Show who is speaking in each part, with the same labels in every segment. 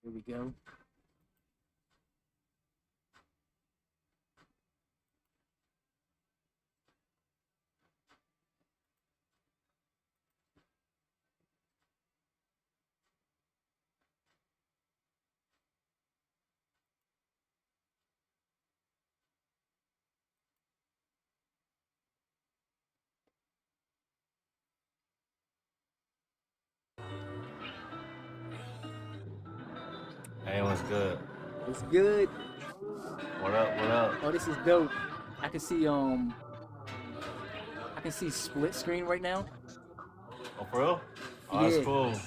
Speaker 1: Here we go.
Speaker 2: Hey, what's good?
Speaker 1: It's good.
Speaker 2: What up? What up?
Speaker 1: Oh, this is dope. I can see I can see split screen right now.
Speaker 2: Oh, for real? Oh, that's
Speaker 1: Yeah.
Speaker 2: cool.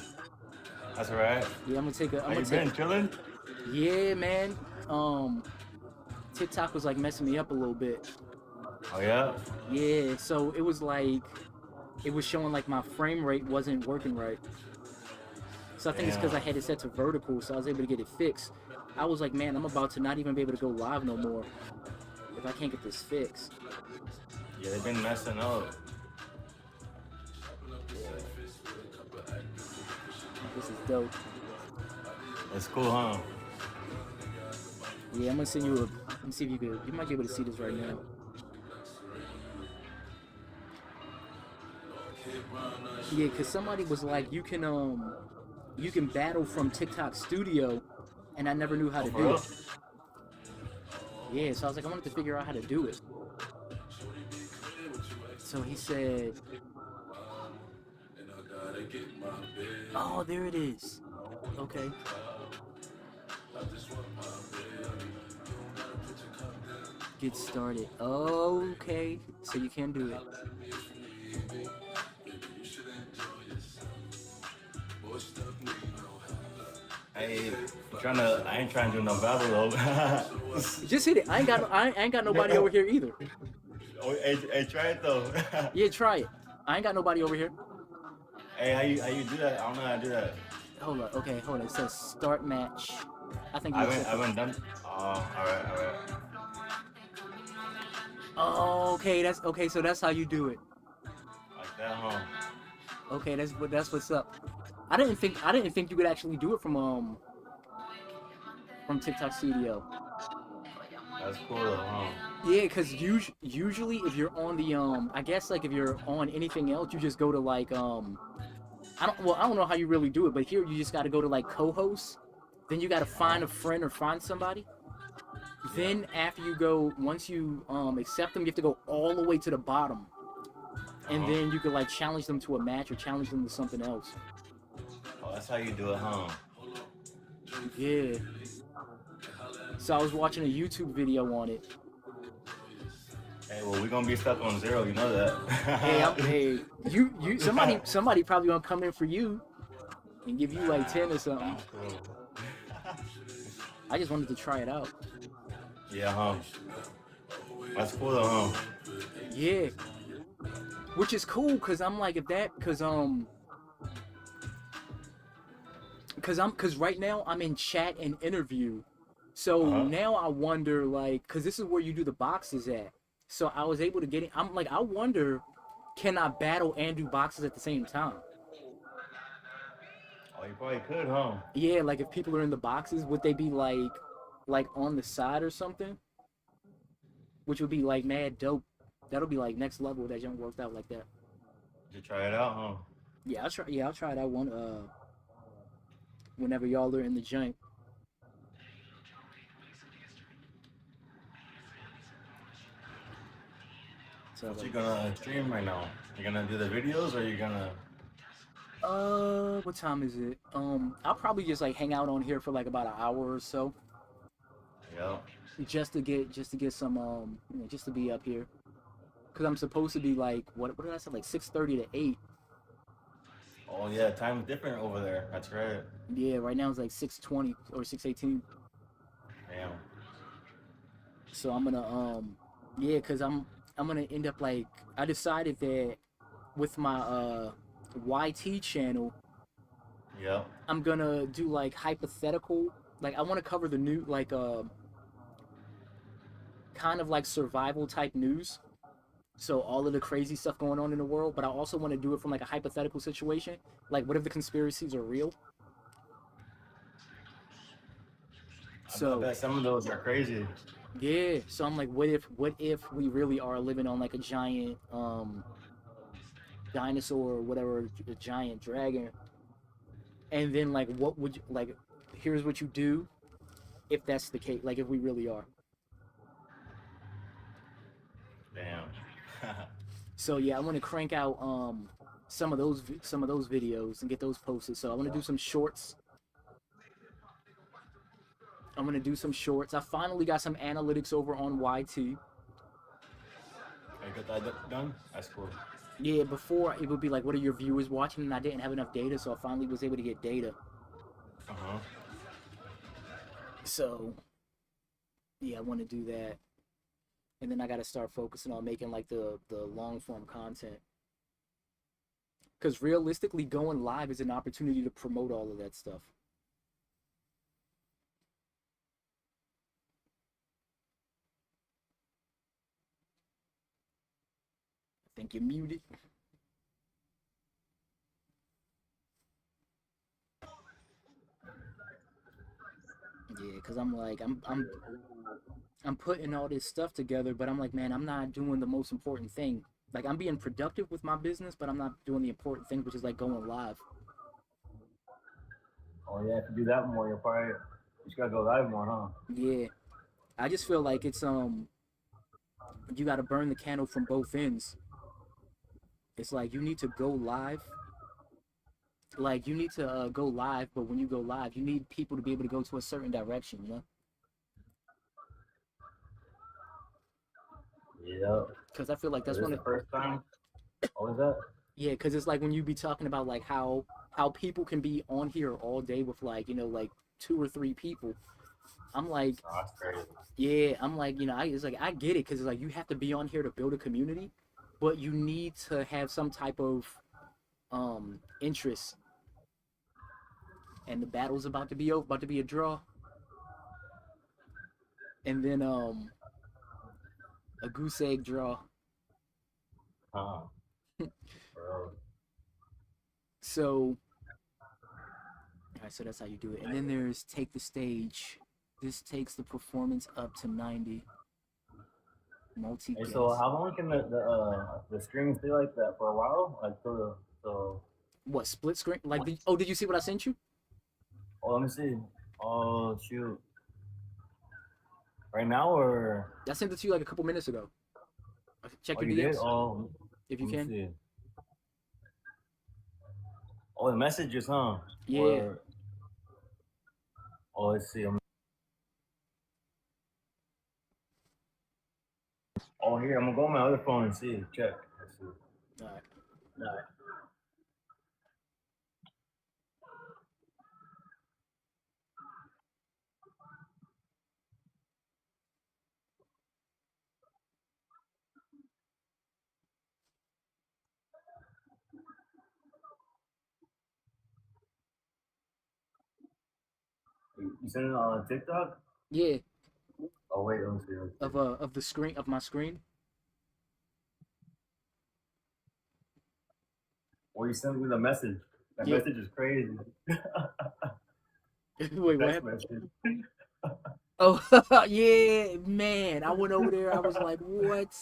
Speaker 2: That's all right.
Speaker 1: Yeah, I'm
Speaker 2: How
Speaker 1: gonna
Speaker 2: you
Speaker 1: take
Speaker 2: been? Chilling?
Speaker 1: Yeah, man. Um TikTok was like messing me up a little bit.
Speaker 2: Oh yeah.
Speaker 1: Yeah, so it was like it was showing like my frame rate wasn't working right. So I think it's because I
Speaker 2: Damn.
Speaker 1: had it set to vertical, so I was able to get it fixed. I was like, man, I'm about to not even be able to go live no more if I can't get this fixed.
Speaker 2: Yeah, they've been messing up.
Speaker 1: Yeah, this is dope.
Speaker 2: It's cool, huh?
Speaker 1: Yeah, I'm gonna send you a. Let me see if you could. You might be able to see this right now. Yeah, cause somebody was like, you can battle from TikTok Studio, and I never knew how
Speaker 2: Oh,
Speaker 1: to
Speaker 2: for
Speaker 1: do
Speaker 2: real?
Speaker 1: it. Yeah, so I was like, I wanted to figure out how to do it. So he said, oh, there it is. Okay, get started. Okay, so you can do it.
Speaker 2: Hey, I ain't trying to do no battle though.
Speaker 1: Just hit it. I ain't got nobody over here either.
Speaker 2: Oh, hey, try it though.
Speaker 1: Yeah, try it. I ain't got nobody over here.
Speaker 2: Hey, how you do that? I don't know how to do that.
Speaker 1: Hold on. Okay, hold on. It says start match. I think
Speaker 2: I
Speaker 1: you
Speaker 2: haven't, I
Speaker 1: accept it.
Speaker 2: haven't done. Oh, all right, all right.
Speaker 1: Oh, okay. That's okay. So that's how you do it.
Speaker 2: Like that, huh?
Speaker 1: Okay, that's what's up. I didn't think you could actually do it from TikTok Studio.
Speaker 2: That's cool though, huh?
Speaker 1: Yeah, cause usually if you're on the I guess like if you're on anything else, you just go to like I don't know how you really do it, but here you just got to go to like co-host. Then you got to
Speaker 2: Uh-huh.
Speaker 1: find a friend or find somebody.
Speaker 2: Yeah.
Speaker 1: Then after you go, once you accept them, you have to go all the way to the bottom, and
Speaker 2: Uh-huh.
Speaker 1: then you could like challenge them to a match or challenge them to something else.
Speaker 2: Oh, that's how you do it, huh?
Speaker 1: Yeah. So I was watching a YouTube video on it.
Speaker 2: Hey, well, we're gonna be stuck on zero, you know that.
Speaker 1: Hey, somebody probably gonna come in for you and give you like 10 or something.
Speaker 2: I'm cool.
Speaker 1: I just wanted to try it out.
Speaker 2: Yeah, huh? That's cool though, huh?
Speaker 1: Yeah, which is cool because I'm like if that because right now I'm in chat and interview. So
Speaker 2: Uh-huh.
Speaker 1: now I wonder like because this is where you do the boxes at. So I was able to get it. I'm like I wonder, can I battle and do boxes at the same time?
Speaker 2: Oh, you probably could, huh?
Speaker 1: Yeah, like if people are in the boxes, would they be like on the side or something? Which would be like mad dope. That'll be like next level. That jump worked out like that.
Speaker 2: You try it out, huh?
Speaker 1: Yeah, I'll try. Yeah, I'll try that one. Whenever y'all are in the joint. So
Speaker 2: What you
Speaker 1: like,
Speaker 2: gonna stream right now? You gonna do the videos or you gonna?
Speaker 1: what time is it? I'll probably just like hang out on here for like about an hour or so,
Speaker 2: Yeah.
Speaker 1: just to get some just to be up here. Cause I'm supposed to be like what did I say like 6:30 to 8.
Speaker 2: Oh yeah, time's different over there. That's right.
Speaker 1: Yeah, right now it's like 6:20 or 6:18.
Speaker 2: Damn.
Speaker 1: So I'm gonna yeah, cause I'm gonna end up like I decided that with my YT channel
Speaker 2: Yep.
Speaker 1: I'm gonna do like hypothetical like I want to cover the new like kind of like survival type news. So all of the crazy stuff going on in the world, but I also want to do it from like a hypothetical situation. Like what if the conspiracies are real?
Speaker 2: I
Speaker 1: So
Speaker 2: bet some of those are crazy.
Speaker 1: yeah, so I'm like, what if we really are living on like a giant dinosaur or whatever, a giant dragon, and then like what would you like? Here's what you do if that's the case. Like if we really are.
Speaker 2: Damn.
Speaker 1: So yeah, I want to crank out some of those videos and get those posted. So I want to do some shorts. I'm gonna do some shorts. I finally got some analytics over on YT.
Speaker 2: I got that done. That's cool.
Speaker 1: Yeah, before it would be like, what are your viewers watching? And I didn't have enough data, so I finally was able to get data.
Speaker 2: Uh huh.
Speaker 1: So yeah, I want to do that, and then I got to start focusing on making like the long form content. Because realistically, going live is an opportunity to promote all of that stuff. I think you're muted. Yeah, because I'm like I'm putting all this stuff together, but I'm like, man, I'm not doing the most important thing. Like I'm being productive with my business, but I'm not doing the important thing, which is like going live.
Speaker 2: Oh yeah, if you do that more, you'll probably you just gotta go live more, huh?
Speaker 1: Yeah, I just feel like it's you got to burn the candle from both ends. It's like you need to go live. Like you need to go live, but when you go live, you need people to be able to go to a certain direction, you know?
Speaker 2: Yeah.
Speaker 1: Because I feel like
Speaker 2: Is
Speaker 1: that's
Speaker 2: this
Speaker 1: one
Speaker 2: the
Speaker 1: of
Speaker 2: first time? What was that?
Speaker 1: yeah, because it's like when you be talking about like how people can be on here all day with like like two or three people. I'm like,
Speaker 2: Oh, that's crazy.
Speaker 1: yeah, I'm like, it's like I get it because it's like you have to be on here to build a community, but you need to have some type of interest. And the battle's about to be over, about to be a draw, and then a goose egg draw.
Speaker 2: Huh. Bro.
Speaker 1: So, all right, so that's how you do it. And then there's take the stage. This takes the performance up to 90. Multi
Speaker 2: Hey, so
Speaker 1: guest.
Speaker 2: how long can the stream stay like that for a while? Like so.
Speaker 1: What split screen? Like, oh, did you see what I sent you?
Speaker 2: Oh, let me see. Oh shoot. Right now or
Speaker 1: I sent it to you like a couple minutes ago. Check
Speaker 2: oh
Speaker 1: your
Speaker 2: you did?
Speaker 1: DMs
Speaker 2: Oh,
Speaker 1: if you
Speaker 2: let me
Speaker 1: can.
Speaker 2: see. Oh, the messages, huh?
Speaker 1: Yeah.
Speaker 2: Or oh, let's see. Oh, here I'm gonna go on my other phone and see. Check. Let's see.
Speaker 1: All right.
Speaker 2: Nah. You sent it on TikTok?
Speaker 1: Yeah.
Speaker 2: Oh wait, let me see. Let me see.
Speaker 1: Of the screen of my screen.
Speaker 2: Or you sent me the message. That
Speaker 1: Yeah.
Speaker 2: message is crazy.
Speaker 1: Wait, what
Speaker 2: Text
Speaker 1: happened?
Speaker 2: message.
Speaker 1: Oh, yeah, man. I went over there. I was like, what?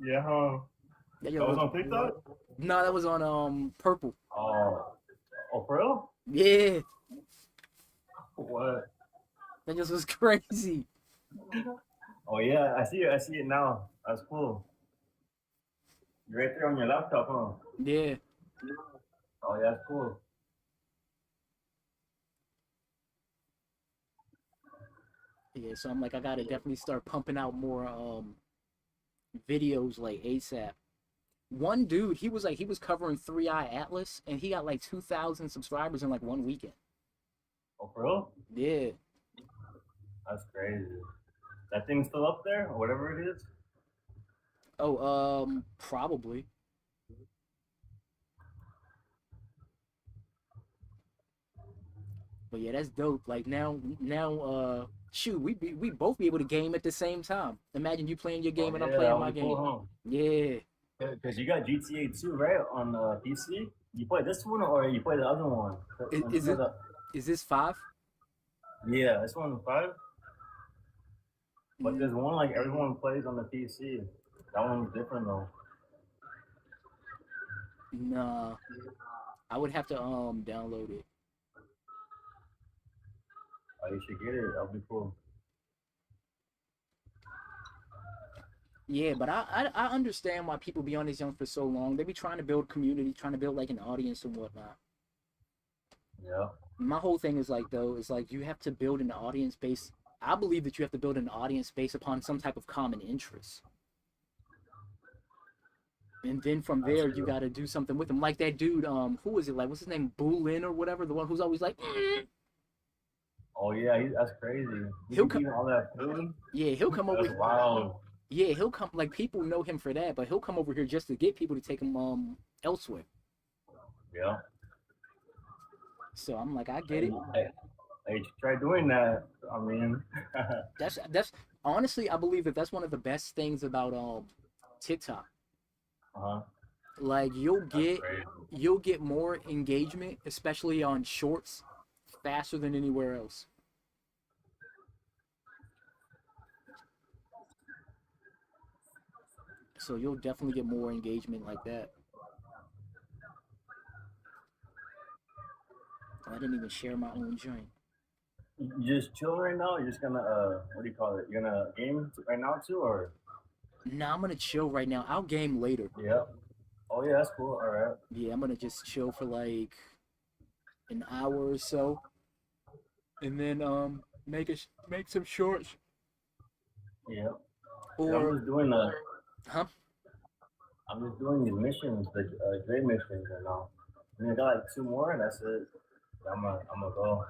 Speaker 2: Yeah, huh?
Speaker 1: Yeah, yo,
Speaker 2: That was
Speaker 1: look,
Speaker 2: on
Speaker 1: what?
Speaker 2: TikTok?
Speaker 1: No, that was on purple.
Speaker 2: Oh, oh, for real?
Speaker 1: Yeah,
Speaker 2: What?
Speaker 1: that just was crazy.
Speaker 2: Oh yeah, I see it. I see it now. That's cool. You're right there on your laptop, huh?
Speaker 1: Yeah,
Speaker 2: Oh yeah, that's cool.
Speaker 1: yeah. So I'm like, I gotta definitely start pumping out more videos like ASAP. One dude, he was covering Three Eye Atlas, and he got like 2,000 subscribers in like one weekend.
Speaker 2: Oh, for real?
Speaker 1: Yeah.
Speaker 2: That's crazy. That thing's still up there, or whatever it is.
Speaker 1: Oh, probably. But yeah, that's dope. Like shoot, we both be able to game at the same time. Imagine you playing your
Speaker 2: Oh
Speaker 1: game and I'm
Speaker 2: yeah, that
Speaker 1: playing my
Speaker 2: would be cool,
Speaker 1: game.
Speaker 2: huh?
Speaker 1: Yeah.
Speaker 2: Because you got GTA 2, right, on PC. You play this one or you play the other one?
Speaker 1: Is,
Speaker 2: On
Speaker 1: is
Speaker 2: some of
Speaker 1: it
Speaker 2: the
Speaker 1: is this 5?
Speaker 2: Yeah, it's one of five. But
Speaker 1: Mm,
Speaker 2: there's one like everyone plays on the PC. That one's different though.
Speaker 1: nah, I would have to download it.
Speaker 2: You should get it. That'll be cool.
Speaker 1: Yeah, but I understand why people be on this young for so long. They be trying to build community, trying to build like an audience and whatnot.
Speaker 2: Yeah.
Speaker 1: My whole thing is like though, is like you have to build an audience base. I believe that you have to build an audience based upon some type of common interest. And then from
Speaker 2: That's
Speaker 1: there you
Speaker 2: true.
Speaker 1: got to do something with them. Like that dude, who was it? Like what's his name? Boolin or whatever, the one who's always like,
Speaker 2: Oh yeah, that's crazy. He
Speaker 1: he'll
Speaker 2: be
Speaker 1: come.
Speaker 2: eating all that food.
Speaker 1: Yeah, he'll come over.
Speaker 2: That's wild.
Speaker 1: Yeah, he'll come. Like people know him for that, but he'll come over here just to get people to take him elsewhere.
Speaker 2: Yeah.
Speaker 1: So I'm like, I get
Speaker 2: Hey,
Speaker 1: it.
Speaker 2: hey, hey, try doing that. I mean,
Speaker 1: That's honestly, I believe that that's one of the best things about TikTok.
Speaker 2: uh-huh.
Speaker 1: Like
Speaker 2: That's crazy.
Speaker 1: you'll get more engagement, especially on shorts, faster than anywhere else. So you'll definitely get more engagement like that. Oh, I didn't even share my own joint.
Speaker 2: You just chill right now. You're just gonna what do you call it? You're gonna game right now too, or
Speaker 1: Nah, I'm gonna chill right now. I'll game later.
Speaker 2: yeah. Oh yeah, that's cool. All right.
Speaker 1: Yeah, I'm gonna just chill for like an hour or so, and then make some shorts
Speaker 2: Yeah. I'm
Speaker 1: or
Speaker 2: just doing
Speaker 1: huh?
Speaker 2: I'm just doing these missions, the J missions right now. And I got like two more, and that's it. I'm gonna go.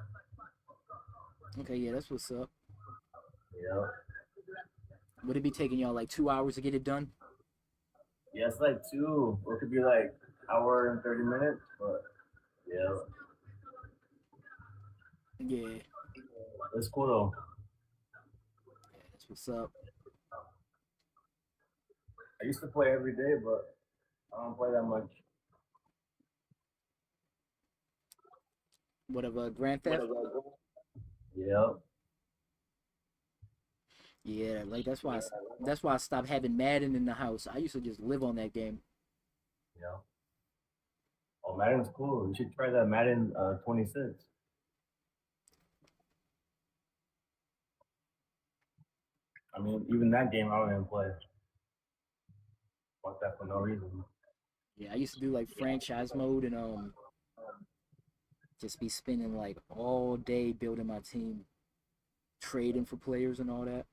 Speaker 1: Okay, yeah, that's what's up.
Speaker 2: Yeah.
Speaker 1: Would it be taking y'all like 2 hours to get it done?
Speaker 2: Yeah, it's like two. Or it could be like hour and 30 minutes, but yeah,
Speaker 1: Yeah,
Speaker 2: it's cool though.
Speaker 1: that's what's up.
Speaker 2: I used to play every day, but I don't play that much.
Speaker 1: Whatever, Grand Theft.
Speaker 2: Yeah.
Speaker 1: Yeah, like that's why I stopped having Madden in the house. I used to just live on that game.
Speaker 2: Yeah. Oh, Madden's cool. You should try that Madden 26. I mean, even that game I don't even play. Bought that for no reason.
Speaker 1: Yeah, I used to do like franchise mode and just be spending like all day building my team, trading for players and all that.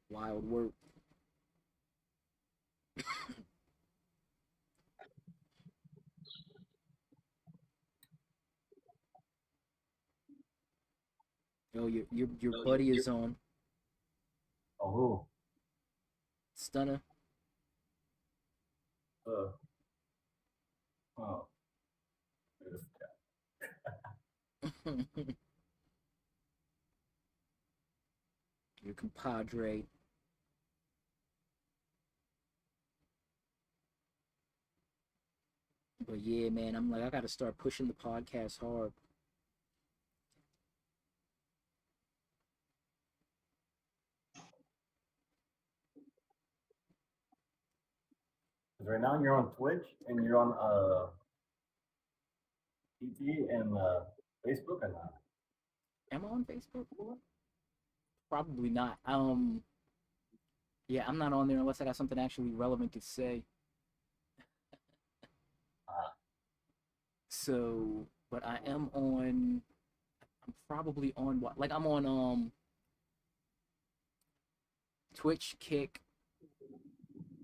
Speaker 1: Wild work. Yo, your buddy is on
Speaker 2: Oh, who?
Speaker 1: Stunner.
Speaker 2: Uh, oh,
Speaker 1: Your compadre. But yeah, man, I'm like I gotta start pushing the podcast hard.
Speaker 2: 'cause right now you're on Twitch and you're on PT and Facebook and
Speaker 1: Am I on Facebook? Probably not. Yeah, I'm not on there unless I got something actually relevant to say. So, but I am on. I'm probably on what? Like I'm on Twitch, Kick,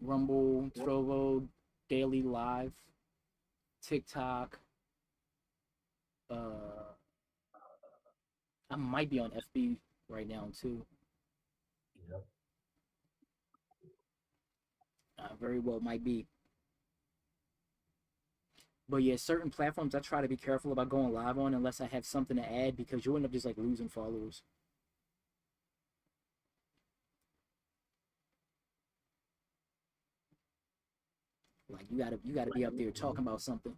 Speaker 1: Rumble, Trovo, Daily Live, TikTok. Uh, I might be on FB right now too.
Speaker 2: yep.
Speaker 1: Very well might be. But yeah, certain platforms I try to be careful about going live on unless I have something to add because you'll end up just like losing followers. Like you gotta be up there talking about something.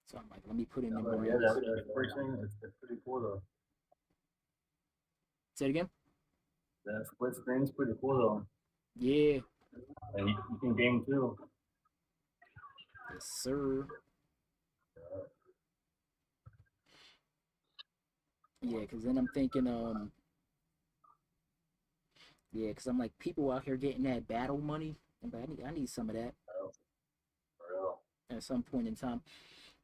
Speaker 1: So I'm like, let me put in
Speaker 2: Yeah,
Speaker 1: them
Speaker 2: but yeah,
Speaker 1: grams.
Speaker 2: that split screen, it's pretty cool though.
Speaker 1: Say it again.
Speaker 2: That split screen's pretty cool though.
Speaker 1: Yeah.
Speaker 2: And you can game too.
Speaker 1: Yes, sir. Yeah, because then I'm thinking, yeah, because I'm like, people out here getting that battle money. I'm like, I need some of that
Speaker 2: For real.
Speaker 1: at some point in time.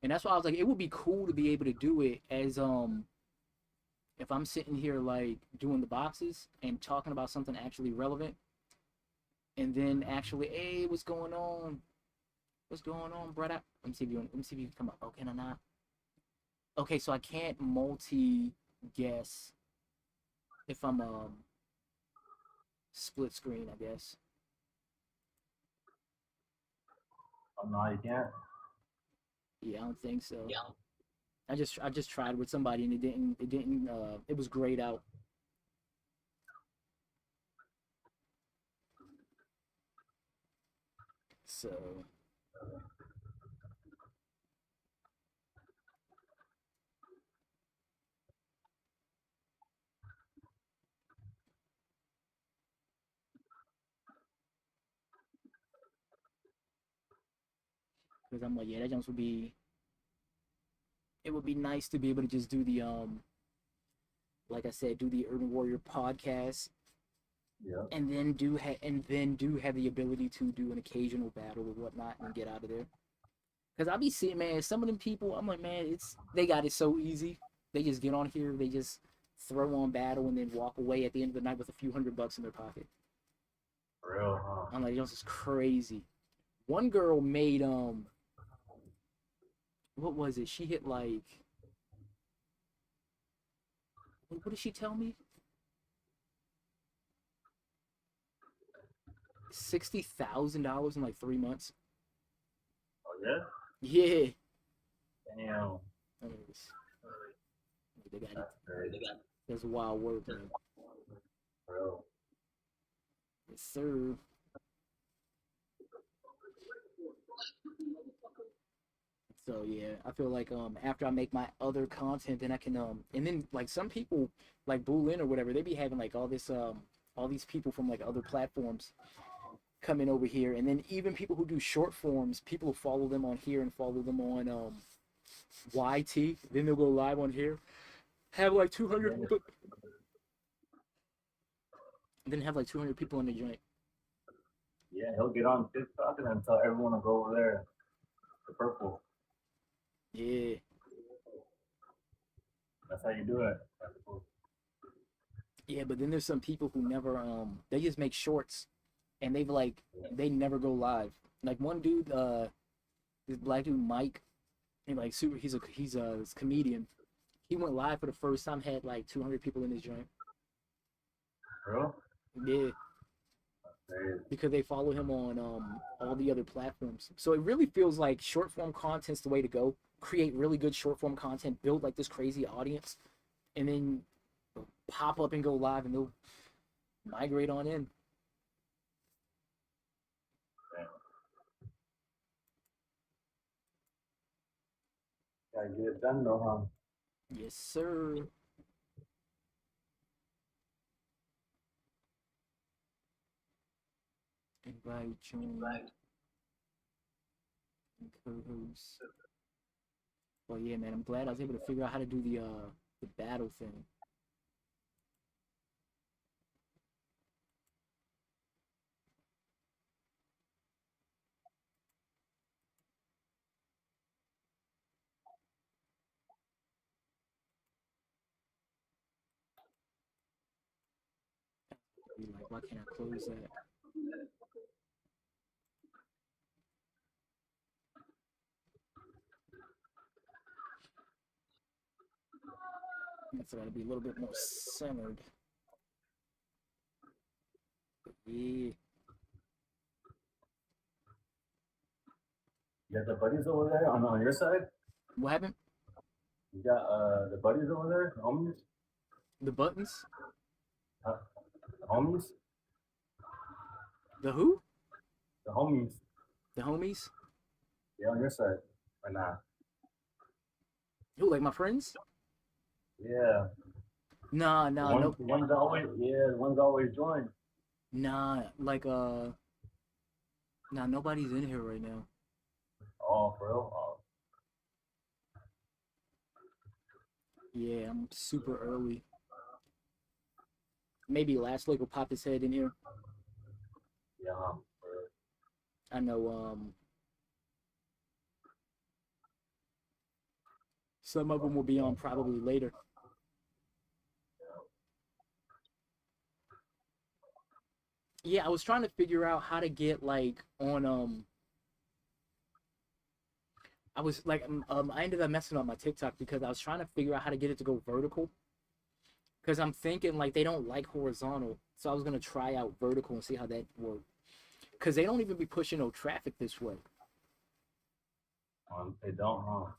Speaker 1: And that's why I was like, it would be cool to be able to do it as if I'm sitting here like doing the boxes and talking about something actually relevant, and then actually, hey, what's going on? What's going on, brother? Let me see if you can come up. Okay, or not. Okay, so I can't multi guess if I'm split screen, I guess.
Speaker 2: Oh no, you can't.
Speaker 1: Yeah, I don't think so. I just tried with somebody and it didn't it was grayed out. So because I'm like, yeah, that jumps would be it would be nice to be able to just do the like I said, do the Urban Warrior podcast
Speaker 2: Yeah.
Speaker 1: and then do have the ability to do an occasional battle or whatnot and get out of there. Cause I be seeing, man, some of them people, I'm like, man, they got it so easy. They just get on here, they just throw on battle and then walk away at the end of the night with a few $100 in their pocket.
Speaker 2: For real, huh?
Speaker 1: I'm like, this is crazy. One girl made what was it? She hit like what did she tell me? $60,000 in like 3 months.
Speaker 2: Oh yeah?
Speaker 1: Yeah.
Speaker 2: Damn.
Speaker 1: They got it.
Speaker 2: That's crazy.
Speaker 1: That's wild work, man.
Speaker 2: For real.
Speaker 1: Yes, sir. So yeah, I feel like after I make my other content, then I can and then like some people like Boolin or whatever, they be having like all these people from like other platforms coming over here, and then even people who do short forms, people will follow them on here and follow them on YT. Then they'll go live on here, have like 200,
Speaker 2: Yeah,
Speaker 1: then have like 200 people in the joint.
Speaker 2: yeah, he'll get on TikTok and then tell everyone to go over there. The purple.
Speaker 1: Yeah,
Speaker 2: That's how you do it. That's cool.
Speaker 1: yeah, but then there's some people who never they just make shorts and they never go live. Like one dude, this black dude Mike, and like super, he's a comedian. He went live for the first time, had like 200 people in his joint.
Speaker 2: For real?
Speaker 1: Yeah,
Speaker 2: Crazy.
Speaker 1: because they follow him on all the other platforms. So it really feels like short form content's the way to go. Create really good short form content, build like this crazy audience, and then pop up and go live, and they'll migrate on in.
Speaker 2: Damn. Gotta get it done though, huh?
Speaker 1: Yes, sir. Invite, join, and co-host. Well, yeah, man, I'm glad I was able to figure out how to do the battle thing. Be like, why can't I close that? I guess I gotta be a little bit more centered. Yeah.
Speaker 2: You got the buddies over there on your side?
Speaker 1: What happened?
Speaker 2: You got the buddies over there, the homies,
Speaker 1: The buttons?
Speaker 2: uh, the homies,
Speaker 1: The who?
Speaker 2: the homies.
Speaker 1: The homies?
Speaker 2: They on your side or not?
Speaker 1: Who, like my friends?
Speaker 2: Yeah,
Speaker 1: Nah,
Speaker 2: the
Speaker 1: nah,
Speaker 2: ones,
Speaker 1: nope.
Speaker 2: the ones that always, yeah, the ones that always join.
Speaker 1: Nah, like, nah, nobody's in here right now.
Speaker 2: Oh, for real? Oh,
Speaker 1: Yeah, I'm super early. Maybe Last Lake will pop his head in here.
Speaker 2: yeah, for real.
Speaker 1: I know, some of them will be on probably later. Yeah, I was trying to figure out how to get, like, on, I was like, I ended up messing up my TikTok because I was trying to figure out how to get it to go vertical. Because I'm thinking like they don't like horizontal, so I was gonna try out vertical and see how that worked. Because they don't even be pushing no traffic this way.
Speaker 2: They don't, huh?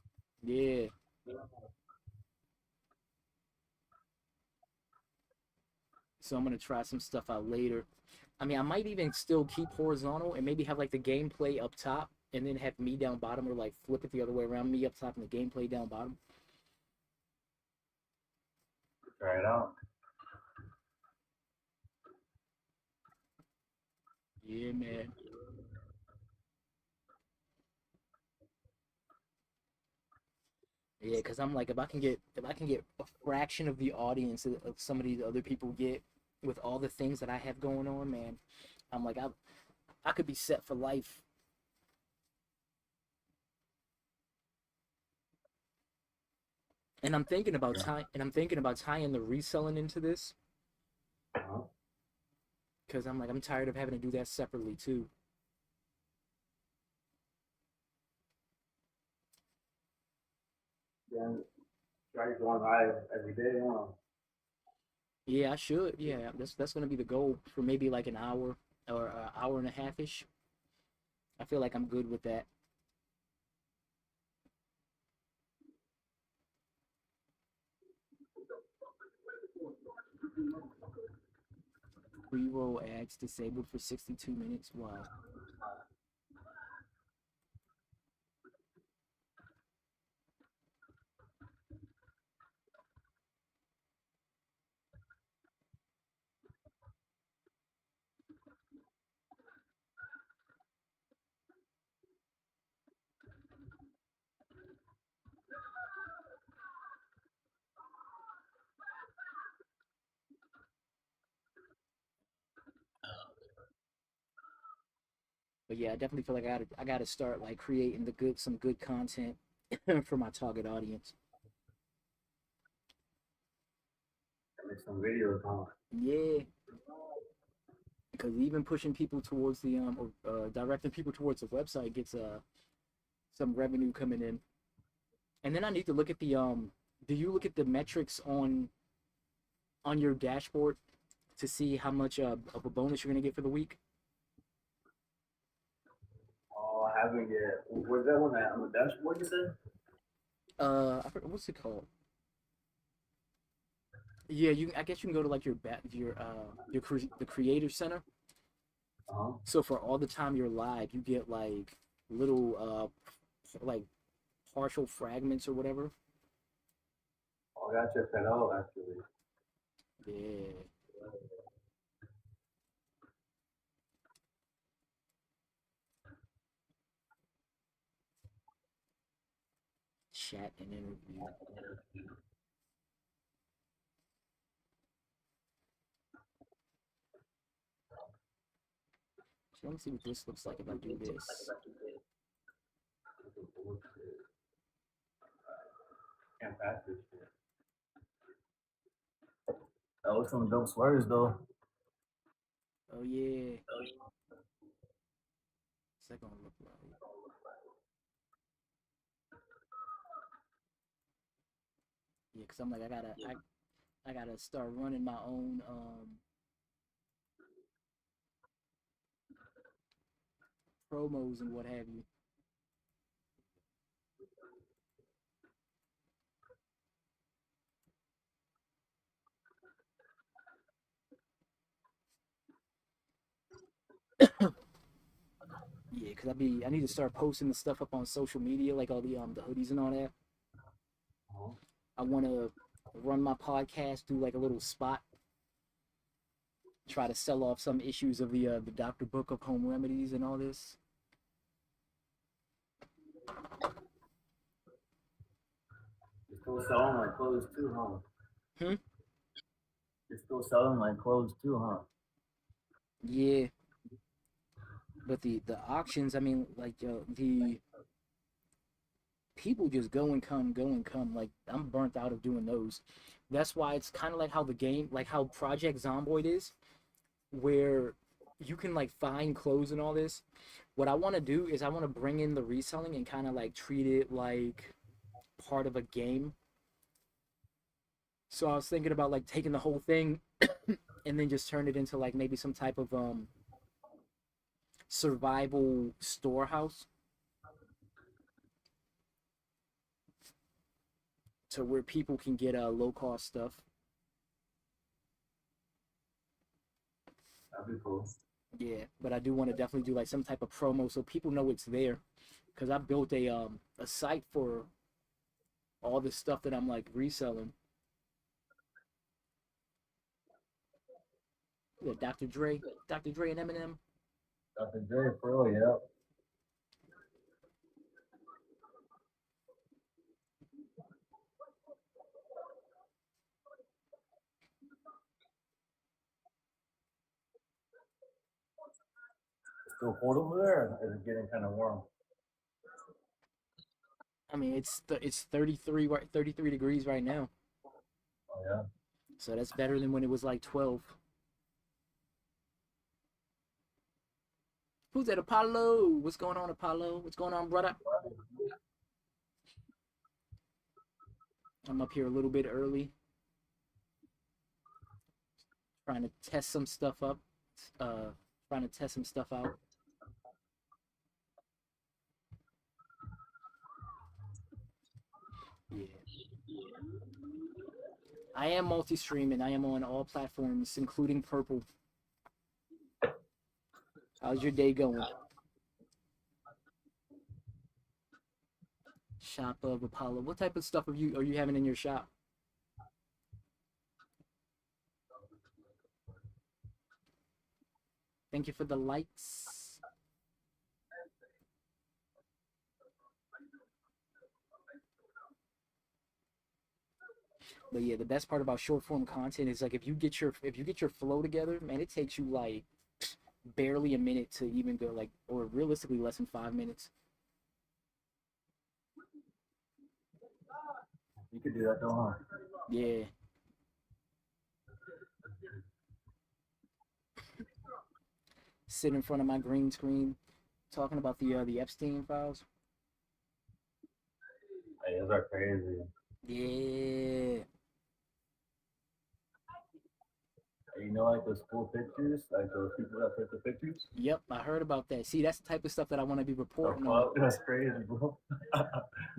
Speaker 1: Yeah. So I'm gonna try some stuff out later. I mean, I might even still keep horizontal and maybe have like the gameplay up top and then have me down bottom, or like flip it the other way around, me up top and the gameplay down bottom.
Speaker 2: Try it out.
Speaker 1: Yeah, man. Yeah, because I'm like, if I can get a fraction of the audience of some of these other people get with all the things that I have going on, man, I'm like, I could be set for life.
Speaker 2: Yeah.
Speaker 1: And I'm thinking about tying the reselling into this
Speaker 2: Uh-huh.
Speaker 1: because I'm like, I'm tired of having to do that separately too.
Speaker 2: Then try going live every day, huh?
Speaker 1: Yeah, I should. Yeah, that's gonna be the goal for maybe like an hour or an hour and a half ish. I feel like I'm good with that. Pre-roll ads disabled for 62 minutes. Wow. But yeah, I definitely feel like I gotta start like creating the good some good content for my target audience.
Speaker 2: Make some videos, huh?
Speaker 1: Yeah, because even pushing people towards the or directing people towards the website gets some revenue coming in. And then I need to look at the do you look at the metrics on your dashboard to see how much of a bonus you're gonna get for the week?
Speaker 2: Oh, I haven't yet. Where's that one at? On the dashboard, you said?
Speaker 1: I forget, what's it called? Yeah, I guess you can go to like the creator center.
Speaker 2: Uh-huh.
Speaker 1: So for all the time you're live, you get like little like partial fragments or whatever.
Speaker 2: Oh, I gotta check that out, actually.
Speaker 1: Yeah, chat and interview. So let me see what this looks like if I do this.
Speaker 2: Can't pass this shit. That was some dope swears, though.
Speaker 1: Oh yeah, what's that gonna look like? Yeah, because I'm like I gotta start running my own promos and what have you. because I need to start posting the stuff up on social media, like all the hoodies and all that.
Speaker 2: Mhm.
Speaker 1: I want to run my podcast, do like a little spot, try to sell off some issues of the Doctor Book of Home Remedies and all this.
Speaker 2: You're still selling like clothes too, huh?
Speaker 1: Hmm?
Speaker 2: You're still selling like clothes too, huh?
Speaker 1: Yeah, but the auctions, I mean, like the people just go and come, go and come. Like I'm burnt out of doing those. That's why it's kind of like how the game, like how Project Zomboid is, where you can like find clothes and all this. What I want to do is I want to bring in the reselling and kind of like treat it like part of a game. So I was thinking about like taking the whole thing and then just turn it into like maybe some type of survival storehouse to where people can get low cost stuff.
Speaker 2: That'd be cool.
Speaker 1: Yeah, but I do want to definitely do like some type of promo so people know it's there. Cause I built a site for all this stuff that I'm like reselling. Yeah, Dr. Dre and Eminem.
Speaker 2: Dr. Dre, for real, yeah. It's still cold over there. Or is it getting kind of warm?
Speaker 1: I mean, it's 33 33 degrees right now,
Speaker 2: Oh yeah.
Speaker 1: so that's better than when it was like 12. Who's that, Apollo? What's going on, Apollo? What's going on, brother? I'm up here a little bit early, trying to test some stuff up. Uh, trying to test some stuff out. Yeah, I am multi-streaming. I am on all platforms, including Purple. How's your day going? Shop of Apollo. What type of stuff are you having in your shop? Thank you for the likes. But yeah, the best part about short form content is like if you get your flow together, man, it takes you like barely a minute to even go like, or realistically less than 5 minutes.
Speaker 2: You could do that though, huh?
Speaker 1: Yeah, sit in front of my green screen talking about the Epstein files.
Speaker 2: Hey, those are crazy.
Speaker 1: Yeah.
Speaker 2: Hey, you know, like those cool pictures, like those people that take the pictures.
Speaker 1: Yep, I heard about that. See, that's the type of stuff that I want to be
Speaker 2: The
Speaker 1: reporting on.
Speaker 2: fuck? That's crazy, bro.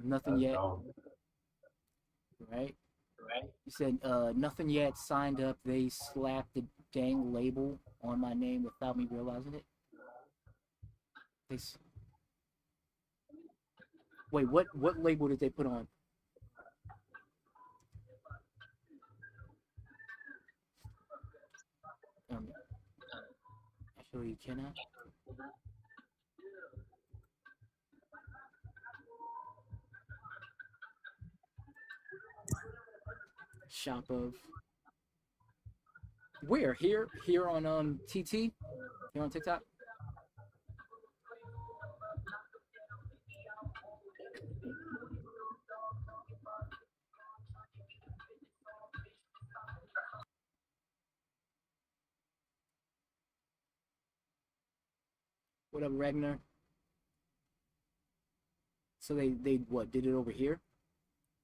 Speaker 1: Nothing
Speaker 2: That's
Speaker 1: yet,
Speaker 2: dumb.
Speaker 1: right? You said nothing yet. Signed up. They slapped the dang label on my name without me realizing it. They wait. What label did they put on? Um, actually, you cannot. Shop of where here on TT here on TikTok. What up, Ragnar? So they what did it over here,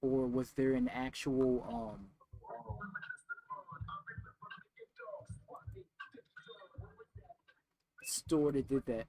Speaker 1: or was there an actual store that did that?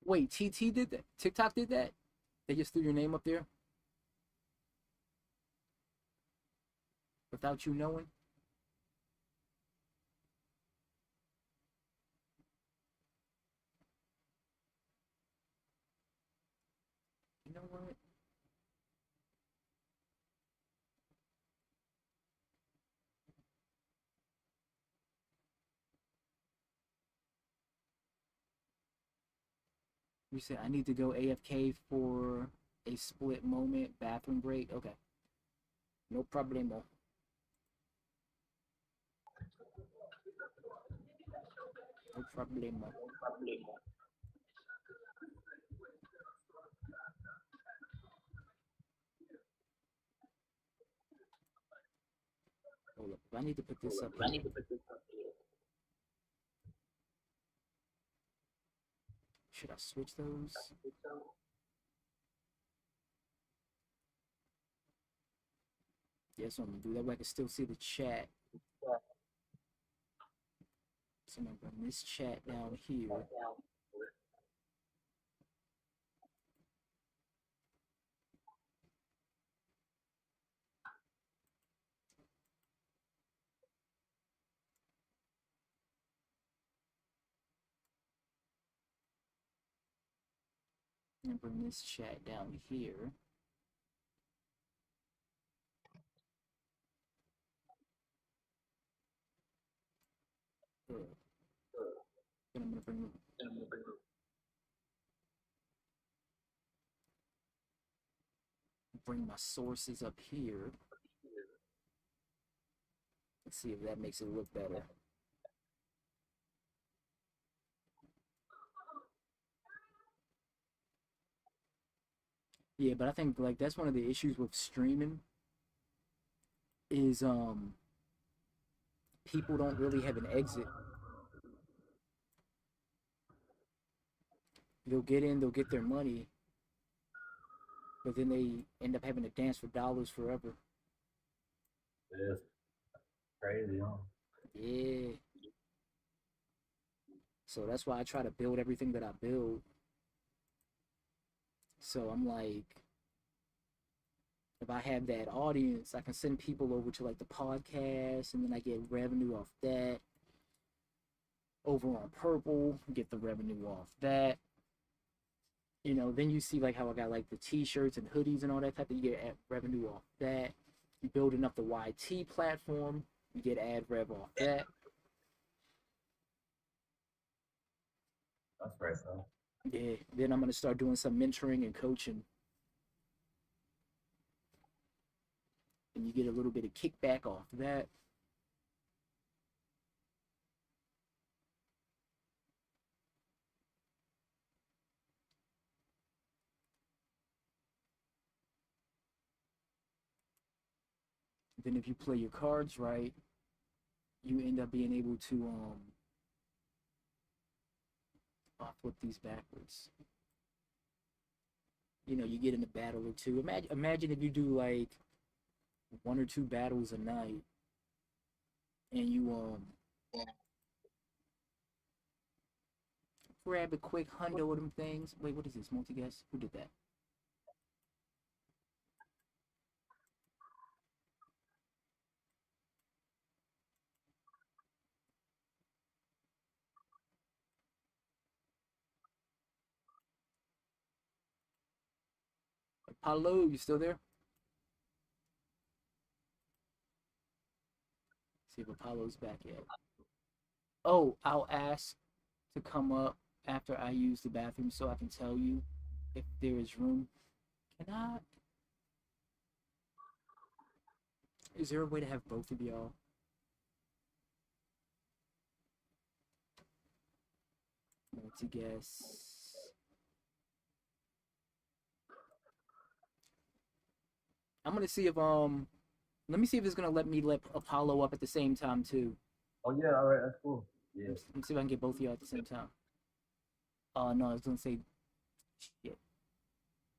Speaker 1: Wait, TT did that? TikTok did that? They just threw your name up there without you knowing? You know what? You said I need to go AFK for a split moment, bathroom break. Okay, no problemo. No problemo. Hold up. I need to put this up here. Should I switch those? Yes, I'm gonna do that way I can still see the chat. So I'm gonna bring this chat down here. And bring this chat down here. Then I'm gonna bring my sources up here. Let's see if that makes it look better. Yeah, but I think like that's one of the issues with streaming is people don't really have an exit. They'll get in, they'll get their money, but then they end up having to dance for dollars forever.
Speaker 2: It is crazy, huh?
Speaker 1: Yeah. So that's why I try to build everything that I build. So I'm like, if I have that audience, I can send people over to like the podcast, and then I get revenue off that. Over on Purple, get the revenue off that. You know, then you see like how I got like the t-shirts and hoodies and all that type of, you get revenue off that. You building up the YT platform, you get ad rev off that.
Speaker 2: That's right, though.
Speaker 1: Yeah, then I'm gonna start doing some mentoring and coaching, and you get a little bit of kickback off that. Then if you play your cards right, you end up being able to I'll flip these backwards. You know, you get in a battle or two. Imagine if you do like one or two battles a night, and you grab a quick hundo of them things. Wait, what is this? Multi guess? Who did that? Apollo, you still there? See if Apollo's back yet. Oh, I'll ask to come up after I use the bathroom so I can tell you if there is room. Can I? Is there a way to have both of y'all? Multi guess. I'm gonna see if let me see if it's gonna let me let Apollo up at the same time too.
Speaker 2: Oh yeah, all right, that's cool. Yeah.
Speaker 1: Let me see if I can get both of y'all at the same time. No, I was gonna say shit.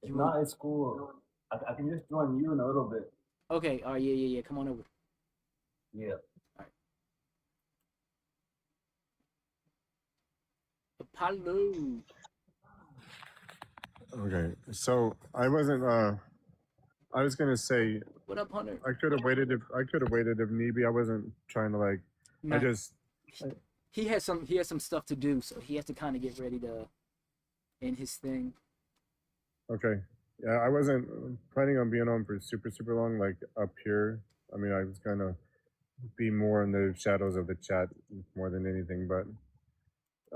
Speaker 2: If not, it's cool. I can just join you in a little bit.
Speaker 1: Okay, alright, yeah. Come on over.
Speaker 2: Yeah.
Speaker 1: Alright. Apollo.
Speaker 3: Okay, so I wasn't. I was gonna say
Speaker 1: What up, Hunter?
Speaker 3: I could have waited if need be. I wasn't trying to like. I
Speaker 1: Nah,
Speaker 3: just. I,
Speaker 1: he has some stuff to do, so he has to kind of get ready to end his thing.
Speaker 3: okay. Yeah, I wasn't planning on being on for super long. Like up here. I mean, I was gonna be more in the shadows of the chat more than anything. But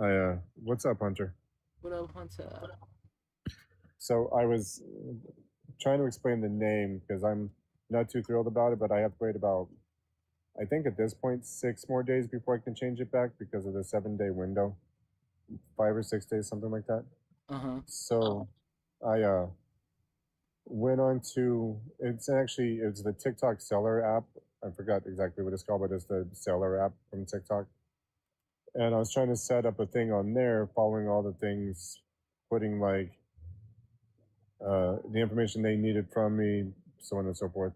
Speaker 3: I. What's up, Hunter?
Speaker 1: What up, Hunter?
Speaker 3: So I was trying to explain the name because I'm not too thrilled about it, but I have to wait about, I think at this point, 6 more days before I can change it back because of the 7 day window, 5 or 6 days, something like that.
Speaker 1: Uh huh.
Speaker 3: So I went on to, it's the TikTok seller app. I forgot exactly what it's called, but it's the seller app from TikTok. And I was trying to set up a thing on there, following all the things, putting like the information they needed from me, so on and so forth.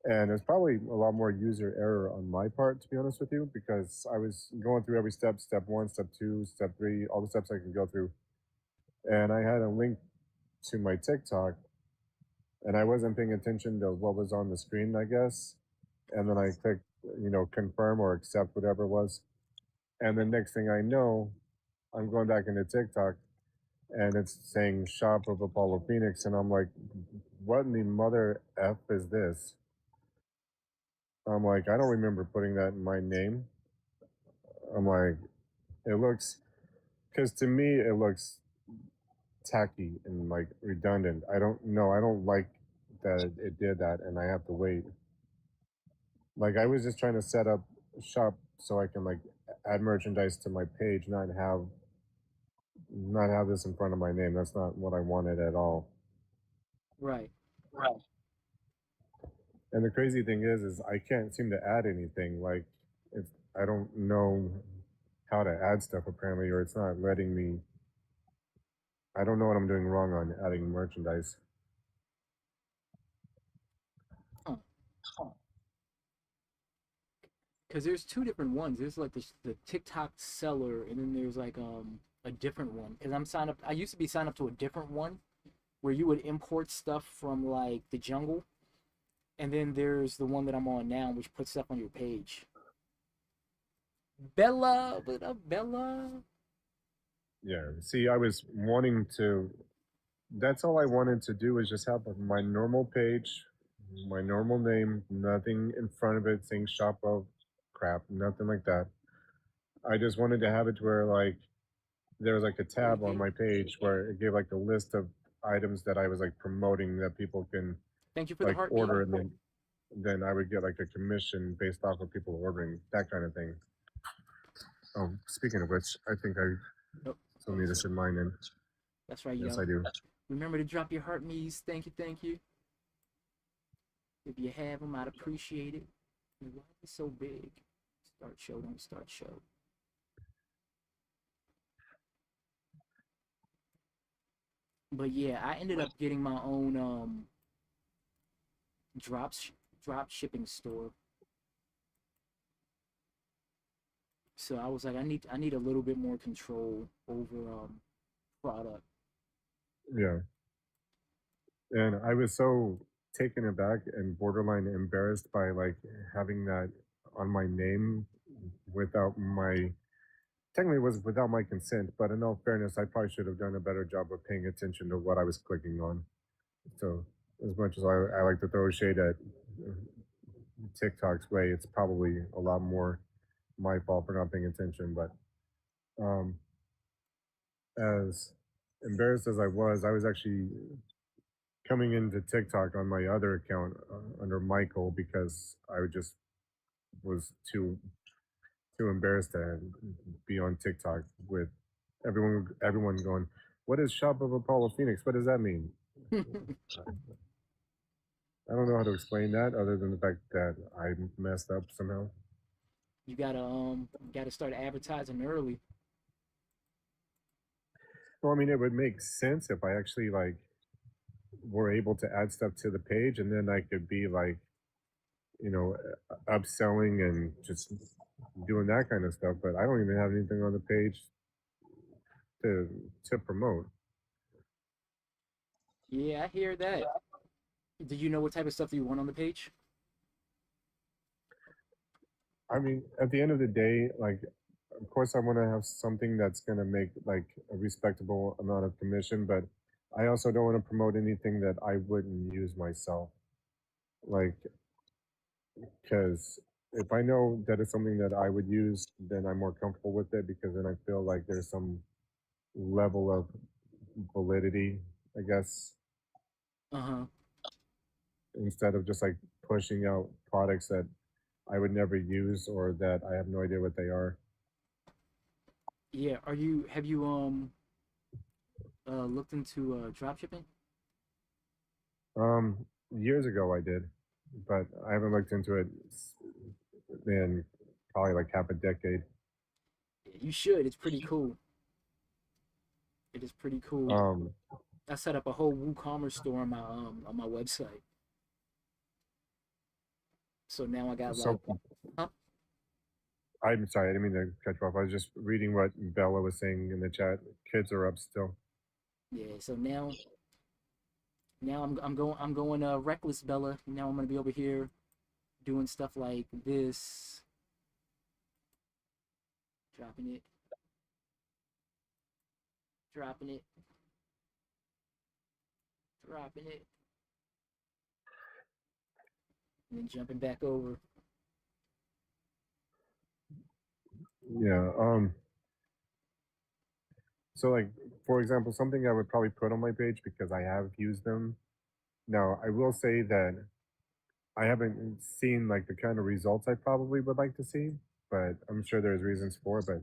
Speaker 3: And it's probably a lot more user error on my part, to be honest with you, because I was going through every step one, step two, step three, all the steps I can go through. And I had a link to my TikTok, and I wasn't paying attention to what was on the screen, I guess. And then I clicked, confirm or accept whatever it was. And the next thing I know, I'm going back into TikTok, and it's saying shop of Apollo Phoenix. And I'm like, what in the mother F is this? I'm like, I don't remember putting that in my name. I'm like, it looks, because to me, it looks tacky and like redundant. I don't know. I don't like that it did that and I have to wait. Like, I was just trying to set up shop so I can like add merchandise to my page, not have this in front of my name. That's not what I wanted at all.
Speaker 1: Right.
Speaker 3: And the crazy thing is I can't seem to add anything. Like, if I don't know how to add stuff apparently, or it's not letting me. I don't know what I'm doing wrong on adding merchandise.
Speaker 1: Huh. Because there's two different ones. There's like the TikTok seller, and then there's like a different one. Because I'm signed up. I used to be signed up to a different one where you would import stuff from like the jungle, and then there's the one that I'm on now, which puts stuff on your page. Bella, what up, Bella?
Speaker 3: Yeah. See, I was wanting to. That's all I wanted to do is just have my normal page, my normal name, nothing in front of it saying shop of crap, nothing like that. I just wanted to have it to where like there was like a
Speaker 1: Are you
Speaker 3: tab on
Speaker 1: here?
Speaker 3: my page where it gave like a list of items that I was like promoting that people can
Speaker 1: Thank you for the
Speaker 3: like
Speaker 1: heartbeat.
Speaker 3: order, and then I would get like a commission based off of people ordering, that kind of thing. Oh, speaking of which, I think I
Speaker 1: Oh,
Speaker 3: still
Speaker 1: oh,
Speaker 3: need to
Speaker 1: sorry.
Speaker 3: send mine in.
Speaker 1: That's right,
Speaker 3: Yes,
Speaker 1: yo.
Speaker 3: I do.
Speaker 1: Remember to drop your heart me's. Thank you, thank you. If you have them, I'd appreciate it. Why is it so big? Start show, don't start show. But yeah, I ended up getting my own drop drop shipping store. So I was like, I need a little bit more control over product.
Speaker 3: Yeah. And I was so taken aback and borderline embarrassed by like having that on my name without my technically it was without my consent, but in all fairness, I probably should have done a better job of paying attention to what I was clicking on. So as much as I like to throw shade at TikTok's way, it's probably a lot more my fault for not paying attention. But um, as embarrassed as I was actually coming into TikTok on my other account under Michael because I just was too embarrassed to be on TikTok with everyone going, "What is Shop of Apollo Phoenix? What does that mean?" I don't know how to explain that other than the fact that I messed up somehow.
Speaker 1: You gotta start advertising early.
Speaker 3: Well, I mean, it would make sense if I actually like were able to add stuff to the page, and then I could be like, upselling and just doing that kind of stuff. But I don't even have anything on the page to promote.
Speaker 1: Yeah, I hear that. Did you know what type of stuff you want on the page?
Speaker 3: I mean, at the end of the day, like, of course, I want to have something that's going to make like a respectable amount of commission, but I also don't want to promote anything that I wouldn't use myself. Like, because if I know that it's something that I would use, then I'm more comfortable with it because then I feel like there's some level of validity, I guess,
Speaker 1: Uh-huh.
Speaker 3: instead of just like pushing out products that I would never use or that I have no idea what they are.
Speaker 1: Yeah, have you looked into drop shipping?
Speaker 3: Years ago I did, but I haven't looked into it in probably like half a decade.
Speaker 1: You should. It's pretty cool. It is pretty cool.
Speaker 3: Um,
Speaker 1: I set up a whole WooCommerce store on my website. So now I got
Speaker 3: so
Speaker 1: like, huh?
Speaker 3: I'm sorry, I didn't mean to cut you off. I was just reading what Bella was saying in the chat. Kids are up still.
Speaker 1: Yeah. So now I'm going reckless, Bella. Now I'm gonna be over here doing stuff like this, dropping it, dropping it, dropping it, and then jumping back over.
Speaker 3: Yeah. So like for example, something I would probably put on my page because I have used them. Now I will say that I haven't seen like the kind of results I probably would like to see, but I'm sure there's reasons for it. But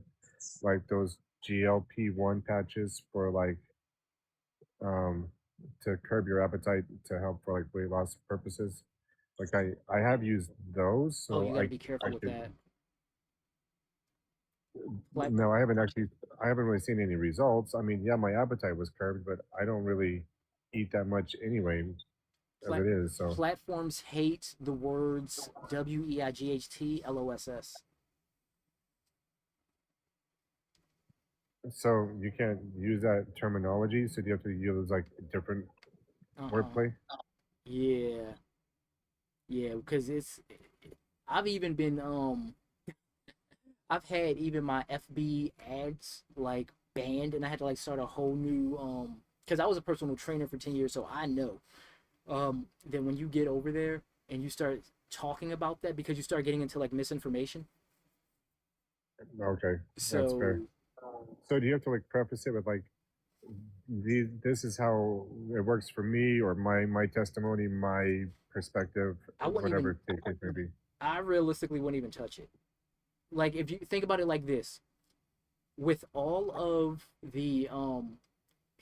Speaker 3: like those GLP-1 patches for like um to curb your appetite to help for like weight loss purposes. Like I have used those,
Speaker 1: Oh,
Speaker 3: so
Speaker 1: you got to be careful
Speaker 3: I
Speaker 1: with
Speaker 3: could
Speaker 1: that. Flat,
Speaker 3: no, I haven't really seen any results. I mean, yeah, my appetite was curbed, but I don't really eat that much anyway as
Speaker 1: plat,
Speaker 3: it is. So
Speaker 1: platforms hate the words WEIGHT LOSS.
Speaker 3: so you can't use that terminology. So do you have to use like a different
Speaker 1: Uh huh.
Speaker 3: wordplay?
Speaker 1: Yeah, yeah, because I've even been I've had even my FB ads like banned, and I had to like start a whole new because I was a personal trainer for 10 years, so I know that when you get over there and you start talking about that because you start getting into like misinformation.
Speaker 3: Okay, that's fair.
Speaker 1: So
Speaker 3: So do you have to like preface it with like this is how it works for me or my testimony, my perspective,
Speaker 1: I wouldn't even
Speaker 3: whatever the case may be.
Speaker 1: I realistically wouldn't even touch it. Like if you think about it like this, with all of the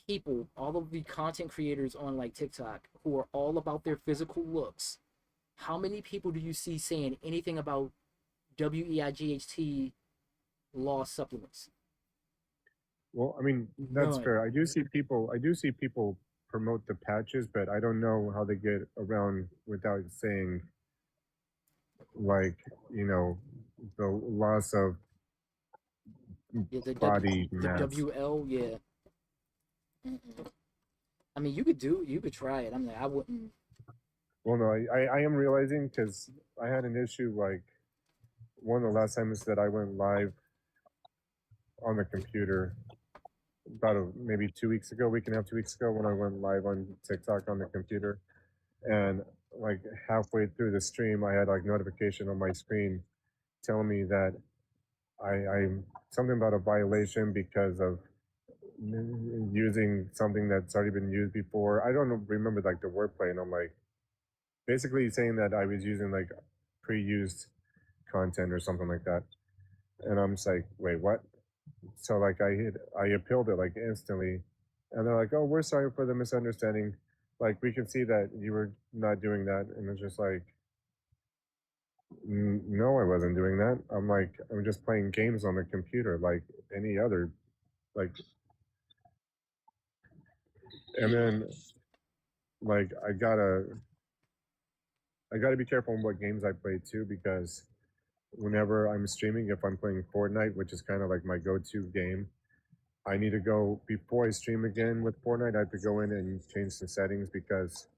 Speaker 1: people, all of the content creators on like TikTok who are all about their physical looks, how many people do you see saying anything about WEIGHT law supplements?
Speaker 3: Well, I mean, that's
Speaker 1: None.
Speaker 3: fair. I do see people promote the patches, but I don't know how they get around without saying like, you know, the loss of
Speaker 1: Yeah,
Speaker 3: body
Speaker 1: the
Speaker 3: mass.
Speaker 1: WL, yeah. Mm-mm. I mean, you could try it. I'm like, I wouldn't.
Speaker 3: Well, no, I am realizing because I had an issue like one of the last times that I went live on the computer about maybe 2 weeks ago, week and a half, 2 weeks ago, when I went live on TikTok on the computer, and like halfway through the stream, I had like notification on my screen telling me that I'm something about a violation because of using something that's already been used before. I don't remember like the wordplay, and I'm like basically saying that I was using like pre-used content or something like that. And I'm just like, wait, what? So like I appealed it like instantly, and they're like, oh, we're sorry for the misunderstanding. Like we can see that you were not doing that, and it's just like, no, I wasn't doing that. I'm like, I'm just playing games on the computer like any other, like, and
Speaker 1: Yeah.
Speaker 3: then like I gotta be careful on what games I play too because whenever I'm streaming, if I'm playing Fortnite, which is kind of like my go-to game, I need to go before I stream again with Fortnite. I have to go in and change some settings because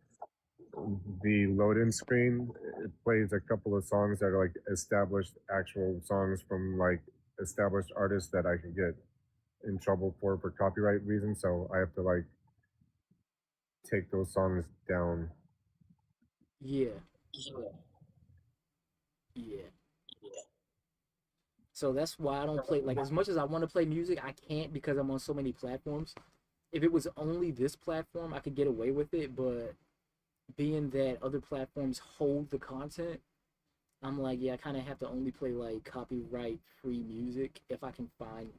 Speaker 3: the load-in screen, it plays a couple of songs that are like established actual songs from like established artists that I can get in trouble for copyright reasons. So I have to like take those songs down.
Speaker 1: Yeah, yeah. So that's why I don't play, like, as much as I want to play music, I can't because I'm on so many platforms. If it was only this platform, I could get away with it, but being that other platforms hold the content, I'm like, yeah, I kind of have to only play like copyright free music if I can find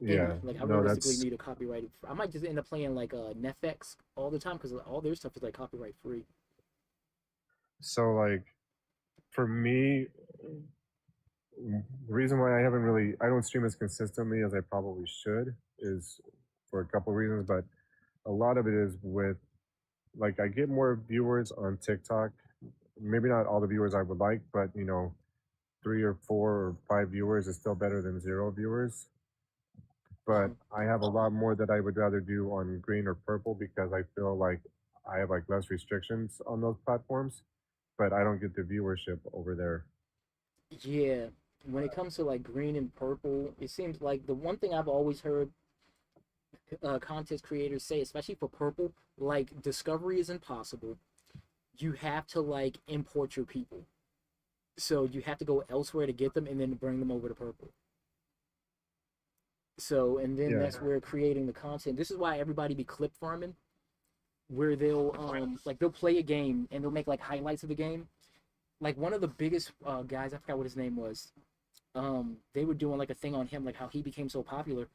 Speaker 1: any.
Speaker 3: Yeah,
Speaker 1: Like, I
Speaker 3: no,
Speaker 1: realistically
Speaker 3: that's
Speaker 1: need a copyrighted. I might just end up playing like Netflix all the time because all their stuff is like copyright free.
Speaker 3: so like for me, the reason why I don't stream as consistently as I probably should is for a couple of reasons, but a lot of it is with like I get more viewers on TikTok. Maybe not all the viewers I would like, but you know, 3 or 4 or 5 viewers is still better than 0 viewers. But
Speaker 1: Uh-huh.
Speaker 3: I have a lot more that I would rather do on green or purple because I feel like I have like less restrictions on those platforms, but I don't get the viewership over there.
Speaker 1: Yeah, when it comes to like green and purple, it seems like the one thing I've always heard content creators say, especially for purple, like discovery is impossible. You have to like import your people, so you have to go elsewhere to get them and then bring them over to purple. So and then
Speaker 3: Yeah,
Speaker 1: that's where creating the content. This is why everybody be clip farming, where they'll like they'll play a game and they'll make like highlights of the game. Like one of the biggest guys, I forgot what his name was. They were doing like a thing on him, like how he became so popular.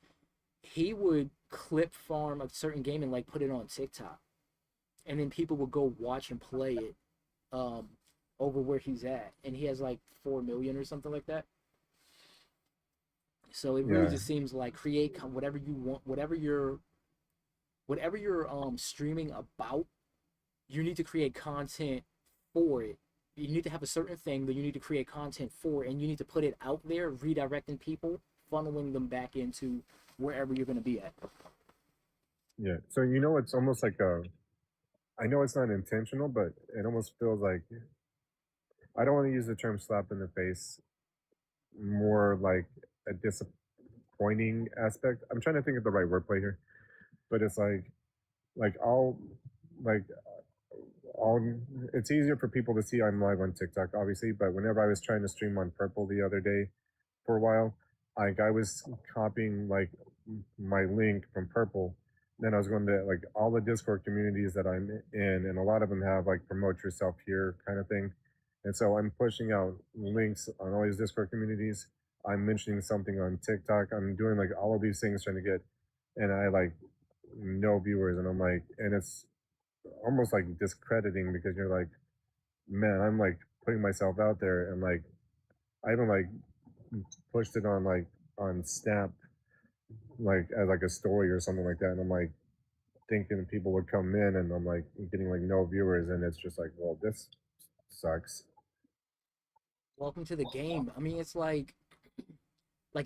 Speaker 1: He would clip farm a certain game and like put it on TikTok, and then people would go watch and play it um over where he's at, and he has like 4 million or something like that. So it really
Speaker 3: yeah,
Speaker 1: just seems like create whatever you want, whatever you're streaming about. You need to create content for it. You need to have a certain thing that you need to create content for, and you need to put it out there, redirecting people, funneling them back into wherever you're going to be at.
Speaker 3: yeah. So you know, it's almost like a. I know it's not intentional, but it almost feels like I don't want to use the term slap in the face. More like a disappointing aspect. I'm trying to think of the right wordplay here, but it's like like all it's easier for people to see I'm live on TikTok, obviously, but whenever I was trying to stream on Purple the other day for a while, I was copying like my link from Purple. Then I was going to like all the Discord communities that I'm in, and a lot of them have like promote yourself here kind of thing. And so I'm pushing out links on all these Discord communities. I'm mentioning something on TikTok. I'm doing like all of these things trying to get, and I like no viewers, and I'm like, and it's almost like discrediting because you're like, man, I'm like putting myself out there and like I even like pushed it on like on Snap like as like a story or something like that, and I'm like thinking people would come in, and I'm like getting like no viewers, and it's just like, well, this sucks.
Speaker 1: Welcome to the game. I mean, it's like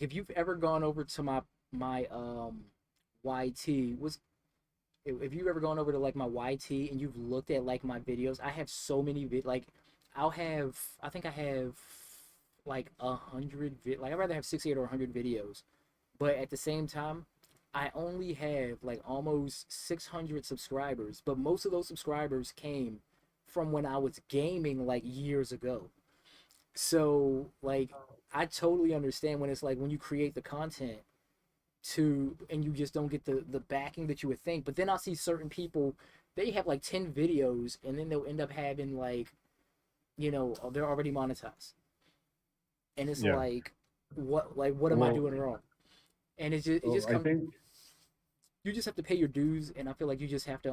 Speaker 1: if you've ever gone over to my YT was if you've ever gone over to like my YT and you've looked at like my videos, I have so many like I think I have like 100 like I'd rather have 68 or 100 videos, but at the same time I only have like almost 600 subscribers, but most of those subscribers came from when I was gaming like years ago. So like I totally understand when it's like when you create the content to and you just don't get the backing that you would think. But then I'll see certain people, they have like 10 videos and then they'll end up having like, they're already monetized. And it's
Speaker 3: Yeah.
Speaker 1: what am I
Speaker 3: Well,
Speaker 1: doing wrong? And it
Speaker 3: well,
Speaker 1: just
Speaker 3: I
Speaker 1: comes,
Speaker 3: think
Speaker 1: you just have to pay your dues, and I feel like you just have to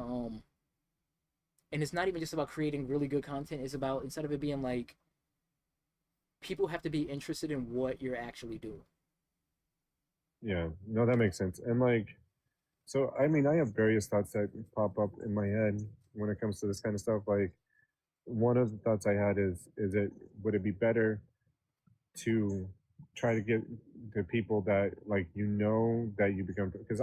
Speaker 1: and it's not even just about creating really good content, it's about, instead of it being like, people have to be interested in what you're actually doing.
Speaker 3: yeah, no, that makes sense. And like, so I mean, I have various thoughts that pop up in my head when it comes to this kind of stuff. Like, one of the thoughts I had is it would it be better to try to get the people that like that you become, because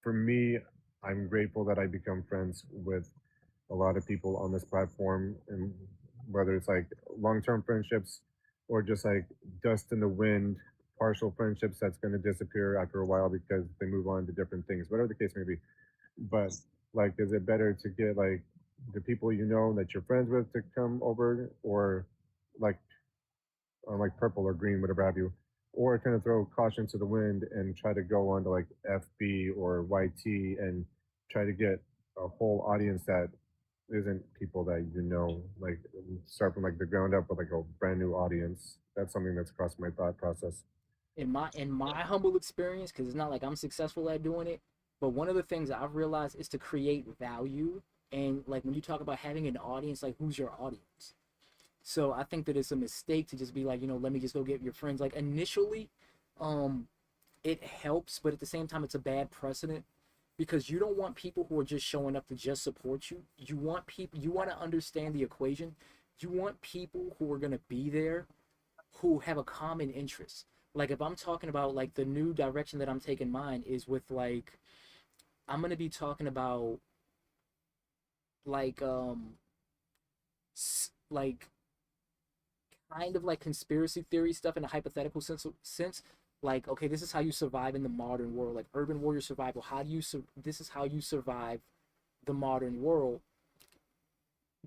Speaker 3: for me, I'm grateful that I become friends with a lot of people on this platform, and whether it's like long-term friendships or just like dust in the wind, partial friendships that's going to disappear after a while because they move on to different things, whatever the case may be. But like, is it better to get like the people that you're friends with to come over, or like on like purple or green, whatever have you, or kind of throw caution to the wind and try to go on to like FB or YT and try to get a whole audience that isn't people that like start from like the ground up with like a brand new audience. That's something that's crossed my thought process.
Speaker 1: In my humble experience, because it's not like I'm successful at doing it, but one of the things I've realized is to create value. And like when you talk about having an audience, like who's your audience? So I think that it's a mistake to just be like, let me just go get your friends. Like initially, um, it helps, but at the same time, it's a bad precedent because you don't want people who are just showing up to just support you. You want to understand the equation. You want people who are going to be there who have a common interest. Like if I'm talking about like the new direction that I'm taking mine is with like I'm going to be talking about like like kind of like conspiracy theory stuff in a hypothetical sense, like okay, this is how you survive in the modern world, like urban warrior survival. How do you this is how you survive the modern world.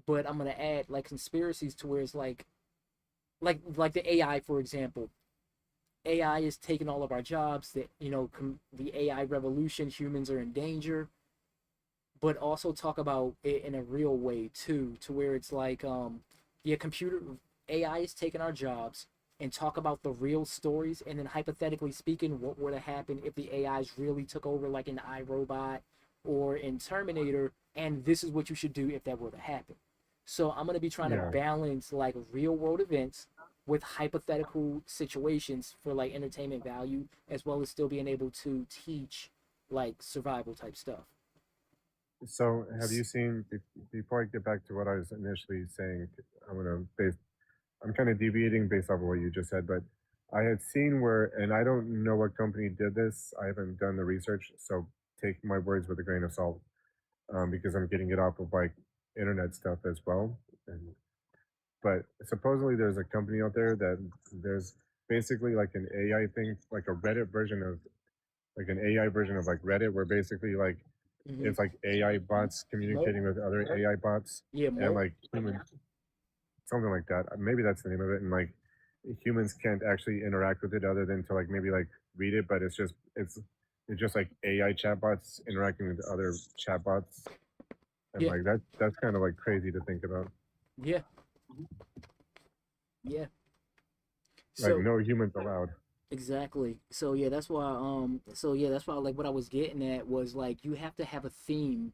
Speaker 1: But I'm going to add like conspiracies to where it's like the AI, for example. AI is taking all of our jobs. That the AI revolution, humans are in danger. But also talk about it in a real way too, to where it's like, yeah, computer AI is taking our jobs, and talk about the real stories, and then hypothetically speaking, what would have happened if the AIs really took over, like in iRobot or in Terminator, and this is what you should do if that were to happen. So I'm gonna be trying to
Speaker 3: Yeah.
Speaker 1: balance like real world events with hypothetical situations for like entertainment value, as well as still being able to teach like survival type stuff.
Speaker 3: So have you seen, before I get back to what I was initially saying, I'm gonna base I'm kind of deviating based off of what you just said, but I had seen where, and I don't know what company did this. I haven't done the research, so take my words with a grain of salt, because I'm getting it off of like internet stuff as well. And but supposedly there's a company out there that there's basically like an AI thing, like a Reddit version of like an AI version of like Reddit, where basically like
Speaker 1: Mm-hmm.
Speaker 3: it's like AI bots communicating with other AI bots,
Speaker 1: Yeah,
Speaker 3: and like humans, something like that. Maybe that's the name of it. And like humans can't actually interact with it other than to like maybe like read it, but it's just like AI chatbots interacting with other chatbots, and
Speaker 1: yeah,
Speaker 3: like that's kind of like crazy to think about.
Speaker 1: yeah, yeah.
Speaker 3: Like
Speaker 1: So
Speaker 3: no humans allowed.
Speaker 1: exactly. So yeah, that's why like what I was getting at was like you have to have a theme.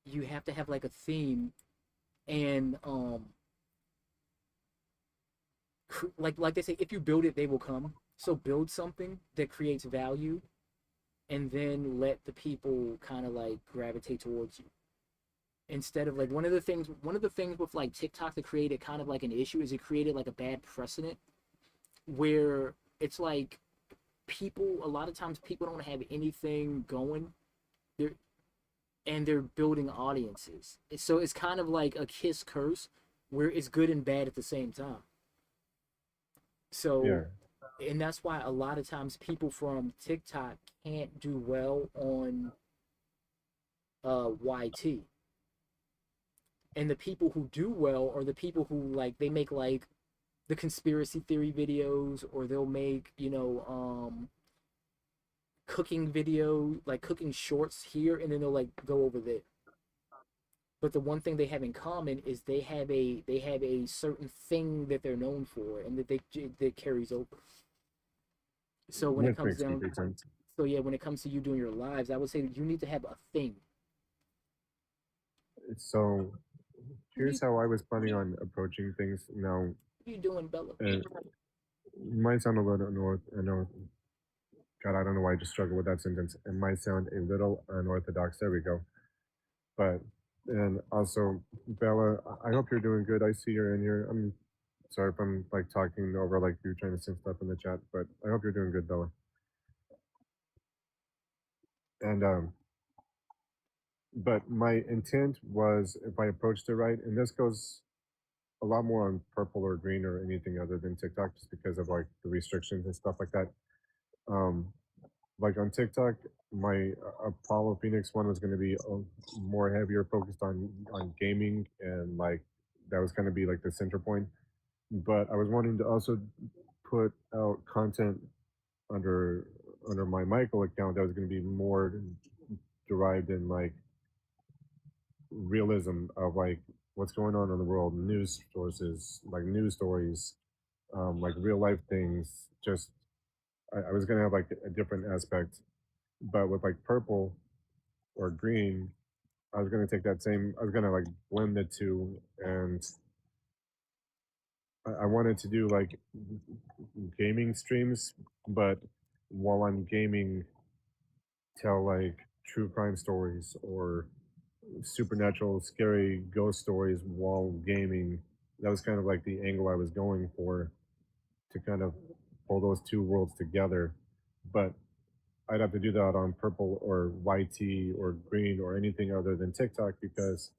Speaker 1: You have to have like a theme, and like they say, if you build it, they will come. So build something that creates value, and then let the people kind of like gravitate towards you. Instead of like one of the things with like TikTok that created kind of like an issue is it created like a bad precedent where it's like people a lot of times people don't have anything going. They're and they're building audiences. So it's kind of like a kiss curse where it's good and bad at the same time.
Speaker 3: Yeah.
Speaker 1: So and that's why a lot of times people from TikTok can't do well on YT. And the people who do well are the people who like they make like the conspiracy theory videos, or they'll make, cooking video, like cooking shorts here, and then they'll like go over there. But the one thing they have in common is they have a certain thing that they're known for, and that carries over. So when it
Speaker 3: Which
Speaker 1: comes
Speaker 3: makes
Speaker 1: down,
Speaker 3: complete sense.
Speaker 1: so yeah, when it comes to you doing your lives, I would say that you need to have a thing.
Speaker 3: So
Speaker 1: What are you,
Speaker 3: here's how I was planning on approaching things. Now,
Speaker 1: what are you doing, Bella?
Speaker 3: uh, might sound a little north. I know. God, I don't know why I just struggle with that sentence. It might sound a little unorthodox. There we go. But and also, Bella, I hope you're doing good. I see you're in here. I'm Sorry if I'm like talking over like you trying to send stuff in the chat, but I hope you're doing good, Bella. And but my intent was if I approached it right, and this goes a lot more on purple or green or anything other than TikTok, just because of like the restrictions and stuff like that. Um, like on TikTok, my Apollo Phoenix one was going to be more heavier focused on gaming, and like that was going to be like the center point. But I was wanting to also put out content under under my Michael account that was going to be more derived in like realism of like what's going on in the world, news sources, like news stories, like real life things. Just I was gonna have like a different aspect, but with like purple or green, I was gonna take that same. I was gonna like blend the two, and I wanted to do like gaming streams, but while I'm gaming, tell like true crime stories or supernatural, scary ghost stories while gaming. That was kind of like the angle I was going for to kind of pull those two worlds together. But I'd have to do that on purple or YT or green or anything other than TikTok because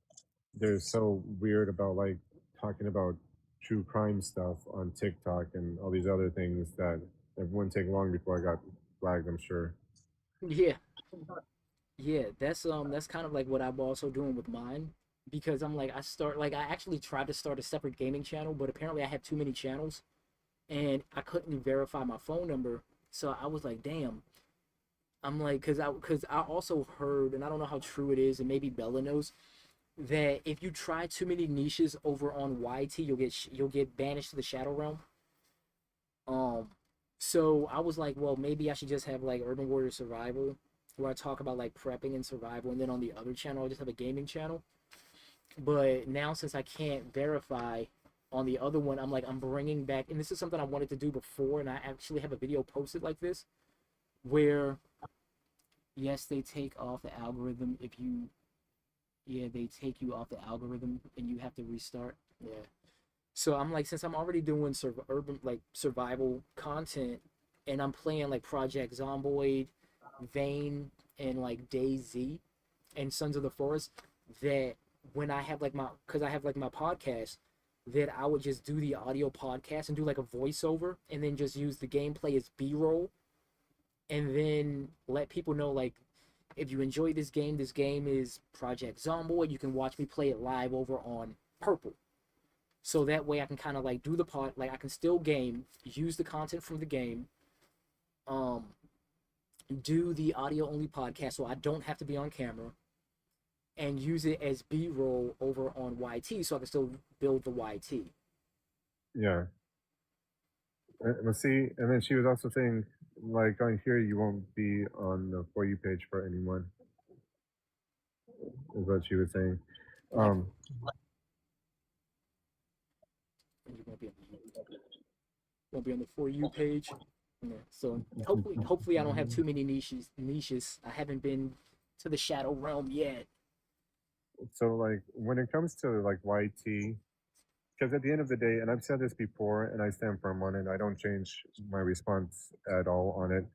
Speaker 3: they're so weird about like talking about true crime stuff on TikTok and all these other things that it wouldn't take long before I got flagged, I'm sure.
Speaker 1: Yeah, yeah, that's kind of like what I'm also doing with mine because I'm like I actually tried to start a separate gaming channel, but apparently I have too many channels and I couldn't verify my phone number. So I was like, damn. I'm like, cause I also heard, and I don't know how true it is, and maybe Bella knows that if you try too many niches over on YT, you'll get banished to the Shadow Realm. Um, so I was like, well, maybe I should just have like Urban Warrior Survival, where I talk about like prepping and survival, and then on the other channel, I'll just have a gaming channel. But now since I can't verify on the other one, I'm like, I'm bringing back, and this is something I wanted to do before, and I actually have a video posted like this, where yes, they take off the algorithm if you, yeah, they take you off the algorithm and you have to restart. Yeah. So I'm like, since I'm already doing urban like survival content, and I'm playing like Project Zomboid, Vane, and like DayZ, and Sons of the Forest, that when I have like because I have like my podcast, that I would just do the audio podcast and do like a voiceover, and then just use the gameplay as B-roll, and then let people know like, if you enjoy this game is Project Zomboid. You can watch me play it live over on Purple. So that way I can kind of like do the pod, like I can still game, use the content from the game, um, do the audio only podcast so I don't have to be on camera, and use it as B roll over on YT so I can still build the YT.
Speaker 3: Yeah. Let's see. And then she was also saying, like on here, you won't be on the For You page for anyone, is what she was saying.
Speaker 1: Like,
Speaker 3: Um,
Speaker 1: you won't be on the For You page. Yeah. So hopefully I don't have too many niches. I haven't been to the Shadow Realm yet.
Speaker 3: so like when it comes to like YT, because at the end of the day, and I've said this before, and I stand firm on it. I don't change my response at all on it.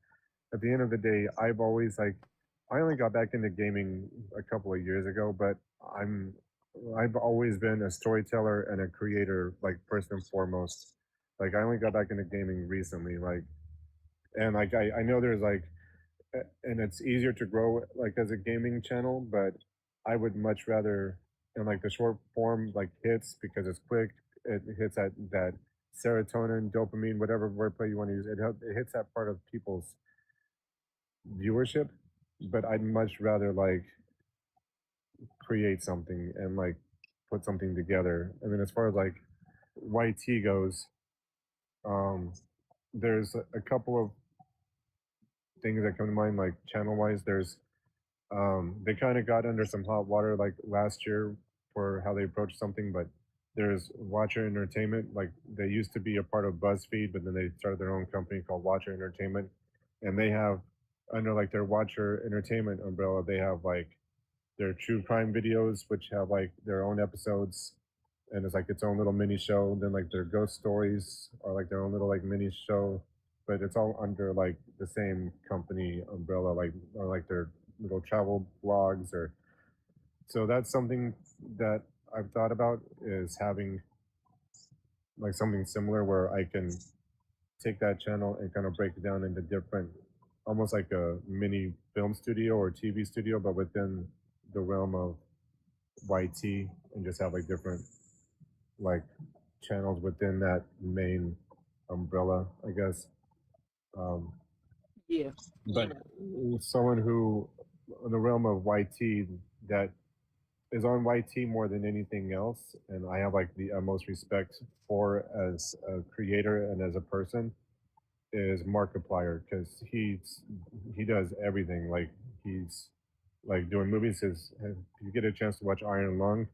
Speaker 3: At the end of the day, I've always like, I only got back into gaming a couple of years ago, but I've always been a storyteller and a creator, like first and foremost. Like I only got back into gaming recently, like, and like I know there's like, and it's easier to grow like as a gaming channel, but I would much rather in like the short form like hits because it's quick. It hits that serotonin, dopamine, whatever wordplay you want to use. It hits that part of people's viewership, but I'd much rather like create something and like put something together. I mean, as far as like YT goes, um, there's a couple of things that come to mind, like channel wise. There's they kind of got under some hot water like last year for how they approached something, but there's Watcher Entertainment. Like they used to be a part of BuzzFeed, but then they started their own company called Watcher Entertainment, and they have under like their Watcher Entertainment umbrella, they have like their true crime videos, which have like their own episodes, and it's like its own little mini show. Then like their ghost stories are like their own little like mini show, but it's all under like the same company umbrella, like or like their little travel blogs or so that's something that I've thought about is having like something similar where I can take that channel and kind of break it down into different, almost like a mini film studio or TV studio, but within the realm of YT and just have like different like channels within that main umbrella, I guess. Um,
Speaker 1: Yeah.
Speaker 3: but someone who, in the realm of YT, that is on YT more than anything else, and I have like the utmost respect for as a creator and as a person, is Markiplier because he does everything. Like he's like doing movies. His if you get a chance to watch Iron Lung,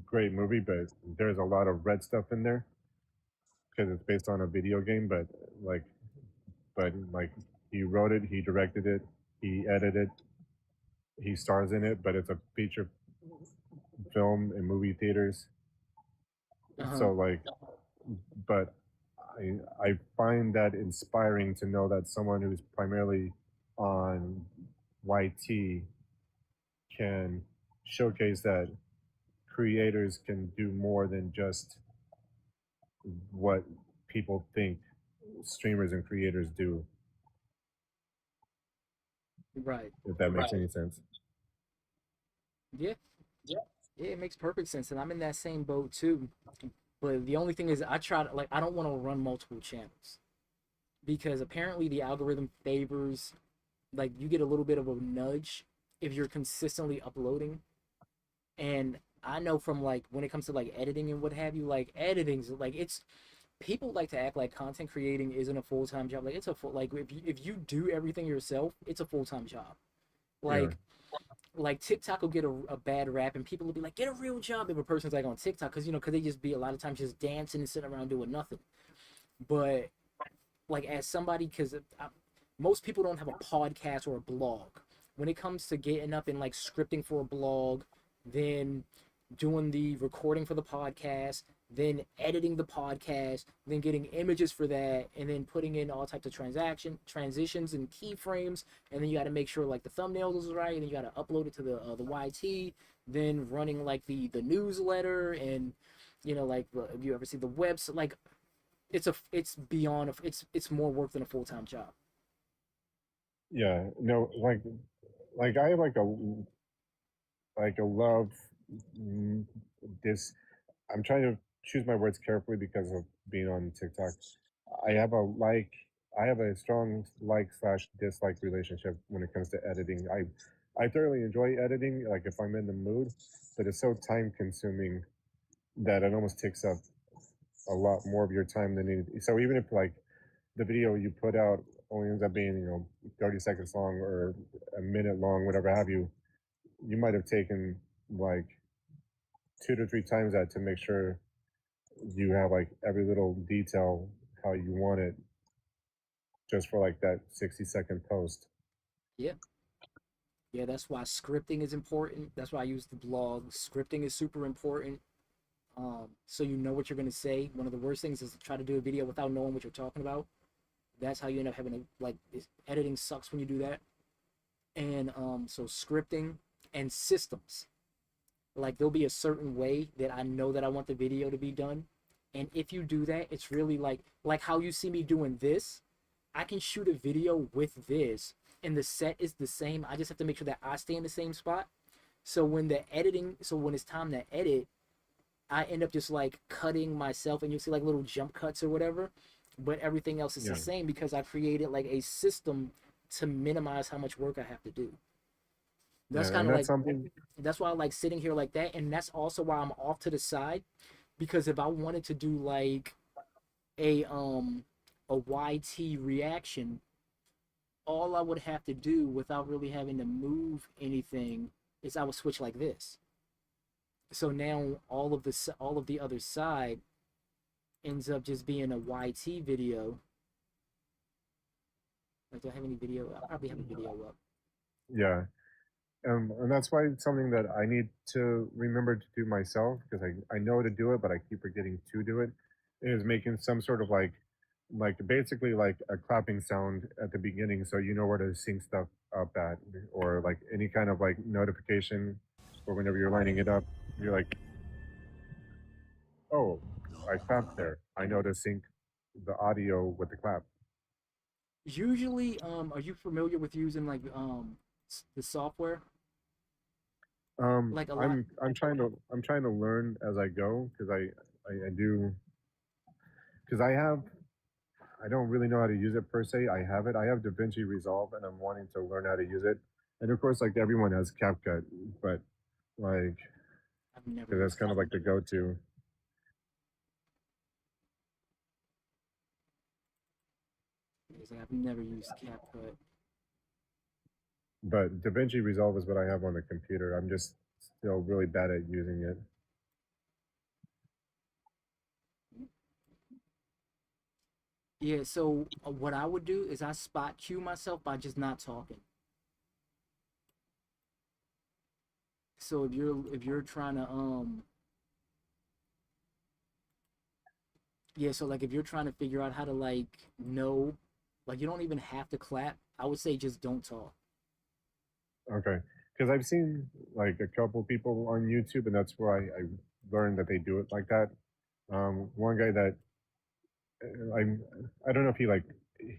Speaker 3: great movie, but there's a lot of red stuff in there because it's based on a video game. Like, but he wrote it, he directed it, he edited, he stars in it, but it's a feature film in movie theaters.
Speaker 1: Uh-huh.
Speaker 3: So like, but I find that inspiring to know that someone who's primarily on YT can showcase that creators can do more than just what people think streamers and creators do,
Speaker 1: Right.
Speaker 3: if that makes any sense.
Speaker 1: Yeah. Yeah, it makes perfect sense, and I'm in that same boat too. But the only thing is, I try to like I don't want to run multiple channels because apparently the algorithm favors like you get a little bit of a nudge if you're consistently uploading. And I know from like when it comes to like editing and what have you, like editing's like it's people like to act like content creating isn't a full time job. Like it's a full like if you do everything yourself, it's a full time job.
Speaker 3: Yeah.
Speaker 1: Like TikTok will get a bad rap, and people will be like, "Get a real job." If a person's like on TikTok, because because they just be a lot of times just dancing and sitting around doing nothing. But like as somebody, because most people don't have a podcast or a blog. When it comes to getting up and like scripting for a blog, then doing the recording for the podcast, then editing the podcast, then getting images for that, and then putting in all types of transitions and keyframes, and then you got to make sure like the thumbnails is right, and then you got to upload it to the YT, then running like the newsletter, and like if you ever see the website, like it's beyond it's more work than a full time job.
Speaker 3: Yeah. No, like I have like a love mm, this I'm trying to choose my words carefully because of being on TikTok. I have a like I have a strong like slash dislike relationship when it comes to editing. I thoroughly enjoy editing, like if I'm in the mood, but it's so time consuming that it almost takes up a lot more of your time than it. So even if like the video you put out only ends up being 30 seconds long or a minute long, whatever have you, you might have taken like 2 to 3 times that to make sure you have like every little detail how you want it just for like that 60-second post.
Speaker 1: Yeah. Yeah, that's why scripting is important. That's why I use the blog. Scripting is super important. So you know what you're gonna say. One of the worst things is to try to do a video without knowing what you're talking about. That's how you end up having editing sucks when you do that. And so scripting and systems. Like there'll be a certain way that I know that I want the video to be done. And if you do that, it's really like how you see me doing this. I can shoot a video with this and the set is the same. I just have to make sure that I stay in the same spot. So when it's time to edit, I end up just like cutting myself, and you'll see like little jump cuts or whatever, but everything else is the
Speaker 3: Yeah.
Speaker 1: same because I created like a system to minimize how much work I have to do. That's
Speaker 3: Yeah.
Speaker 1: kind
Speaker 3: And
Speaker 1: of
Speaker 3: that's
Speaker 1: like
Speaker 3: something,
Speaker 1: that's why I like sitting here like that, and that's also why I'm off to the side because if I wanted to do like a um a YT reaction, all I would have to do without really having to move anything is I would switch like this. So now all of the other side ends up just being a YT video. Like, do I have any video? I probably have a video up.
Speaker 3: yeah. And that's why it's something that I need to remember to do myself because I know to do it, but I keep forgetting to do it. Is making some sort of like basically like a clapping sound at the beginning, so you know where to sync stuff up at, or like any kind of like notification, or whenever you're lining it up, you're like, oh, I clapped there. I know to sync the audio with the clap.
Speaker 1: Usually, are you familiar with using like the software? Like a lot.
Speaker 3: I'm trying to learn as I go because I do because I don't really know how to use it per se. I have it. I have DaVinci Resolve, and I'm wanting to learn how to use it. And of course, like everyone has CapCut, but like
Speaker 1: I've never
Speaker 3: 'cause that's
Speaker 1: used
Speaker 3: kind of like the go-to.
Speaker 1: I've never used CapCut.
Speaker 3: But DaVinci Resolve is what I have on the computer. I'm just still really bad at using it.
Speaker 1: Yeah, so what I would do is I spot cue myself by just not talking. So if you're trying to yeah, so like if you're trying to figure out how to like know, like you don't even have to clap. I would say just don't talk.
Speaker 3: Okay, because I've seen like a couple people on YouTube, and that's where I learned that they do it like that. One guy that I don't know if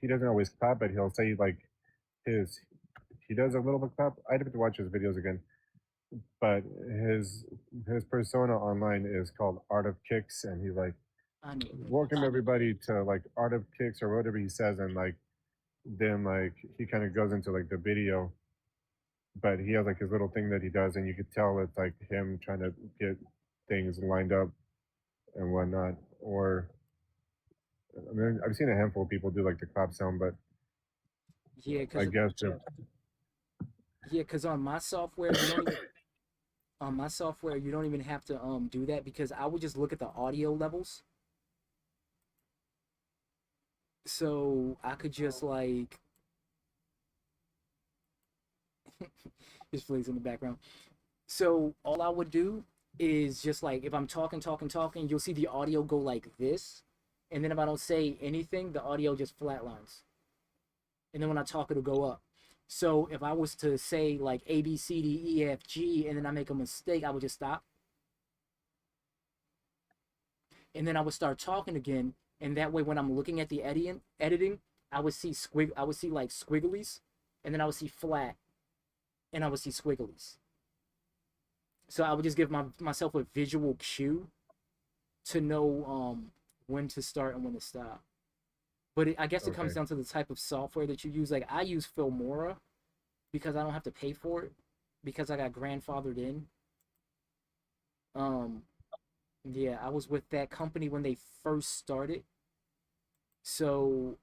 Speaker 3: he doesn't always clap, but he'll say like his he does a little bit clap. I'd have to watch his videos again, but his persona online is called Art of Kicks, and he's like,
Speaker 1: I know what that
Speaker 3: welcome
Speaker 1: is.
Speaker 3: everybody to like Art of Kicks or whatever he says, and like then like he kind of goes into like the video, but he has like his little thing that he does, and you could tell it's like him trying to get things lined up and whatnot. Or I mean, I've seen a handful of people do like the clap sound, but
Speaker 1: Yeah,
Speaker 3: I
Speaker 1: cause
Speaker 3: guess if
Speaker 1: yeah, cause on my software you don't even on my software you don't even have to do that because I would just look at the audio levels. So I could just like just plays in the background. So all I would do is just like if I'm talking, you'll see the audio go like this, and then if I don't say anything, the audio just flatlines, and then when I talk, it'll go up. So if I was to say like A B C D E F G, and then I make a mistake, I would just stop, and then I would start talking again, and that way when I'm looking at the editing, I would see like squigglies, and then I would see flat, and I would see squigglies. So I would just give myself a visual cue to know when to start and when to stop. But I guess it comes
Speaker 3: okay,
Speaker 1: down to the type of software that you use. Like I use Filmora because I don't have to pay for it because I got grandfathered in. Um, yeah, I was with that company when they first started. So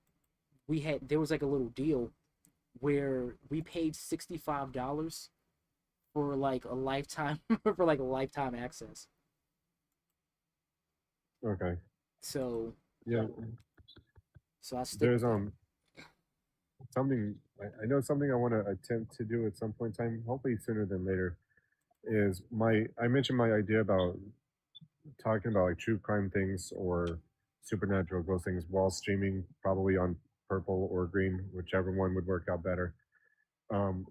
Speaker 1: there was like a little deal where we paid $65 for like a lifetime for like a lifetime access.
Speaker 3: okay,
Speaker 1: So
Speaker 3: yeah.
Speaker 1: so I stick
Speaker 3: There's
Speaker 1: with that.
Speaker 3: something I know something I want to attempt to do at some point in time, hopefully sooner than later. Is my I mentioned my idea about talking about like true crime things or supernatural ghost things while streaming, probably on purple or green, whichever one would work out better,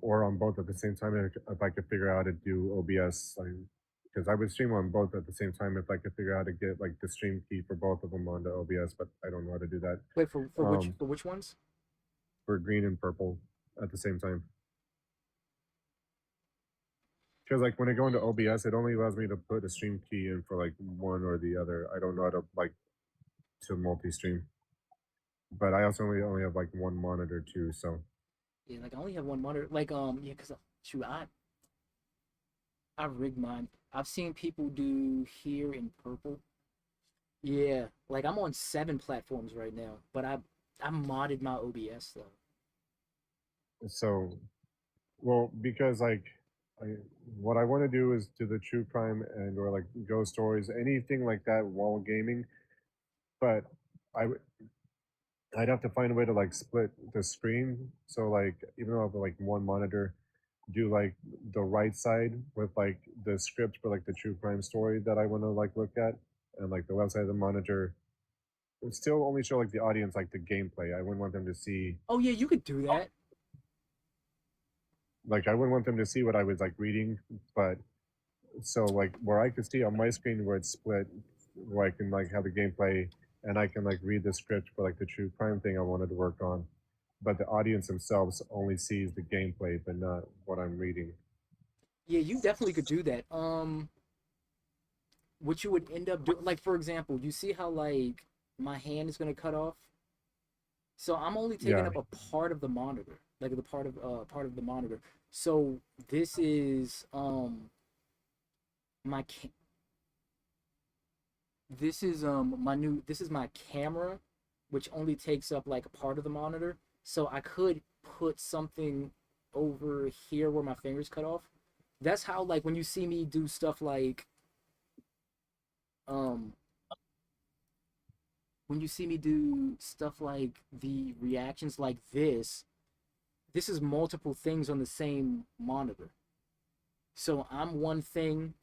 Speaker 3: or on both at the same time. If I could figure out how to do OBS, like because I would stream on both at the same time if I could figure out how to get like the stream key for both of them onto OBS, but I don't know how to do that.
Speaker 1: Wait for which
Speaker 3: Um,
Speaker 1: for which ones?
Speaker 3: for green and purple at the same time. Because like when I go into OBS, it only allows me to put a stream key in for like one or the other. I don't know how to like to multi-stream, but I also only have like one monitor too. So
Speaker 1: Yeah, like I only have one monitor. Like yeah, cause shoot, I rigged mine. I've seen people do here in purple. Yeah, like I'm on 7 platforms right now, but I modded my OBS though.
Speaker 3: so well because like I what I want to do is do the true crime and or like ghost stories, anything like that while gaming. But I I'd have to find a way to like split the screen. So like even though I have like one monitor, do like the right side with like the script for like the true crime story that I want to like look at, and like the left side of the monitor would still only show like the audience like the gameplay. I wouldn't want them to see
Speaker 1: Oh yeah, you could do that.
Speaker 3: like I wouldn't want them to see what I was like reading, but so like where I could see on my screen where it's split, where I can like have the gameplay and I can like read the script for like the true crime thing I wanted to work on, but the audience themselves only sees the gameplay but not what I'm reading.
Speaker 1: Yeah, you definitely could do that. What you would end up doing, like for example, you see how like my hand is gonna cut off. So I'm only taking
Speaker 3: Yeah,
Speaker 1: up a part of the monitor, like the part of the monitor. So this is my ca- this is my new this is my camera, which only takes up like a part of the monitor. So I could put something over here where my fingers cut off. That's how like when you see me do stuff like um when you see me do stuff like the reactions like this is multiple things on the same monitor. So I'm one thing,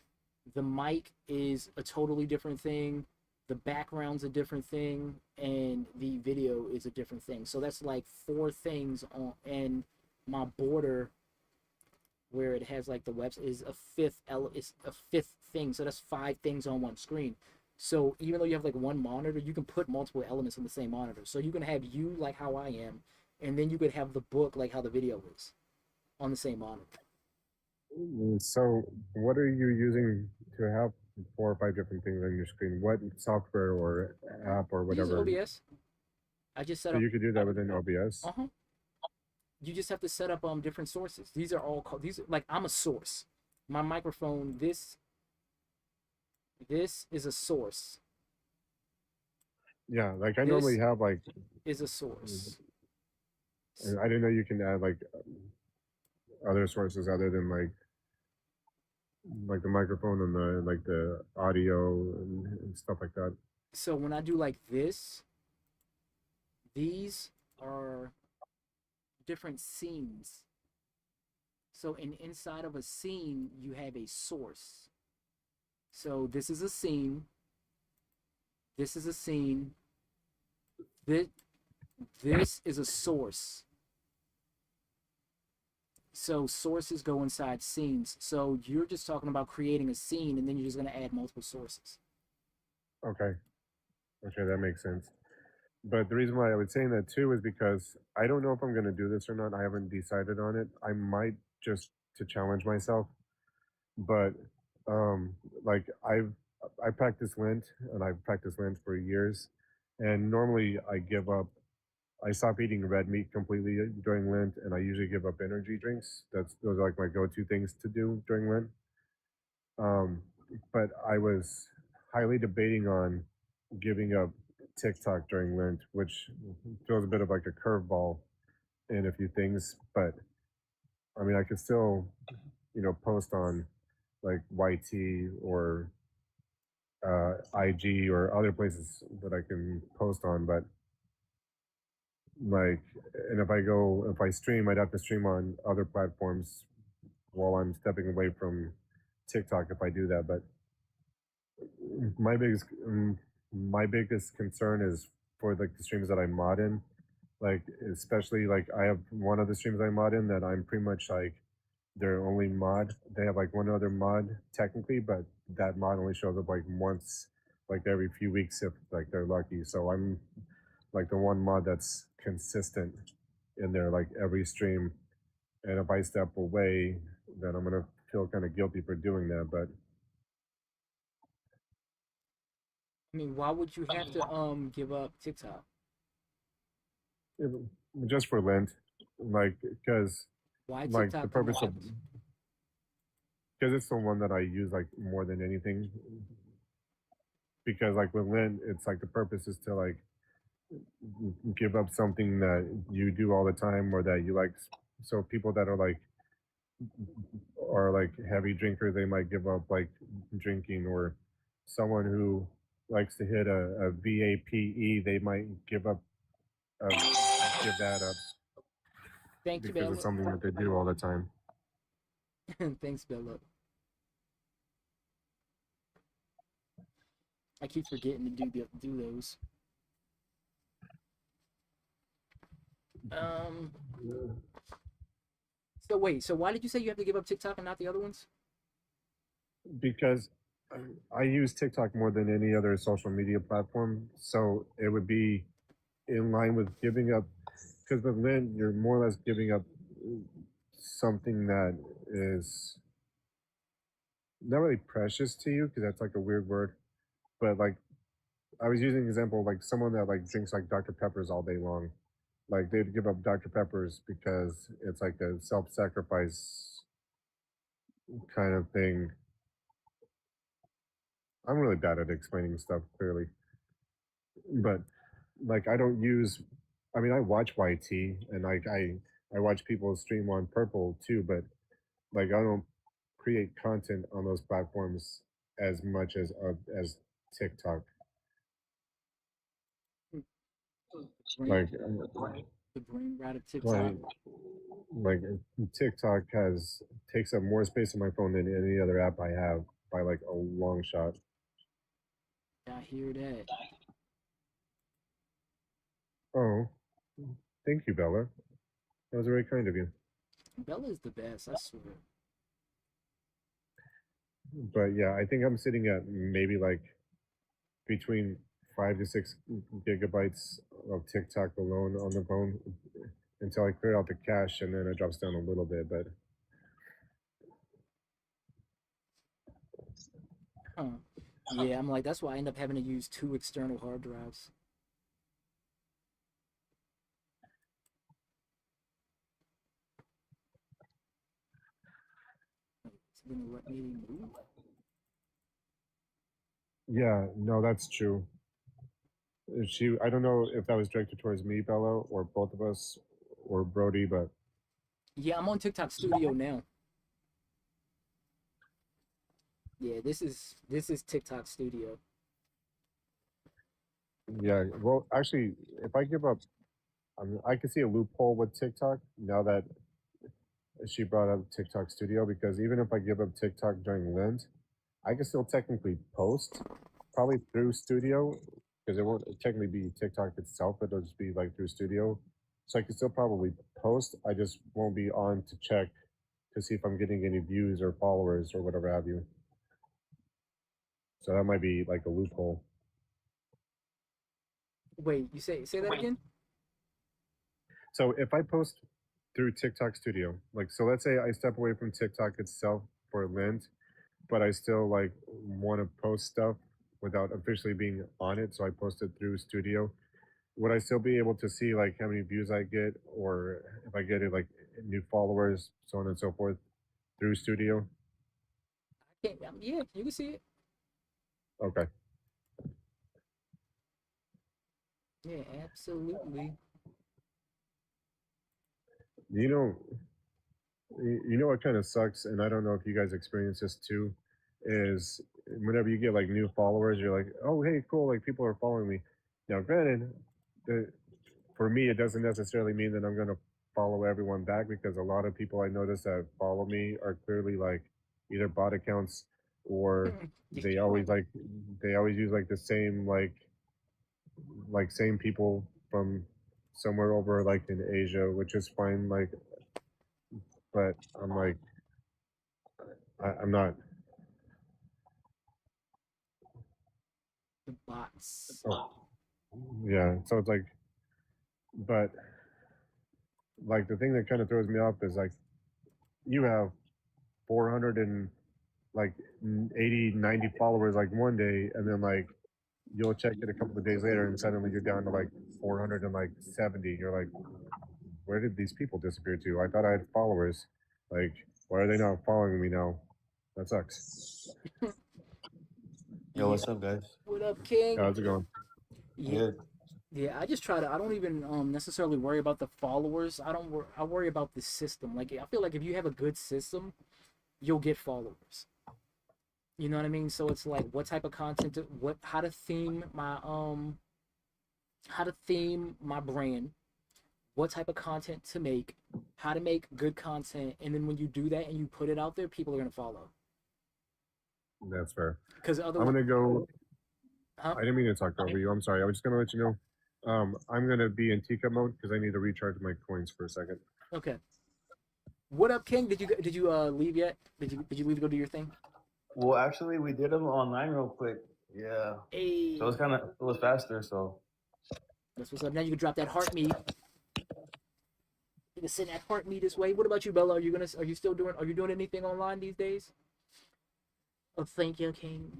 Speaker 1: the mic is a totally different thing, the background's a different thing, and the video is a different thing. So that's like four things on, and my border where it has like the webs is is a fifth thing. So that's five things on one screen. So even though you have like one monitor, you can put multiple elements on the same monitor. So you can have you like how I am, and then you could have the book like how the video is on the same monitor.
Speaker 3: so what are you using to have 4 or 5 different things on your screen? What software or app or
Speaker 1: We use
Speaker 3: whatever?
Speaker 1: OBS. I just set
Speaker 3: So
Speaker 1: up.
Speaker 3: you could do that within OBS.
Speaker 1: Uh huh. You just have to set up different sources. These are all called these are, like I'm a source. My microphone. This is a source.
Speaker 3: Yeah, like I normally
Speaker 1: This
Speaker 3: have like,
Speaker 1: is a source.
Speaker 3: I didn't know you can add like other sources other than like the microphone and the like the audio and stuff like that.
Speaker 1: So when I do like this, these are different scenes. So inside of a scene, you have a source. So this is a scene. This is a scene. This this is a source. So sources go inside scenes. So you're just talking about creating a scene, and then you're just going to add multiple sources.
Speaker 3: Okay, okay, that makes sense. But the reason why I was saying that too is because I don't know if I'm gonna do this or not. I haven't decided on it. I might just to challenge myself, but um, like I practice Lent and I've practiced Lent for years, and normally I give up. I stop eating red meat completely during Lent, and I usually give up energy drinks. Those are like my go-to things to do during Lent. Um, but I was highly debating on giving up TikTok during Lent, which feels a bit of like a curveball in a few things. But I mean, I could still, post on like YT or IG or other places that I can post on. But like, and if I stream, I'd have to stream on other platforms while I'm stepping away from TikTok if I do that. But my biggest my biggest concern is for like the streams that I mod in, like especially like I have one of the streams I mod in that I'm pretty much like their only mod. They have like one other mod technically, but that mod only shows up like once, like every few weeks if like they're lucky. So I'm like the one mod that's consistent in there like every stream. And if I step away, then I'm gonna feel kind of guilty for doing that. But
Speaker 1: I mean, why would you have to give up TikTok?
Speaker 3: it- just for Lent, like because
Speaker 1: Why
Speaker 3: like the
Speaker 1: TikTok the
Speaker 3: purpose of
Speaker 1: most?
Speaker 3: because it's the one that I use like more than anything. Because like with Lent, it's like the purpose is to like give up something that you do all the time or that you like. So people that are like heavy drinkers, they might give up like drinking, or someone who likes to hit a VAPE, they might give that up
Speaker 1: Thank you,
Speaker 3: because
Speaker 1: man.
Speaker 3: it's something that they do all the time.
Speaker 1: Thanks, Bella. I keep forgetting to do those. Um. So wait. So why did you say you have to give up TikTok and not the other ones?
Speaker 3: because I use TikTok more than any other social media platform, so it would be in line with giving up. Because with Lynn, you're more or less giving up something that is not really precious to you, because that's like a weird word, but like I was using an example like someone that like drinks like Dr. Peppers all day long. Like they'd give up Dr. Peppers because it's like a self-sacrifice kind of thing. I'm really bad at explaining stuff clearly, but like I don't use. I mean, I watch YT and like I watch people stream on Purple too, but like I don't create content on those platforms as much as TikTok.
Speaker 1: Brain,
Speaker 3: Like
Speaker 1: the brain rot of
Speaker 3: like
Speaker 1: TikTok.
Speaker 3: like TikTok has takes up more space on my phone than any other app I have by like a long shot.
Speaker 1: I hear that.
Speaker 3: Oh, thank you, Bella. That was very kind of you.
Speaker 1: Bella's the best. I swear.
Speaker 3: But yeah, I think I'm sitting at maybe like between 5 to 6 gigabytes of TikTok alone on the phone until I clear out the cache, and then it drops down a little bit. But
Speaker 1: Huh. Yeah, I'm like that's why I end up having to use two external hard drives. It's gonna let me move.
Speaker 3: yeah, no, that's true. She, I don't know if that was directed towards me, Bella, or both of us, or Brody, but
Speaker 1: Yeah, I'm on TikTok Studio now. Yeah, this is TikTok Studio.
Speaker 3: yeah. Well, actually, if I give up, I can see a loophole with TikTok now that she brought up TikTok Studio, because even if I give up TikTok during Lent, I can still technically post, probably through Studio, because it won't technically be TikTok itself. It'll just be like through Studio, so I can still probably post. I just won't be on to check to see if I'm getting any views or followers or whatever have you. So that might be like a loophole.
Speaker 1: Wait, you say that again?
Speaker 3: So if I post through TikTok Studio, like so let's say I step away from TikTok itself for Lent, but I still like want to post stuff without officially being on it, so I post it through Studio. Would I still be able to see like how many views I get, or if I get it like new followers, so on and so forth, through Studio?
Speaker 1: I can't. Yeah, you can see it.
Speaker 3: Okay.
Speaker 1: Yeah, absolutely.
Speaker 3: You know, you know what kind of sucks, and I don't know if you guys experience this too, is whenever you get like new followers, you're like, oh hey, cool, like people are following me. Now, granted, the, for me, it doesn't necessarily mean that I'm gonna follow everyone back, because a lot of people I notice that follow me are clearly like either bot accounts, or they always like they always use like the same like same people from somewhere over like in Asia, which is fine. Like, but I'm like I'm not.
Speaker 1: The bots.
Speaker 3: Oh, yeah. So it's like, but like the thing that kind of throws me off is like you have 400 and like 80, 90 followers like one day, and then like you'll check it a couple of days later, and suddenly you're down to like 400 and like 70. You're like, where did these people disappear to? I thought I had followers. Like, why are they not following me now? That sucks.
Speaker 4: Yo,
Speaker 1: Yeah.
Speaker 4: what's up, guys?
Speaker 1: What up, King?
Speaker 3: How's it going?
Speaker 1: Yeah,
Speaker 4: Good.
Speaker 1: yeah. I just try to. I don't even necessarily worry about the followers. I don't. I worry about the system. Like I feel like if you have a good system, you'll get followers. You know what I mean? So it's like what type of content, what, how to theme my brand, what type of content to make, how to make good content, and then when you do that and you put it out there, people are gonna follow.
Speaker 3: That's fair.
Speaker 1: Because
Speaker 3: I'm
Speaker 1: otherwise,
Speaker 3: gonna go.
Speaker 1: huh?
Speaker 3: I didn't mean to talk over you. I'm sorry. I was just gonna let you know. I'm gonna be in teacup mode because I need to recharge my coins for a second.
Speaker 1: Okay. What up, King? Did you leave yet? Did you leave to go do your thing?
Speaker 2: Well, actually, we did them online real quick. Yeah.
Speaker 1: Hey,
Speaker 2: So it was faster. So
Speaker 1: that's what's up. Now you can drop that heart meat. You can send that heart meat this way. What about you, Bella? Are you still doing? Are you doing anything online these days? Oh, thank you, King.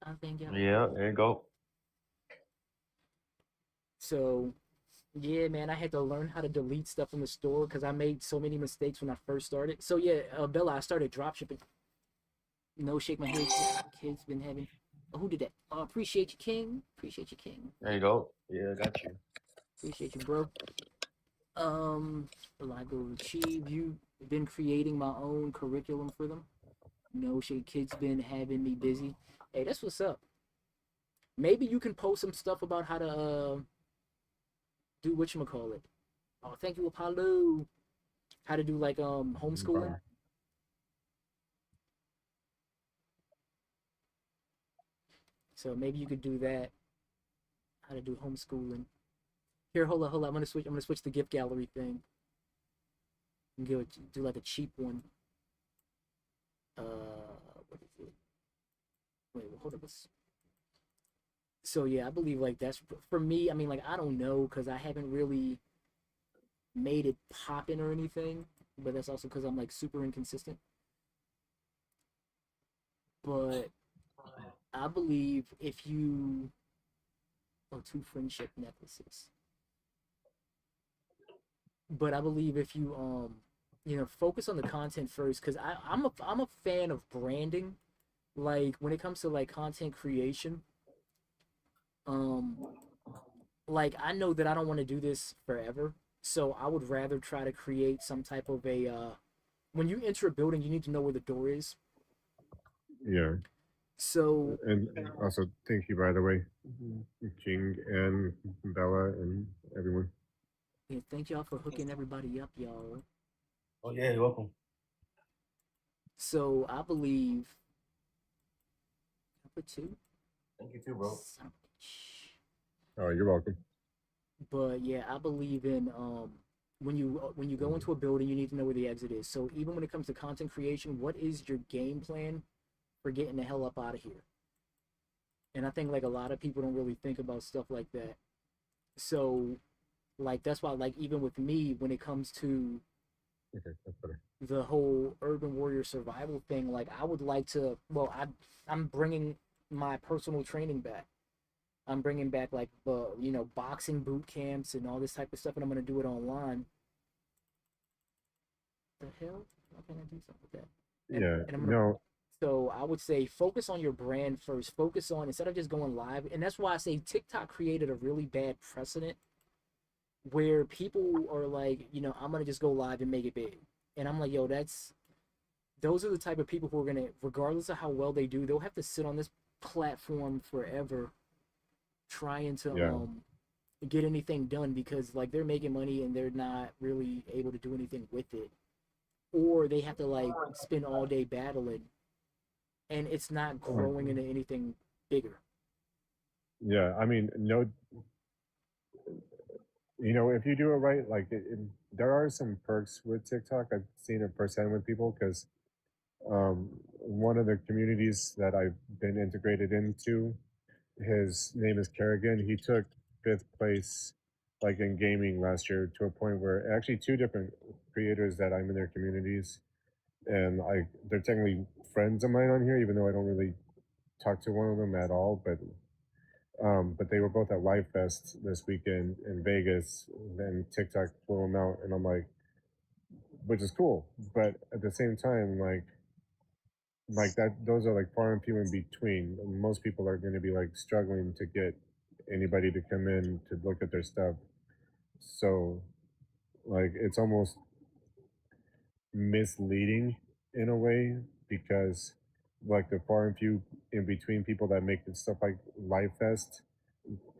Speaker 1: Oh, thank you.
Speaker 2: yeah, there you go.
Speaker 1: So, yeah, man, I had to learn how to delete stuff from the store because I made so many mistakes when I first started. So yeah, Bella, I started drop shipping. No, shake my head. Kids been having. Oh, who did that? Oh, appreciate you, King. Appreciate you, King.
Speaker 2: There you go. Yeah, got you.
Speaker 1: Appreciate you, bro. Reliable achieve. You been creating my own curriculum for them. No shit, kids been having me busy. Hey, that's what's up. Maybe you can post some stuff about how to do whatchamacallit. Oh, thank you, Apollo. How to do like homeschooling. So maybe you could do that. How to do homeschooling. Here, hold on. I'm gonna switch the gift gallery thing. And do like a cheap one. What is it? Wait, hold up. So yeah, I believe like that's for me. I mean, like I don't know because I haven't really made it poppin' or anything, but that's also because I'm like super inconsistent. But I believe if you two friendship necklaces. But I believe if you focus on the content first because I'm a fan of branding. Like when it comes to like content creation, um like I know that I don't want to do this forever. So I would rather try to create some type of a when you enter a building, you need to know where the door is.
Speaker 3: Yeah.
Speaker 1: So
Speaker 3: And also, thank you, by the way, King and Bella and everyone.
Speaker 1: yeah, thank y'all for hooking everybody up, y'all.
Speaker 2: Oh yeah, you're welcome.
Speaker 1: So I believe I put two.
Speaker 2: Thank you too, bro.
Speaker 3: Oh, you're welcome.
Speaker 1: But yeah, I believe in when you go into a building, you need to know where the exit is. So even when it comes to content creation, what is your game plan for getting the hell up out of here? And I think like a lot of people don't really think about stuff like that. So like that's why like even with me when it comes to
Speaker 3: Okay, that's better.
Speaker 1: the whole urban warrior survival thing, like I would like to I'm bringing my personal training back. I'm bringing back like boxing boot camps and all this type of stuff, and I'm gonna do it online. The hell? How can I do something with that?
Speaker 3: Yeah,
Speaker 1: And I'm gonna.
Speaker 3: no,
Speaker 1: So I would say focus on your brand first. Focus on instead of just going live, and that's why I say TikTok created a really bad precedent where people are like, I'm gonna just go live and make it big, and I'm like, yo, those are the type of people who are gonna, regardless of how well they do, they'll have to sit on this platform forever trying to
Speaker 3: yeah,
Speaker 1: get anything done because like they're making money and they're not really able to do anything with it, or they have to like spend all day battling and it's not growing into anything bigger.
Speaker 3: yeah. I mean, no, if you do it right, like there are some perks with TikTok. I've seen it firsthand with people because one of the communities that I've been integrated into, his name is Kerrigan. He took fifth place, like in gaming last year, to a point where actually two different creators that I'm in their communities, and they're technically friends of mine on here, even though I don't really talk to one of them at all. But they were both at Live Fest this weekend in Vegas. Then TikTok flew them out, and I'm like, which is cool, but at the same time, like that, those are like far and few in between. Most people are going to be like struggling to get anybody to come in to look at their stuff. So like it's almost misleading in a way because like the far and few in between people that make stuff like Live Fest,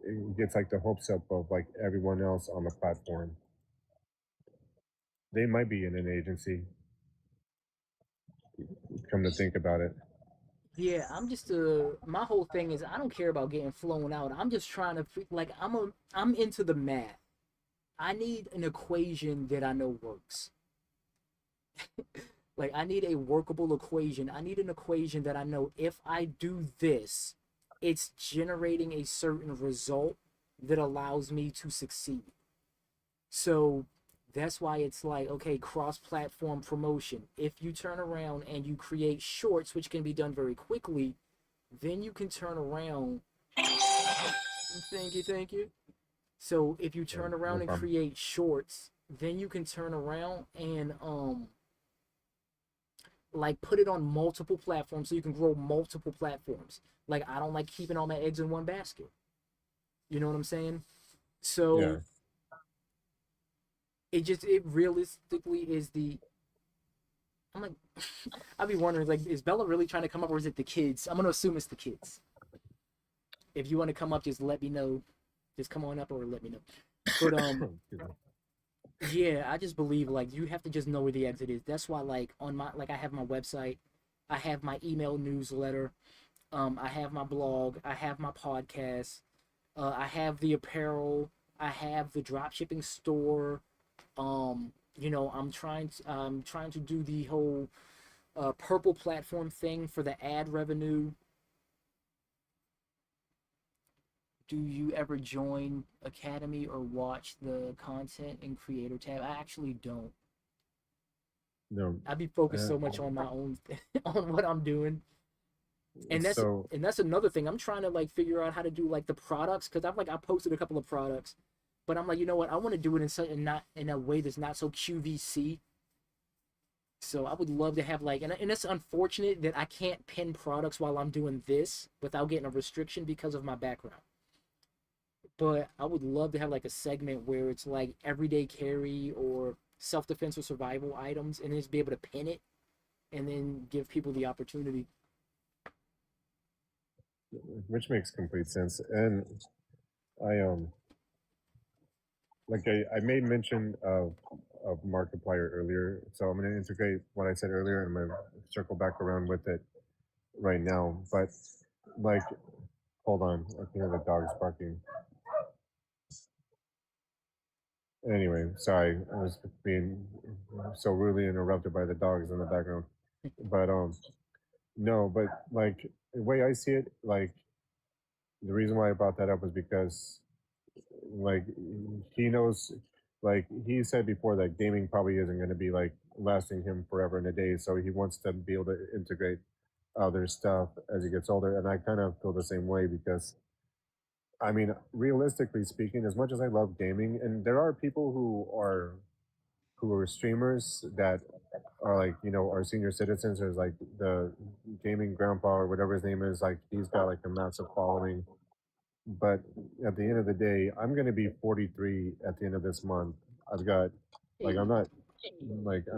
Speaker 3: it gets like the hopes up of like everyone else on the platform. They might be in an agency. Come to think about it.
Speaker 1: Yeah, I'm just my whole thing is I don't care about getting flown out. I'm just trying to like I'm into the math. I need an equation that I know works. Like I need a workable equation. I need an equation that I know if I do this, it's generating a certain result that allows me to succeed. So that's why it's like, okay, cross platform promotion. If you turn around and you create shorts, which can be done very quickly, then you can turn around. Thank you, thank you. So if you
Speaker 3: Yeah,
Speaker 1: turn
Speaker 3: no
Speaker 1: around and
Speaker 3: problem.
Speaker 1: create shorts, then you can turn around and like put it on multiple platforms so you can grow multiple platforms. Like I don't like keeping all my eggs in one basket. You know what I'm saying?
Speaker 3: Yeah.
Speaker 1: So it realistically is the I'm like I'd be wondering like is Bella really trying to come up or is it the kids? I'm gonna assume it's the kids. If you want to come up, just let me know. Just come on up or let me know. But
Speaker 3: Excuse me.
Speaker 1: yeah, I just believe like you have to just know where the exit is. That's why like on my like I have my website, I have my email newsletter, I have my blog, I have my podcast, I have the apparel, I have the dropshipping store. I'm trying to do the whole purple platform thing for the ad revenue. Do you ever join Academy or watch the content and creator tab? I actually don't.
Speaker 3: No.
Speaker 1: I'd be focused
Speaker 3: Uh,
Speaker 1: so much on my own on what I'm doing. And that's
Speaker 3: so
Speaker 1: and that's another thing. I'm trying to like figure out how to do like the products because I posted a couple of products, but I'm like, you know what? I want to do it in such and not in a way that's not so QVC. So I would love to have like and it's unfortunate that I can't pin products while I'm doing this without getting a restriction because of my background. But I would love to have like a segment where it's like everyday carry or self defense or survival items and just be able to pin it and then give people the opportunity.
Speaker 3: which makes complete sense. And I I made mention of Markiplier earlier, so I'm gonna integrate what I said earlier and I'm gonna circle back around with it right now. But like hold on, I can hear the dogs barking. Anyway, sorry, I was being so rudely interrupted by the dogs in the background. But no, but like the way I see it, like the reason why I brought that up was because like he knows, like he said before that gaming probably isn't going to be like lasting him forever in a day, so he wants to be able to integrate other stuff as he gets older. And I kind of feel the same way because I mean, realistically speaking, as much as I love gaming, and there are people who are streamers that are like, you know, are senior citizens. There's like the gaming grandpa or whatever his name is, like he's got like a massive following. But at the end of the day, I'm gonna be 43 at the end of this month. I've got like
Speaker 1: Hey,
Speaker 3: I'm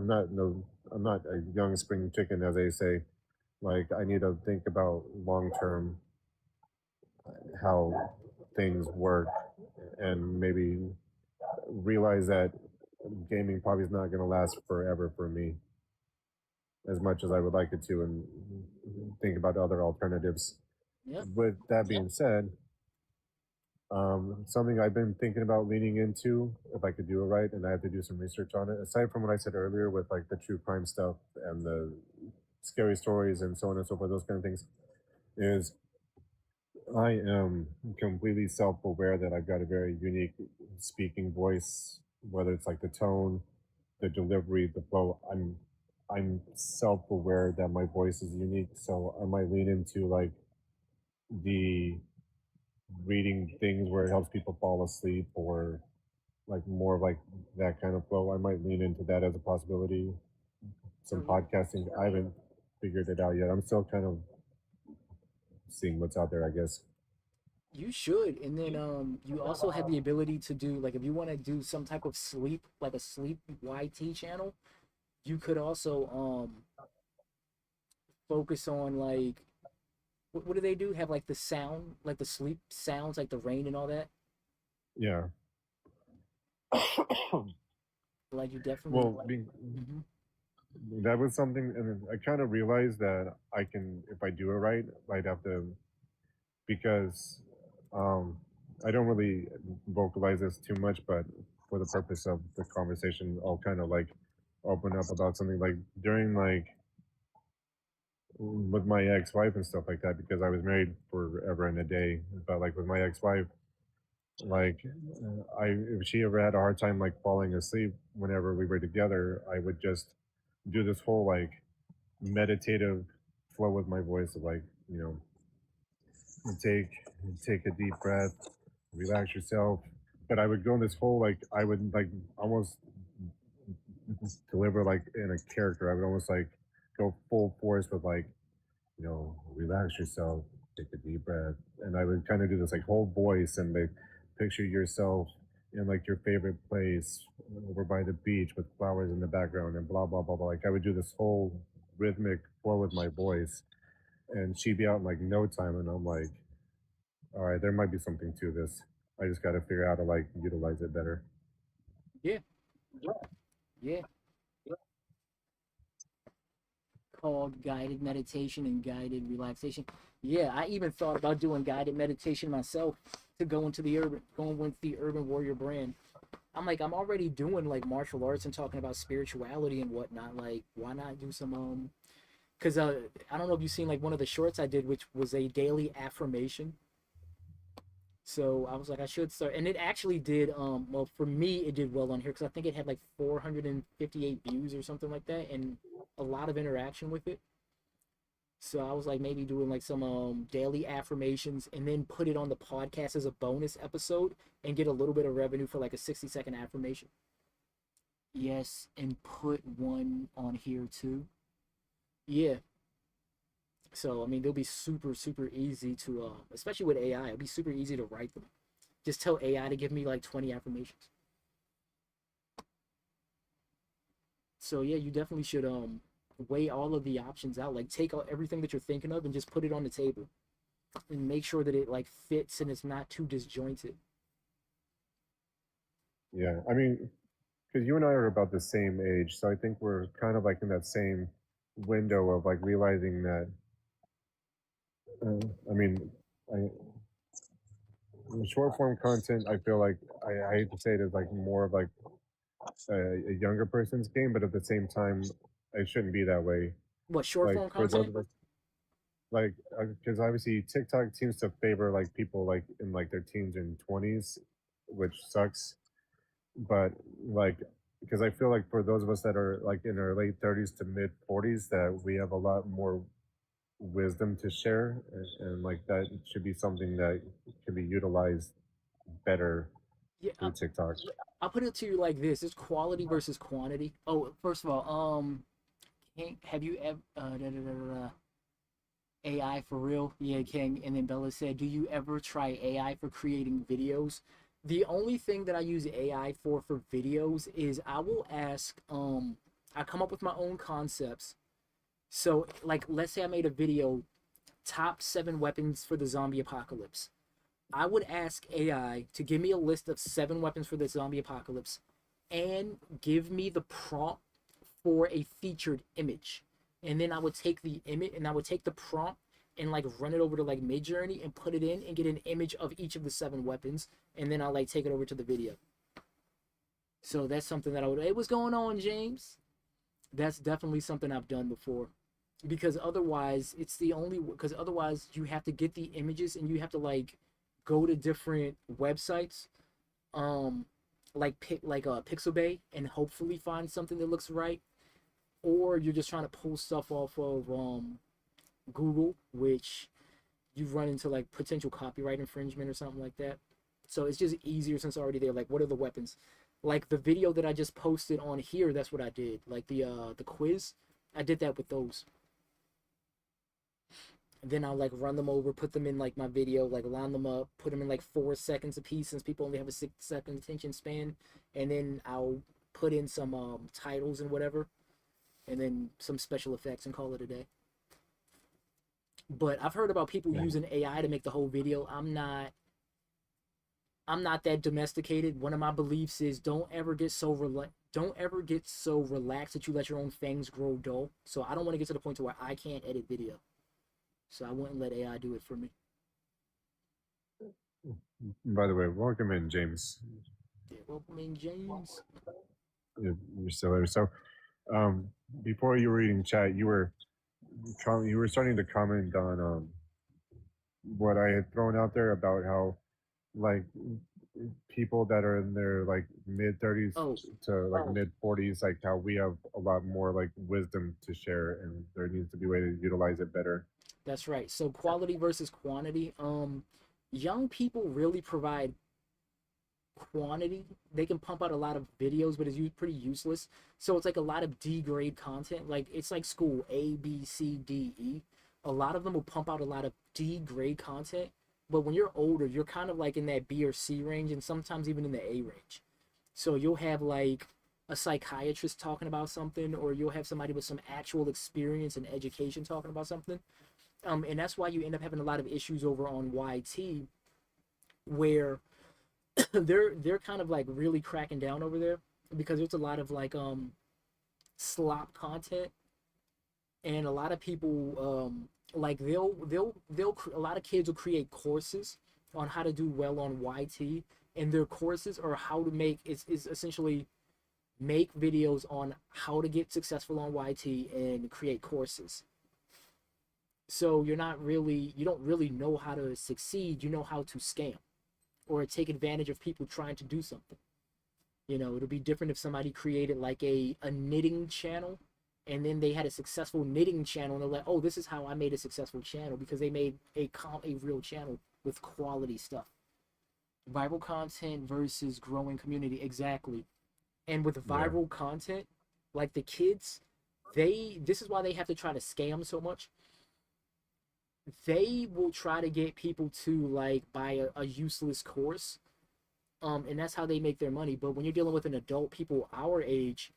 Speaker 3: not no I'm not a young spring chicken as they say. Like I need to think about long term how things work and maybe realize that gaming probably is not going to last forever for me as much as I would like it to, and think about other alternatives.
Speaker 1: yep.
Speaker 3: With that being said, something I've been thinking about leaning into, if I could do it right, and I have to do some research on it, aside from what I said earlier with like the true crime stuff and the scary stories and so on and so forth, those kind of things, is I am completely self aware that I've got a very unique speaking voice, whether it's like the tone, the delivery, the flow. I'm self aware that my voice is unique, so I might lean into like the reading things where it helps people fall asleep or like more of like that kind of flow. I might lean into that as a possibility. Some
Speaker 1: Or
Speaker 3: podcasting, I haven't figured it out yet. I'm still kind of seeing what's out there, I guess.
Speaker 1: you should, and then you also have the ability to do like if you want to do some type of sleep, like a sleep YT channel, you could also focus on like what do they do? Have like the sound, like the sleep sounds, like the rain and all that.
Speaker 3: Yeah.
Speaker 1: Like you definitely.
Speaker 3: Well,
Speaker 1: Mhm.
Speaker 3: that was something, and I kind of realized that I can, if I do it right, I'd have to, because um, I don't really vocalize this too much, but for the purpose of the conversation, I'll kind of like open up about something like during like with my ex-wife and stuff like that, because I was married forever and a day. But like with my ex-wife, like I if she ever had a hard time like falling asleep whenever we were together, I would just do this whole like meditative flow with my voice of like, you know, take take a deep breath, relax yourself. But I would go in this whole like I would like almost deliver like in a character. I would almost like go full force with like, you know, relax yourself, take a deep breath. And I would kind of do this like whole voice and like picture yourself in like your favorite place over by the beach with flowers in the background and blah blah blah blah. Like I would do this whole rhythmic flow with my voice, and she'd be out in like no time, and I'm like, all right, there might be something to this. I just got to figure out how to like utilize it better.
Speaker 1: Yeah. Yeah. Called guided meditation and guided relaxation. Yeah, I even thought about doing guided meditation myself to going with the urban warrior brand. I'm like, I'm already doing like martial arts and talking about spirituality and whatnot. Like, why not do some because I don't know if you've seen like one of the shorts I did, which was a daily affirmation. So I was like, I should start, and it actually did. Well, for me, it did well on here because I think it had like 458 views or something like that, and a lot of interaction with it. So I was like, maybe doing like some daily affirmations, and then put it on the podcast as a bonus episode, and get a little bit of revenue for like a 60-second affirmation. Yes, and put one on here too. Yeah. So I mean, they'll be super super easy to, especially with AI. It'll be super easy to write them. Just tell AI to give me like 20 affirmations. So yeah, you definitely should weigh all of the options out. Like take out everything that you're thinking of and just put it on the table, and make sure that it like fits and it's not too disjointed.
Speaker 3: Yeah, I mean, because you and I are about the same age, so I think we're kind of like in that same window of like realizing that. I mean, I, short form content. I feel like I hate to say it is like more of like a younger person's game, but at the same time, it shouldn't be that way.
Speaker 1: What, short
Speaker 3: Like
Speaker 1: form
Speaker 3: for those
Speaker 1: content?
Speaker 3: of us, like because obviously TikTok seems to favor like people like in like their teens and 20s, which sucks. But like because I feel like for those of us that are like in our late 30s to mid 40s, that we have a lot more wisdom to share, and like that should be something that can be utilized better
Speaker 1: Yeah,
Speaker 3: through TikTok.
Speaker 1: I'll put it to you like this: it's quality versus quantity. Oh, first of all, have you ever AI for real? Yeah, King. And then Bella said, "Do you ever try AI for creating videos?" The only thing that I use AI for videos is I will ask. I come up with my own concepts. So, like, let's say I made a video, top 7 weapons for the zombie apocalypse. I would ask AI to give me a list of 7 weapons for the zombie apocalypse, and give me the prompt for a featured image. And then I would take the image and I would take the prompt and like run it over to like Midjourney and put it in and get an image of each of the 7 weapons, and then I'll like take it over to the video. So that's something that I would. Hey, what's going on, James? That's definitely something I've done before. Because otherwise, it's the only. Because otherwise, you have to get the images and you have to like go to different websites, um, like Pixabay, and hopefully find something that looks right, or you're just trying to pull stuff off of Google, which you run into like potential copyright infringement or something like that. So it's just easier since already there. Like, what are the weapons? Like the video that I just posted on here, that's what I did. Like the quiz, I did that with those. And then I'll like run them over, put them in like my video, like line them up, put them in like 4 seconds a piece since people only have a 6 second attention span, and then I'll put in some titles and whatever, and then some special effects and call it a day. But I've heard about people
Speaker 3: Yeah.
Speaker 1: using AI to make the whole video. I'm not. I'm not that domesticated. One of my beliefs is don't ever get so relaxed that you let your own fangs grow dull. So I don't want to get to the point to where I can't edit video. So I wouldn't let AI do it for me.
Speaker 3: By the way, welcome in, James.
Speaker 1: Yeah, welcome in, James.
Speaker 3: You're still there. So, um, before you were reading chat, you were starting to comment on what I had thrown out there about how like people that are in their like mid 30s
Speaker 1: Oh,
Speaker 3: to like mid 40s, like how we have a lot more like wisdom to share, and there needs to be a way to utilize it better.
Speaker 1: that's right. So quality versus quantity. Young people really provide quantity. They can pump out a lot of videos, but it's pretty useless. So it's like a lot of D grade content. Like it's like school A, B, C, D, E. A lot of them will pump out a lot of D grade content. But when you're older, you're kind of like in that B or C range, and sometimes even in the A range. So you'll have like a psychiatrist talking about something, or you'll have somebody with some actual experience and education talking about something. And that's why you end up having a lot of issues over on YT, where they're kind of like really cracking down over there because there's a lot of like slop content, and a lot of people like they'll a lot of kids will create courses on how to do well on YT, and their courses are how to make is essentially make videos on how to get successful on YT and create courses. So you don't really know how to succeed, you know how to scam or take advantage of people trying to do something. You know, it'll be different if somebody created like a knitting channel, and then they had a successful knitting channel and they're like, oh, this is how I made a successful channel because they made a real channel with quality stuff. Viral content versus growing community, exactly. And with
Speaker 3: Yeah,
Speaker 1: viral content, like the kids, this is why they have to try to scam so much. They will try to get people to like buy a useless course, and that's how they make their money. But when you're dealing with an adult, people our age,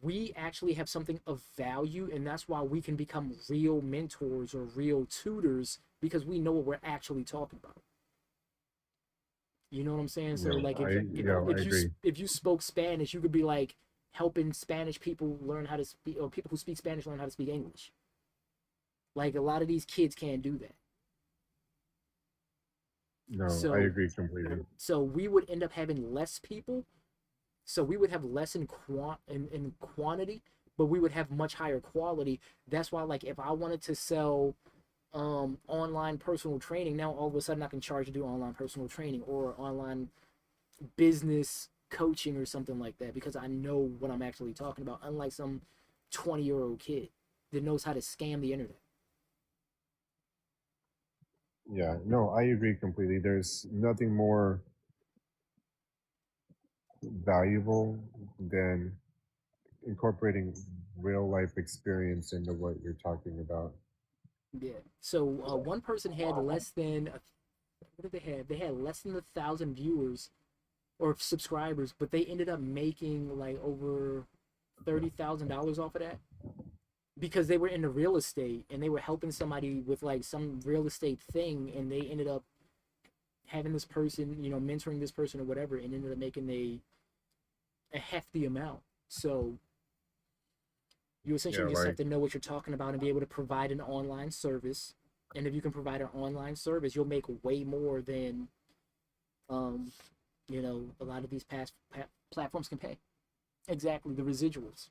Speaker 1: we actually have something of value, and that's why we can become real mentors or real tutors because we know what we're actually talking about. You know what I'm saying? So
Speaker 3: yeah,
Speaker 1: like
Speaker 3: I agree.
Speaker 1: if you spoke Spanish, you could be like helping Spanish people learn how to speak, or people who speak Spanish learn how to speak English. Like a lot of these kids can't do that.
Speaker 3: No, I
Speaker 1: So
Speaker 3: agree completely.
Speaker 1: we would end up having less people. So we would have less in quantity, but we would have much higher quality. That's why like if I wanted to sell online personal training, now all of a sudden I can charge to do online personal training or online business coaching or something like that because I know what I'm actually talking about, unlike some 20-year-old kid that knows how to scam the internet.
Speaker 3: Yeah, no, I agree completely. There's nothing more valuable than incorporating real life experience into what you're talking about.
Speaker 1: Yeah. So one person had less than what did they have? They had less than 1,000 viewers or subscribers, but they ended up making like over $30,000 off of that because they were into real estate and they were helping somebody with like some real estate thing, and they ended up having this person, you know, mentoring this person or whatever, and ended up making a hefty amount. So you
Speaker 3: Yeah,
Speaker 1: essentially just
Speaker 3: right.
Speaker 1: have to know what you're talking about and be able to provide an online service. And if you can provide an online service, you'll make way more than, um, you know, a lot of these platforms can pay. Exactly, the residuals.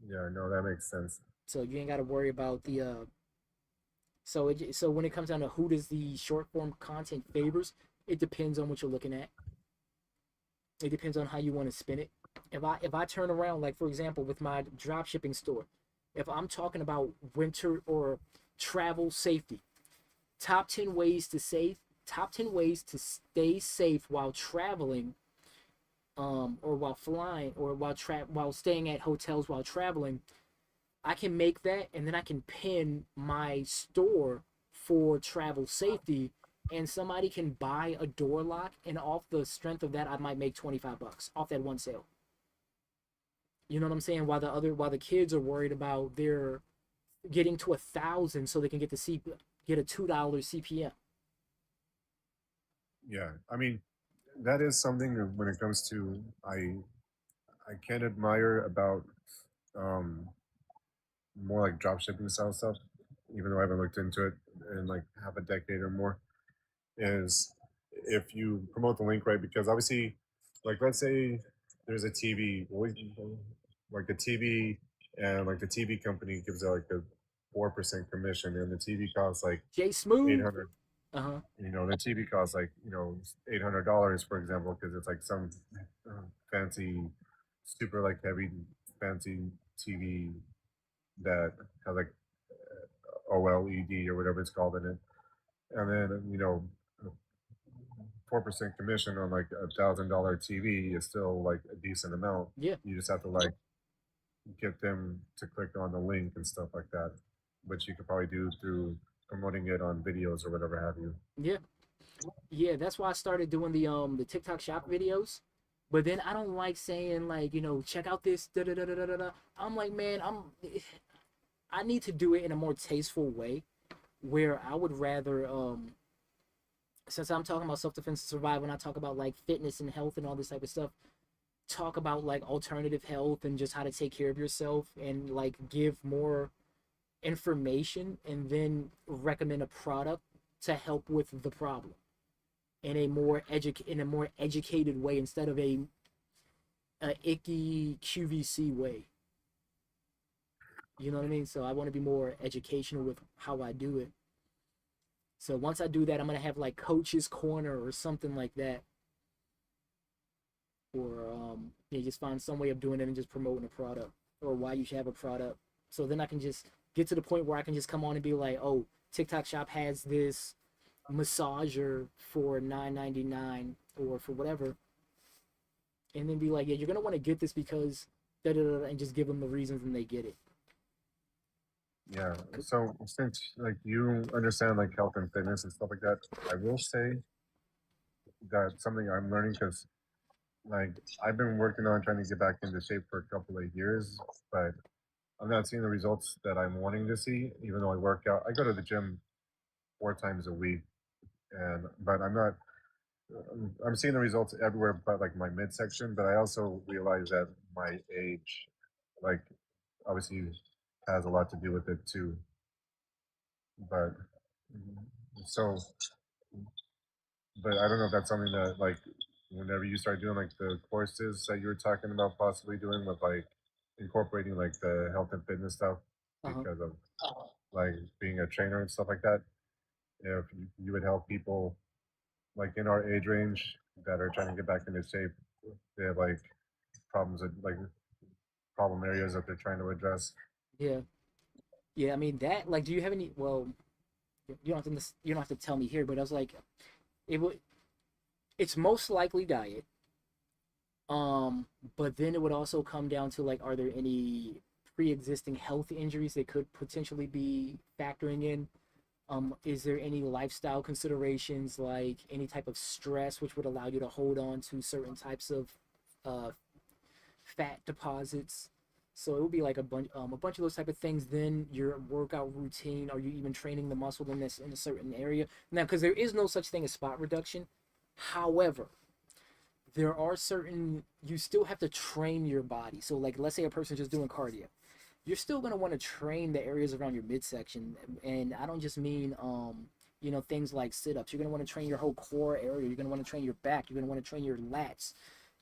Speaker 3: Yeah, no, that makes sense.
Speaker 1: So you ain't got to worry about the. So when it comes down to who does the short form content favors, it depends on what you're looking at. It depends on how you want to spin it. If I turn around, like for example, with my drop shipping store, if I'm talking about winter or travel safety, top 10 ways to save, top 10 ways to stay safe while traveling, or while flying, or while staying at hotels while traveling, I can make that, and then I can pin my store for travel safety, and somebody can buy a door lock, and off the strength of that, I might make $25 off that one sale. You know what I'm saying? While the kids are worried about their getting to 1,000 so they can get a $2 CPM.
Speaker 3: Yeah, I mean, that is something that when it comes to I can admire about um more like drop shipping style stuff, even though I haven't looked into it in like half a decade or more, is if you promote the link right, because obviously, like let's say there's a TV, like a TV, and like the TV company gives out like a 4% commission, and the TV costs like
Speaker 1: Jay
Speaker 3: eight
Speaker 1: Smooth.
Speaker 3: hundred.
Speaker 1: Uh huh.
Speaker 3: The TV costs like $800, for example, because it's like some fancy, super like heavy fancy TV that has like OLED or whatever it's called in it, and then 4% commission on like $1,000 TV is still like a decent amount.
Speaker 1: Yeah.
Speaker 3: You just have to like get them to click on the link and stuff like that, which you could probably do through promoting it on videos or whatever have you.
Speaker 1: Yeah. Yeah. That's why I started doing the TikTok shop videos. But then I don't like saying like, check out this da da da da da da. I'm like, man, I need to do it in a more tasteful way where I would rather since I'm talking about self defense and survival and I talk about like fitness and health and all this type of stuff, talk about like alternative health and just how to take care of yourself and like give more information and then recommend a product to help with the problem in a more educated way instead of a icky QVC way. You know what I mean? So I want to be more educational with how I do it. So once I do that, I'm gonna have like coach's corner or something like that, or just find some way of doing it and just promoting a product or why you should have a product. So then I can just get to the point where I can just come on and be like, oh, TikTok Shop has this massager for $9.99 or for whatever, and then be like, yeah, you're gonna want to get this because da da da, and just give them the reasons and they get it.
Speaker 3: Yeah. So since like you understand like health and fitness and stuff like that, I will say that something I'm learning because like I've been working on trying to get back into shape for a couple of years, but I'm not seeing the results that I'm wanting to see. Even though I work out, I go to the gym 4 times a week, and but I'm not. I'm seeing the results everywhere, but like my midsection. But I also realize that my age, like obviously, has a lot to do with it too. But so but I don't know if that's something that like whenever you start doing like the courses that you were talking about possibly doing with like incorporating like the health and fitness stuff
Speaker 1: Uh-huh.
Speaker 3: because of like being a trainer and stuff like that, if you would help people like in our age range that are trying to get back into shape, they have like problems with like problem areas that they're trying to address.
Speaker 1: Yeah, yeah. I mean that. Like, do you have any? Well, you don't have to tell me here, but I was like, it would. It's most likely diet. But then it would also come down to like, are there any pre-existing health injuries that could potentially be factoring in? Is there any lifestyle considerations like any type of stress which would allow you to hold on to certain types of uh, fat deposits? So it would be like a bunch of those type of things. Then your workout routine. Are you even training the muscle in this in a certain area now? Because there is no such thing as spot reduction. However, there are certain you still have to train your body. So like let's say a person just doing cardio, you're still going to want to train the areas around your midsection, and I don't just mean things like sit-ups. You're going to want to train your whole core area. You're going to want to train your back. You're going to want to train your lats.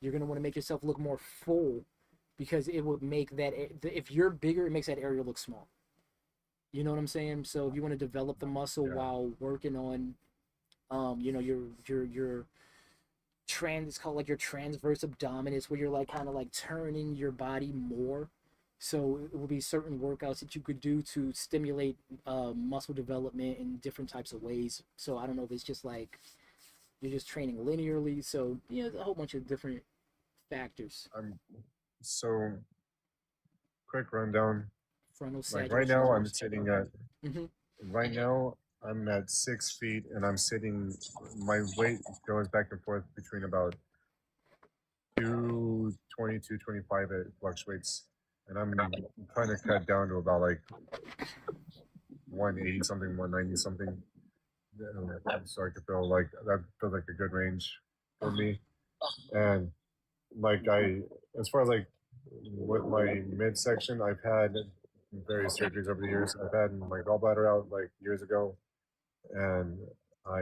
Speaker 1: You're going to want to make yourself look more full because it would make that if you're bigger, it makes that area look small. You know what I'm saying? So if you want to develop the muscle
Speaker 3: Yeah.
Speaker 1: while working on your it's called like your transverse abdominis, where you're like kind of like turning your body more. So it will be certain workouts that you could do to stimulate muscle development in different types of ways. So I don't know if it's just like you're just training linearly. So a whole bunch of different factors.
Speaker 3: So quick rundown.
Speaker 1: Frontal
Speaker 3: Like
Speaker 1: sagittal. Mm-hmm.
Speaker 3: right now I'm at 6 feet and I'm sitting. My weight goes back and forth between about 220, 225. It fluctuates, and I'm trying to cut down to about like 180 something, 190 something. so I could feel like that feels like a good range for me. And like as far as like with my midsection, I've had various surgeries over the years. I've had my gallbladder out like years ago, and I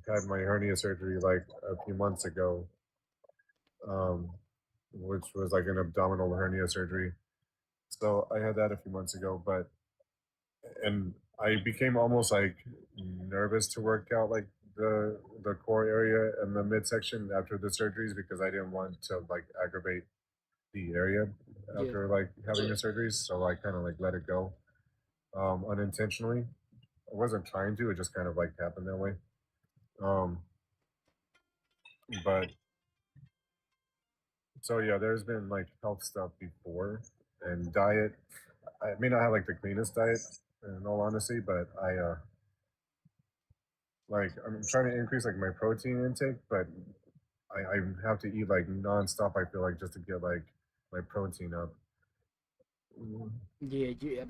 Speaker 3: had my hernia surgery like a few months ago, um, which was like an abdominal hernia surgery. So I had that a few months ago, but and I became almost like nervous to work out like the core area and the midsection after the surgeries because I didn't want to like aggravate the area
Speaker 1: Yeah.
Speaker 3: after like having the surgeries. So I kind of like let it go unintentionally. I wasn't trying to; it just kind of like happened that way. Um, but so yeah, there's been like health stuff before and diet. I may not have like the cleanest diet in all honesty, but I'm trying to increase like my protein intake, but I have to eat like nonstop. I feel like just to get like my protein up.
Speaker 1: Yeah, yeah,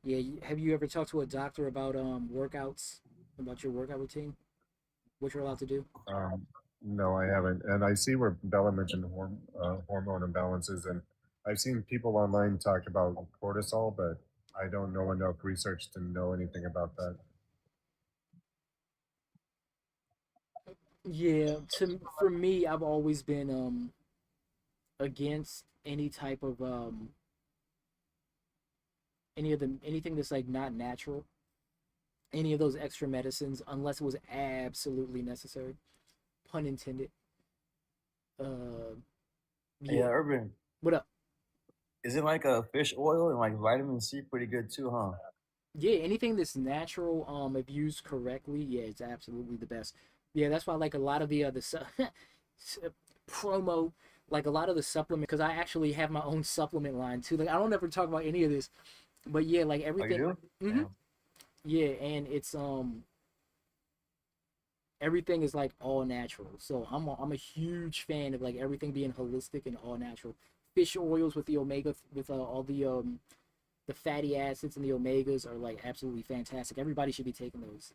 Speaker 1: yeah. Have you ever talked to a doctor about workouts, about your workout routine, what you're allowed to do?
Speaker 3: Um, no, I haven't. And I see where Bella mentioned hormone imbalances, and I've seen people online talk about cortisol, but I don't know enough research to know anything about that.
Speaker 1: Yeah, for me, I've always been against any type of anything that's like not natural, any of those extra medicines, unless it was absolutely necessary. Pun intended. Uh,
Speaker 4: Yeah,
Speaker 1: yeah.
Speaker 4: Urban.
Speaker 1: What up?
Speaker 4: Is it like a fish oil and like vitamin C pretty good too, huh?
Speaker 1: Yeah, anything that's natural, if used correctly, yeah, it's absolutely the best. Yeah, that's why like a lot of promo, like a lot of the supplement, because I actually have my own supplement line too. Like I don't ever talk about any of this, but yeah, like
Speaker 4: Oh, you
Speaker 1: everything.
Speaker 4: do?
Speaker 1: Hmm.
Speaker 4: Damn.
Speaker 1: Yeah, and it's everything is like all natural. So I'm a huge fan of like everything being holistic and all natural. Fish oils with the omega with all the fatty acids and the omegas are like absolutely fantastic. Everybody should be taking those.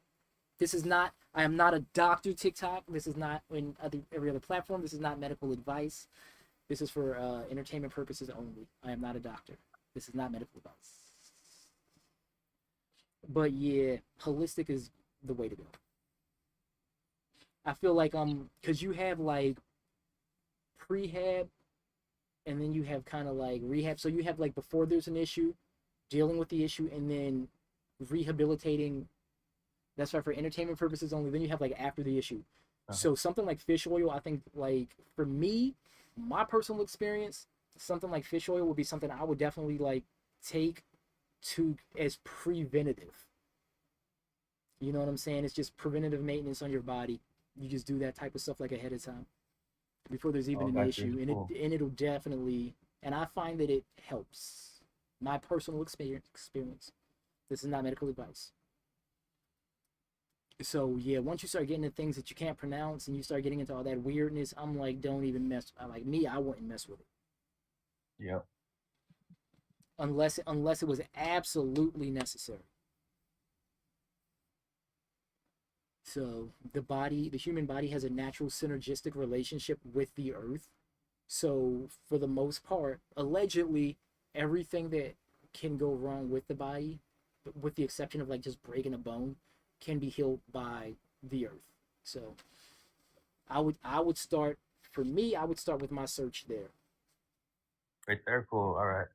Speaker 1: This is not. I am not a doctor. TikTok. This is not in every other platform. This is not medical advice. This is for entertainment purposes only. I am not a doctor. This is not medical advice. But yeah, holistic is the way to go. I feel like because you have like prehab and then you have kind of like rehab. So you have like before there's an issue, dealing with the issue, and then rehabilitating. That's right for entertainment purposes only. Then you have like after the issue.
Speaker 4: Uh-huh.
Speaker 1: So something like fish oil, I think like for me, my personal experience, something like fish oil would be something I would definitely like take to as preventative. You know what I'm saying? It's just preventative maintenance on your body. You just do that type of stuff like ahead of time before there's even
Speaker 4: Oh,
Speaker 1: an
Speaker 4: got you.
Speaker 1: issue, and
Speaker 4: Cool.
Speaker 1: it'll definitely, and I find that it helps. My personal experience. This is not medical advice. So yeah, once you start getting into things that you can't pronounce and you start getting into all that weirdness, I'm like, don't even mess. Like me, I wouldn't mess with it
Speaker 4: Yep.
Speaker 1: unless it was absolutely necessary. So the human body has a natural synergistic relationship with the earth. So for the most part, allegedly, everything that can go wrong with the body, with the exception of like just breaking a bone, can be healed by the earth. So I would start for me, I would start with my search there.
Speaker 4: Right there. Cool. All right.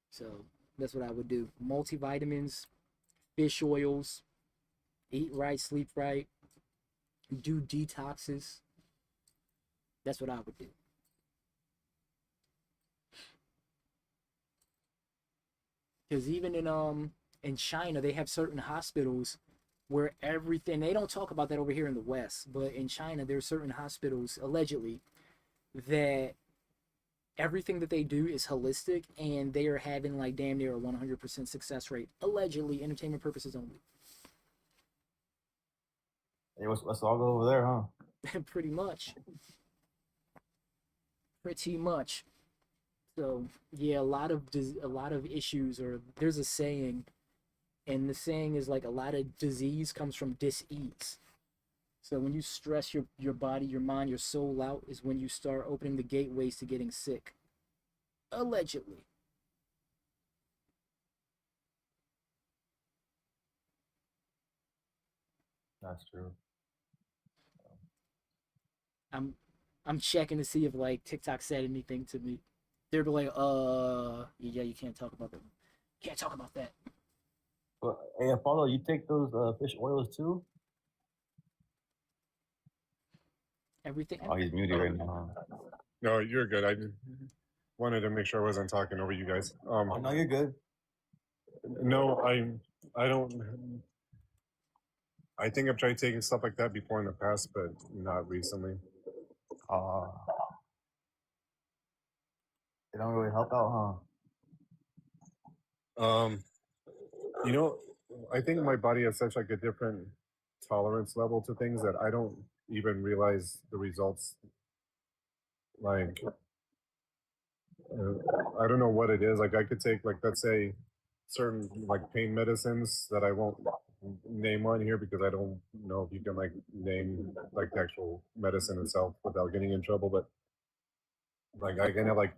Speaker 1: So that's what I would do. Multivitamins, fish oils, eat right, sleep right, do detoxes. That's what I would do. Because even in China, they have certain hospitals where everything they don't talk about that over here in the West, but in China, there's certain hospitals allegedly that everything that they do is holistic, and they are having like damn near a 100% success rate. Allegedly, entertainment purposes only.
Speaker 4: Hey, let's all go over there, huh?
Speaker 1: Pretty much. Pretty much. So yeah, a lot of issues, or there's a saying And the saying is like a lot of disease comes from dis-ease. So when you stress your body, your mind, your soul out is when you start opening the gateways to getting sick. Allegedly.
Speaker 4: That's true.
Speaker 1: I'm I'm checking to see if like TikTok said anything to me. They'll be like, yeah, you can't talk about that. Can't talk about that.
Speaker 4: But hey, Apollo, you take those fish oils too?
Speaker 1: Everything.
Speaker 4: Oh, he's muted right now.
Speaker 3: No, you're good. I wanted to make sure I wasn't talking over you guys.
Speaker 4: Oh no, you're good.
Speaker 3: No, I don't. I think I've tried taking stuff like that before in the past, but not recently.
Speaker 4: They don't really help out,
Speaker 3: Um, you know, I think my body has such like a different tolerance level to things that I don't even realize the results. Like, I don't know what it is. Like, I could take like, let's say, certain like pain medicines that I won't name on here because I don't know if you can like name like the actual medicine itself without getting in trouble. But like, I can have like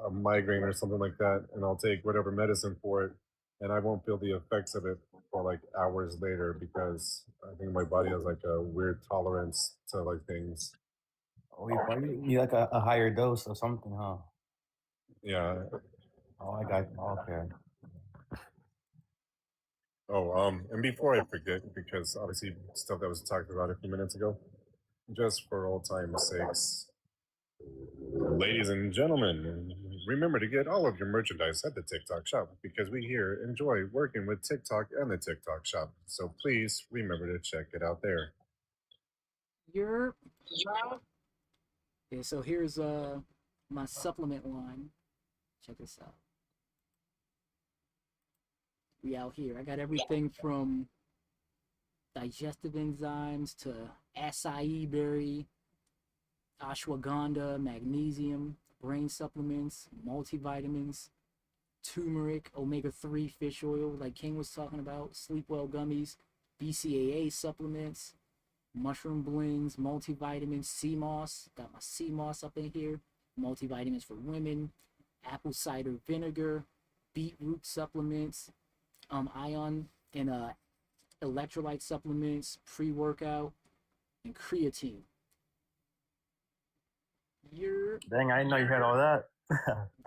Speaker 3: a migraine or something like that, and I'll take whatever medicine for it, and I won't feel the effects of it for like hours later because I think my body has like a weird tolerance to like things.
Speaker 4: Oh, you probably need like a higher dose or something, huh?
Speaker 3: Yeah.
Speaker 4: Oh, I got you. Okay.
Speaker 3: Oh, and before I forget, because obviously stuff that was talked about a few minutes ago, just for old time's sakes, ladies and gentlemen, remember to get all of your merchandise at the TikTok shop because we here enjoy working with TikTok and the TikTok shop. So please remember to check it out there.
Speaker 1: You're okay. So here's my supplement line. Check this out. We out here. I got everything from digestive enzymes to acai berry, ashwagandha, magnesium, brain supplements, multivitamins, turmeric, omega-3 fish oil, like King was talking about, sleep well gummies, BCAA supplements, mushroom blends, multivitamins, sea moss. Got my sea moss up in here. Multivitamins for women, apple cider vinegar, beetroot supplements, ion and electrolyte supplements, pre-workout, and creatine. You're
Speaker 4: Dang, I didn't know you had all that.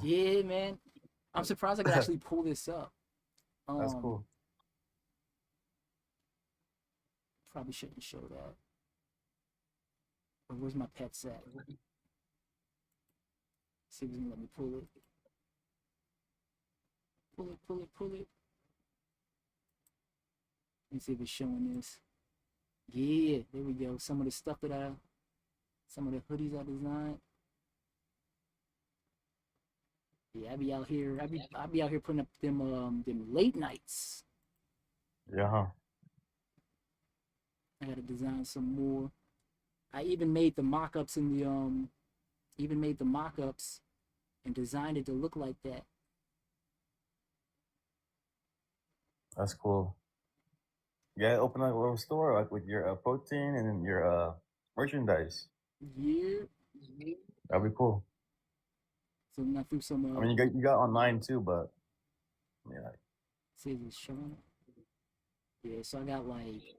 Speaker 1: yeah, man. I'm surprised I could actually pull this up.
Speaker 4: That's cool.
Speaker 1: Probably shouldn't show that. Or where's my pets at? See if it's gonna let me pull it. Pull it, pull it, pull it. Let's see if it's showing this. Yeah, there we go. Some of the stuff that some of the hoodies I designed. Yeah, I be out here. I be out here putting up them late nights.
Speaker 4: Yeah, huh?
Speaker 1: I gotta design some more. I even made the mock-ups in the even made the mock-ups and designed it to look like that.
Speaker 4: That's cool. Yeah, open like a little store like with your protein and your merchandise.
Speaker 1: Yeah.
Speaker 4: That'd be cool.
Speaker 1: So when I threw some
Speaker 4: I mean, you got online too, but yeah.
Speaker 1: see if it's showing. Yeah, so I got like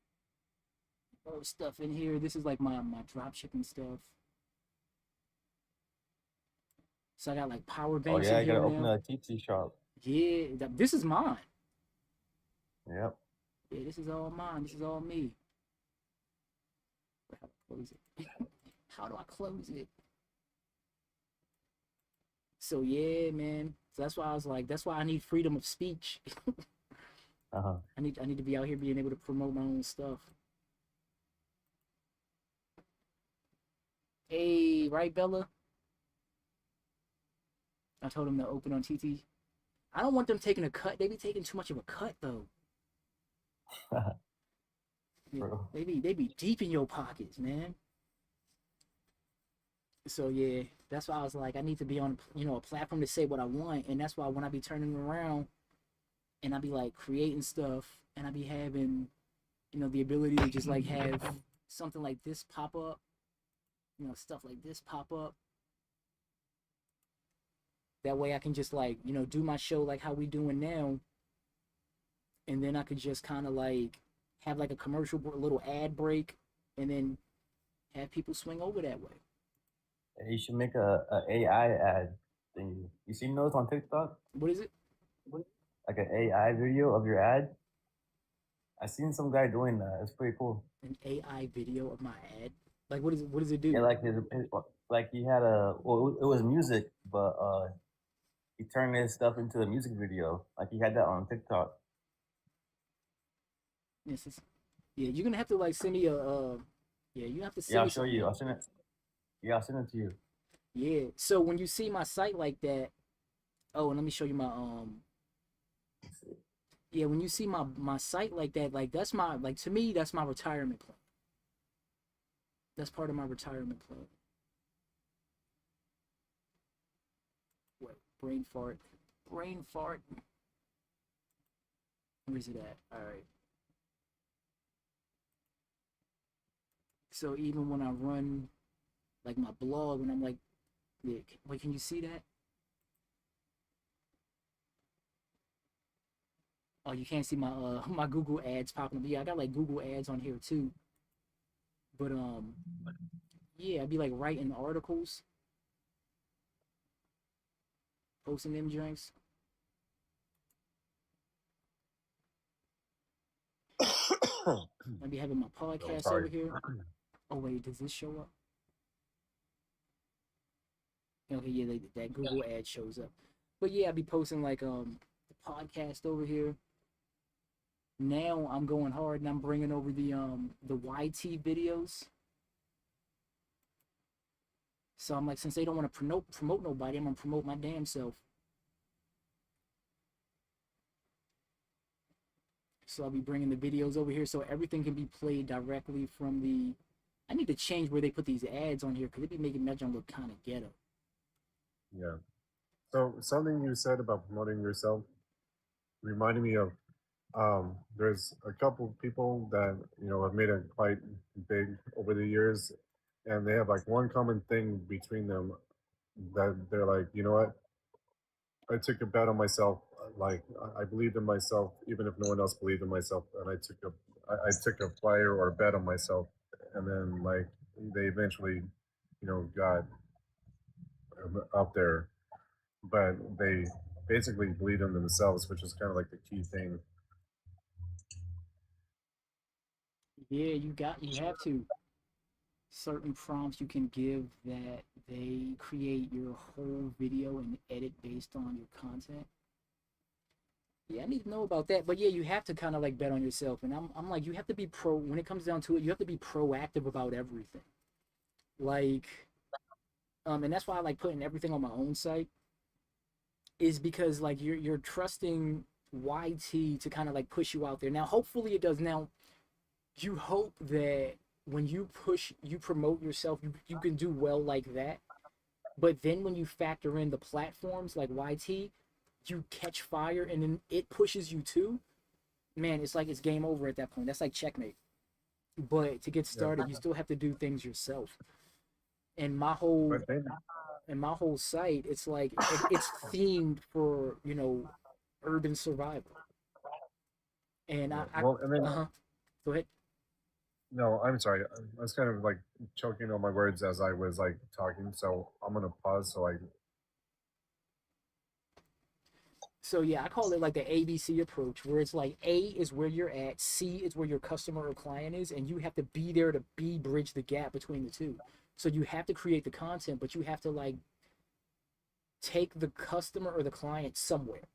Speaker 1: more stuff in here. This is like my drop shipping stuff. So I got like power
Speaker 4: Oh
Speaker 1: banks
Speaker 4: yeah,
Speaker 1: in
Speaker 4: you
Speaker 1: here
Speaker 4: gotta open
Speaker 1: now.
Speaker 4: a TT shop.
Speaker 1: Yeah, this is mine.
Speaker 4: Yep.
Speaker 1: Yeah, this is all mine. This is all me. How do I close it? How do I close it? So yeah, man. So that's why I was like, that's why I need freedom of speech.
Speaker 4: Uh-huh.
Speaker 1: I need to be out here being able to promote my own stuff. Hey, right, Bella? I told them to open on TT. I don't want them taking a cut. They be taking too much of a cut though.
Speaker 4: Bro.
Speaker 1: They be deep in your pockets, man. So yeah, that's why I was like, I need to be on a platform to say what I want, and that's why when I be turning around, and I be like creating stuff, and I be having, the ability to just like have something like this pop up, stuff like this pop up. That way I can just like, do my show like how we doing now, and then I could just kind of like have like a commercial, a little ad break, and then have people swing over that way.
Speaker 4: You should make a AI ad thing. You seen those on TikTok?
Speaker 1: What is it?
Speaker 4: Like an AI video of your ad. I seen some guy doing that. It's pretty cool.
Speaker 1: An AI video of my ad? Like what is it? What does it
Speaker 4: Yeah,
Speaker 1: do?
Speaker 4: like like he had it was music, but he turned his stuff into a music video. Like he had that on TikTok.
Speaker 1: This is, yeah. You're gonna have to like send me yeah. You have to
Speaker 4: Yeah,
Speaker 1: send
Speaker 4: I'll
Speaker 1: me
Speaker 4: show
Speaker 1: something.
Speaker 4: you. I'll send it. Yeah, I'll send it to you.
Speaker 1: Yeah. So when you see my site like that, oh, and let me show you my yeah. When you see my site like that, like that's my like to me that's my retirement plan. That's part of my retirement plan. What? Brain fart. Brain fart. Where's it at? All right. So even when I run like my blog, and I'm like, yeah, wait, can you see that? Oh, you can't see my my Google ads popping up. Yeah, I got like Google ads on here too. But yeah, I'd be like writing articles, posting them drinks. I'd be having my
Speaker 3: I'm
Speaker 1: podcast over
Speaker 3: sorry.
Speaker 1: here. Oh wait, does this show up? Okay, yeah, that Google ad shows up. But yeah, I'd be posting like the podcast over here. Now I'm going hard and I'm bringing over the YT videos. So I'm like, since they don't want to promote nobody, I'm gonna promote my damn self. So I'll be bringing the videos over here, so everything can be played directly from the. I need to change where they put these ads on here because they be making that junk look kind of ghetto.
Speaker 3: Yeah. So something you said about promoting yourself reminded me of there's a couple people that have made it quite big over the years, and they have like one common thing between them that they're like, you know what, I took a bet on myself. Like I believed in myself, even if no one else believed in myself, and I took a flyer or a bet on myself, and then like they eventually, got up there, but they basically believed in themselves, which is kind of like the key thing.
Speaker 1: Yeah, you have to. Certain prompts you can give that they create your whole video and edit based on your content. Yeah, I need to know about that. But yeah, you have to kind of like bet on yourself. And I'm like, you have to be when it comes down to it, you have to be proactive about everything. Like, and that's why I like putting everything on my own site, is because like you're trusting YT to kind of like push you out there. Now, hopefully it does. Now, you hope that when you promote yourself, you can do well like that. But then when you factor in the platforms like YT, you catch fire and then it pushes you too. Man, it's like it's game over at that point. That's like checkmate. But to get
Speaker 3: Yeah.
Speaker 1: started, you still have to do things yourself. And my whole
Speaker 3: But then,
Speaker 1: site, it's like it's themed for urban survival. And
Speaker 3: yeah.
Speaker 1: I
Speaker 3: Well, and then
Speaker 1: go ahead.
Speaker 3: no, I'm sorry. I was kind of like choking on my words as I was like talking, so I'm gonna pause so I.
Speaker 1: So yeah, I call it like the ABC approach, where it's like A is where you're at, C is where your customer or client is, and you have to be there to bridge the gap between the two. So you have to create the content, but you have to like take the customer or the client somewhere.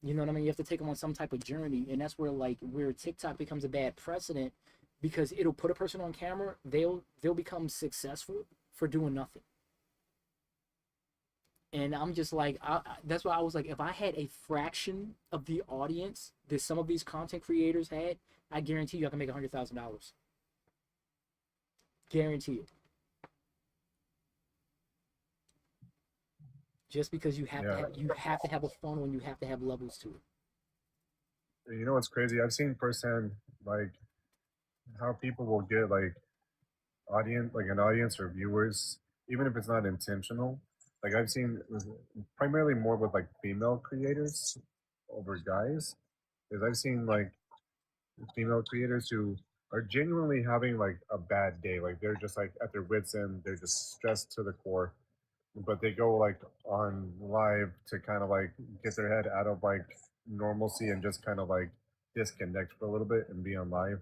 Speaker 1: You know what I mean? You have to take them on some type of journey, and that's where TikTok becomes a bad precedent, because it'll put a person on camera, they'll become successful for doing nothing. And I'm just like, that's why I was like, if I had a fraction of the audience that some of these content creators had, I guarantee you I can make $100,000. Guarantee it. Just because you have
Speaker 3: Yeah.
Speaker 1: to have a funnel and you have to have levels to it.
Speaker 3: You know what's crazy? I've seen firsthand like how people will get like an audience or viewers, even if it's not intentional. Like I've seen primarily more with like female creators over guys, is I've seen like female creators who are genuinely having like a bad day. Like they're just like at their wits end, they're just stressed to the core. But they go like on live to kind of like get their head out of like normalcy and just kind of like disconnect for a little bit and be on live.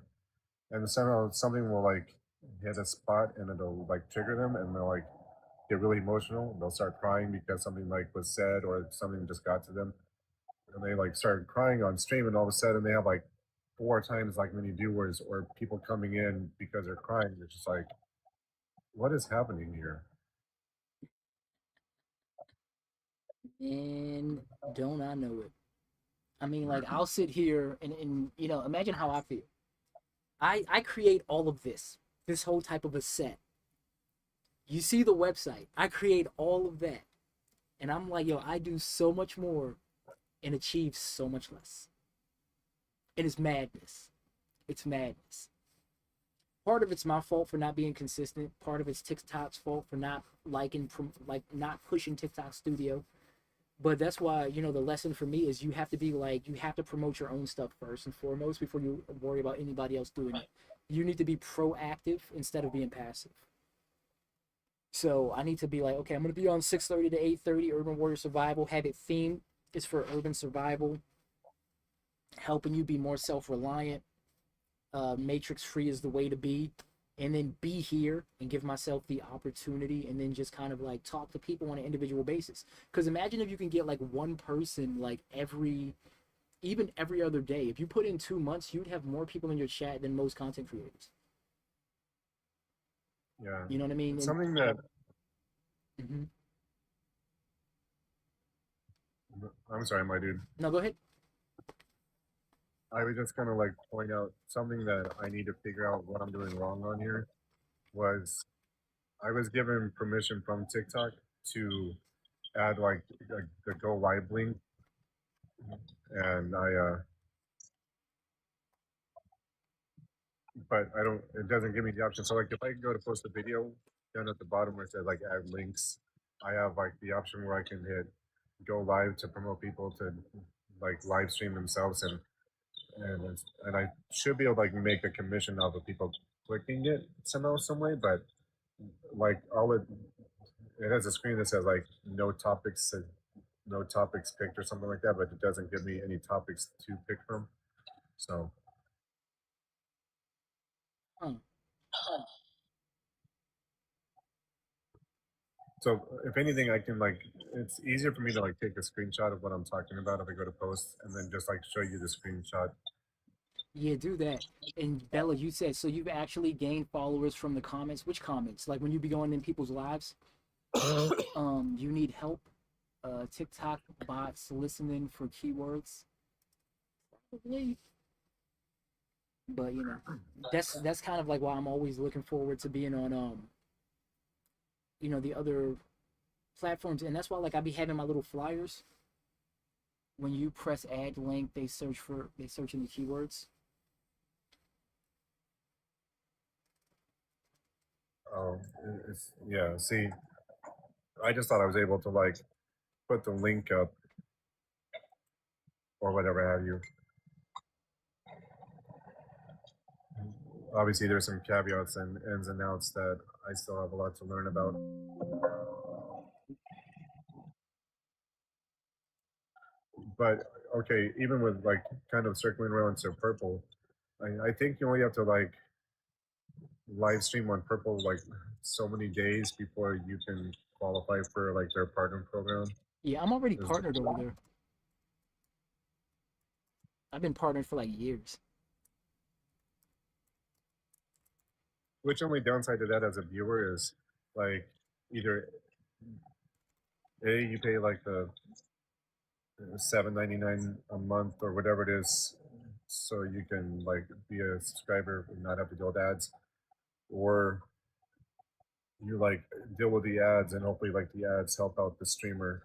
Speaker 3: And somehow something will like hit a spot and it'll like trigger them and they'll like get really emotional. They'll start crying because something like was said or something just got to them. And they like start crying on stream and all of a sudden they have like 4 times like many viewers or people coming in because they're crying. It's just like, what is happening here?
Speaker 1: And don't I know it? I mean, like I'll sit here and imagine how I feel. I create all of this whole type of a set. You see the website. I create all of that. And I'm like, yo, I do so much more and achieve so much less. It is madness. It's madness. Part of it's my fault for not being consistent. Part of it's TikTok's fault for not not pushing TikTok Studio. But that's why the lesson for me is you have to promote your own stuff first and foremost before you worry about anybody else doing it. You need to be proactive instead of being passive. So I need to be like, okay, I'm gonna be on 6:30 to 8:30 Urban Warrior Survival. Have it themed. It's for urban survival, helping you be more self-reliant. Matrix free is the way to be. And then be here and give myself the opportunity and then just kind of like talk to people on an individual basis. Because imagine if you can get like one person like even every other day. If you put in 2 months, you'd have more people in your chat than most content creators.
Speaker 3: Yeah.
Speaker 1: You know what I mean?
Speaker 3: It's something that
Speaker 1: Mm-hmm.
Speaker 3: I'm sorry, my dude.
Speaker 1: No, go ahead.
Speaker 3: I was just gonna like point out something that I need to figure out what I'm doing wrong on here was I was given permission from TikTok to add like the go live link and but I don't it doesn't give me the option. So like if I go to post a video down at the bottom where it says like add links, I have like the option where I can hit go live to promote people to like live stream themselves and I should be able to like make a commission off of people clicking it somehow, some way. But like all it has a screen that says like no topics picked or something like that, but it doesn't give me any topics to pick from. So
Speaker 1: Huh.
Speaker 3: so if anything, I can like it's easier for me to like take a screenshot of what I'm talking about if I go to post and then just like show you the screenshot.
Speaker 1: Yeah, do that. And Bella, you said so you've actually gained followers from the comments. Which comments? Like when you be going in people's lives, you need help. TikTok bots listening for keywords. Probably. But that's kind of like why I'm always looking forward to being on the other platforms, and that's why like I be having my little flyers. When you press add link, they search in the keywords.
Speaker 3: Oh, it's yeah. See, I just thought I was able to like put the link up or whatever have you. Obviously, there's some caveats and ins and outs that I still have a lot to learn about. But okay, even with like kind of circling around to purple, I think you only have to like live stream on purple like so many days before you can qualify for like their partner program.
Speaker 1: Yeah, I'm already partnered over there. I've been partnered for like years.
Speaker 3: Which only downside to that as a viewer is like either you pay like the $7.99 a month or whatever it is, so you can like be a subscriber and not have to deal with ads, or you like deal with the ads and hopefully like the ads help out the streamer.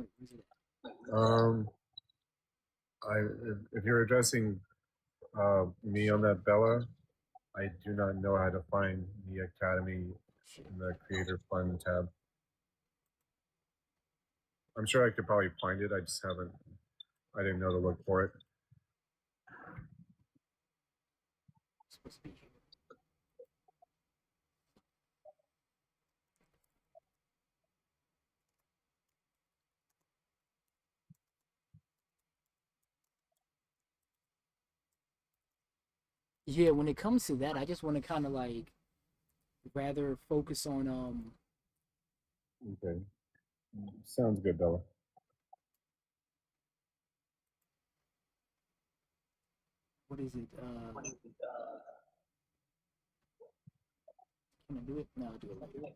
Speaker 1: Wait, where's it
Speaker 3: Um, if you're addressing me on that, Bella, I do not know how to find the Academy
Speaker 1: Shit.
Speaker 3: in the Creator Fund tab. I'm sure I could probably find it. I just haven't. I didn't know to look for it.
Speaker 1: It's supposed to be here. Yeah, when it comes to that, I just want to kind of like rather focus on
Speaker 3: Okay, sounds good, Bella.
Speaker 1: what is it? Can I do it? No, I'll do it later.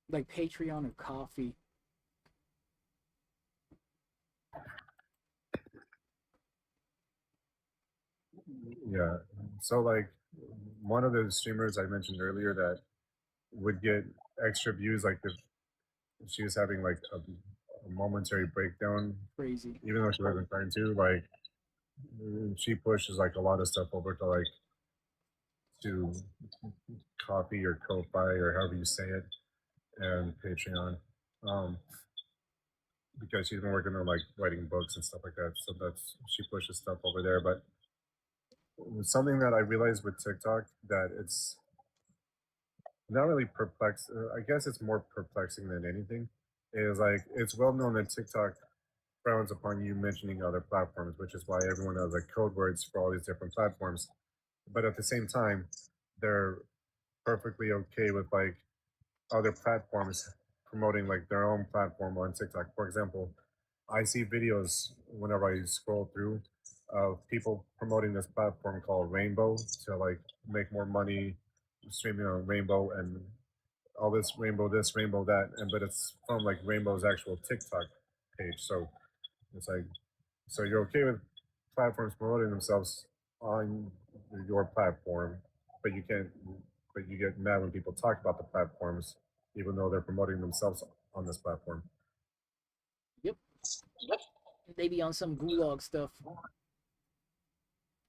Speaker 1: Like Patreon or Coffee.
Speaker 3: Yeah. So like one of the streamers I mentioned earlier that would get extra views, like if she was having like a momentary breakdown,
Speaker 1: Crazy.
Speaker 3: even though she wasn't trying to, like she pushes like a lot of stuff over to like to Coffee or Ko-Fi or however you say it, and Patreon, um, because she's been working on like writing books and stuff like that. So that's she pushes stuff over there. But something that I realized with TikTok that it's not really perplex. I guess it's more perplexing than anything. Is like it's well known that TikTok frowns upon you mentioning other platforms, which is why everyone has like code words for all these different platforms. But at the same time, they're perfectly okay with like other platforms promoting like their own platform on TikTok. For example, I see videos whenever I scroll through of people promoting this platform called Rainbow to like make more money streaming on Rainbow and all this Rainbow that, and but it's from like Rainbow's actual TikTok page. So it's like, so you're okay with platforms promoting themselves on your platform, but you can't, but you get mad when people talk about the platforms, even though they're promoting themselves on this platform.
Speaker 1: Yep. They be on some gulag stuff.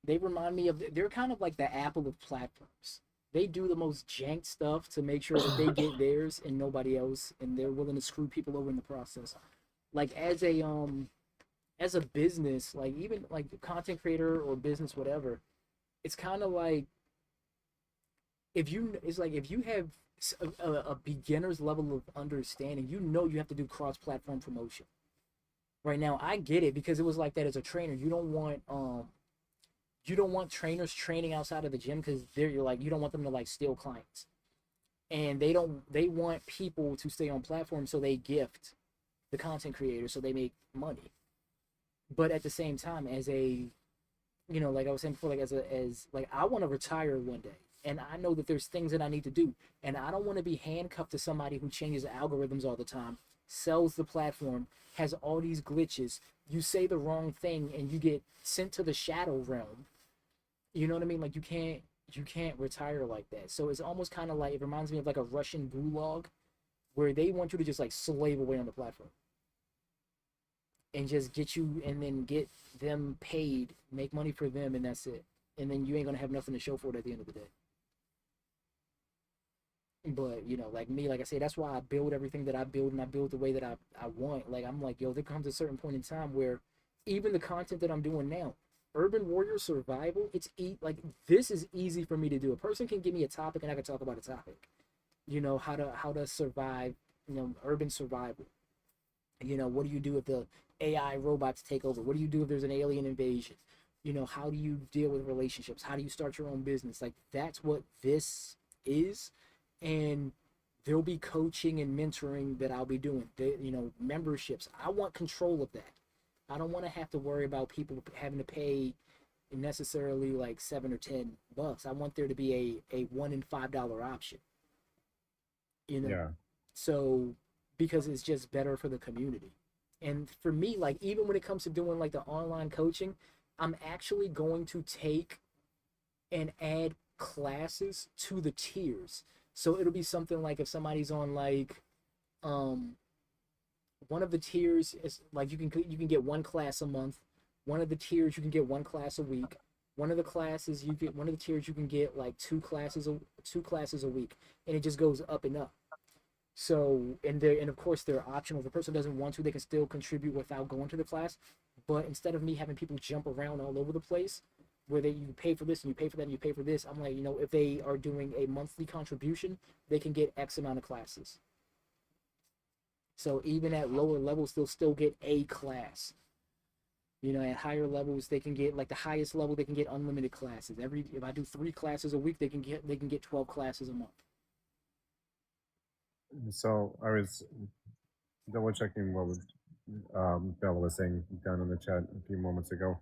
Speaker 1: They remind me of they're kind of like the Apple of platforms. They do the most jank stuff to make sure that they get theirs and nobody else, and they're willing to screw people over in the process. Like as a business, like even like content creator or business, whatever, it's kind of like if you it's like if you have a beginner's level of understanding, you know you have to do cross-platform promotion. Right now, I get it because it was like that as a trainer. You don't want trainers training outside of the gym because you're like you don't want them to like steal clients, and they want people to stay on platform so they gift the content creators so they make money. But at the same time, as a like I was saying before, like as like I want to retire one day, and I know that there's things that I need to do, and I don't want to be handcuffed to somebody who changes algorithms all the time, sells the platform, has all these glitches. You say the wrong thing, and you get sent to the shadow realm. You know what I mean? Like you can't retire like that. So it's almost kind of like it reminds me of like a Russian gulag where they want you to just like slave away on the platform and just get you and then get them paid, make money for them, and that's it. And then you ain't gonna have nothing to show for it at the end of the day. But like me, like I say, that's why I build everything that I build, and I build the way that I want. Like I'm like, yo, there comes a certain point in time where even the content that I'm doing now, Urban Warrior Survival, like this is easy for me to do. A person can give me a topic and I can talk about a topic. How to survive, urban survival. What do you do if the AI robots take over? What do you do if there's an alien invasion? How do you deal with relationships? How do you start your own business? Like that's what this is. And there'll be coaching and mentoring that I'll be doing. Memberships. I want control of that. I don't want to have to worry about people having to pay necessarily like $7 or $10. I want there to be a $1 and $5 option.
Speaker 3: Yeah.
Speaker 1: So because it's just better for the community. And for me, like even when it comes to doing like the online coaching, I'm actually going to take and add classes to the tiers. So it'll be something like if somebody's on like One of the tiers is like you can get one class a month. One of the tiers you can get one class a week. One of the classes you get one of the tiers you can get like two classes a week, and it just goes up and up. So and of course they're optional. If a person doesn't want to, they can still contribute without going to the class. But instead of me having people jump around all over the place, where you pay for this and you pay for that and you pay for this, I'm like, if they are doing a monthly contribution, they can get X amount of classes. So even at lower levels, they'll still get a class. At higher levels, they can get like the highest level, they can get unlimited classes. If I do 3 classes a week, they can get 12 classes a month.
Speaker 3: So I was double checking what Bella was saying down in the chat a few moments ago.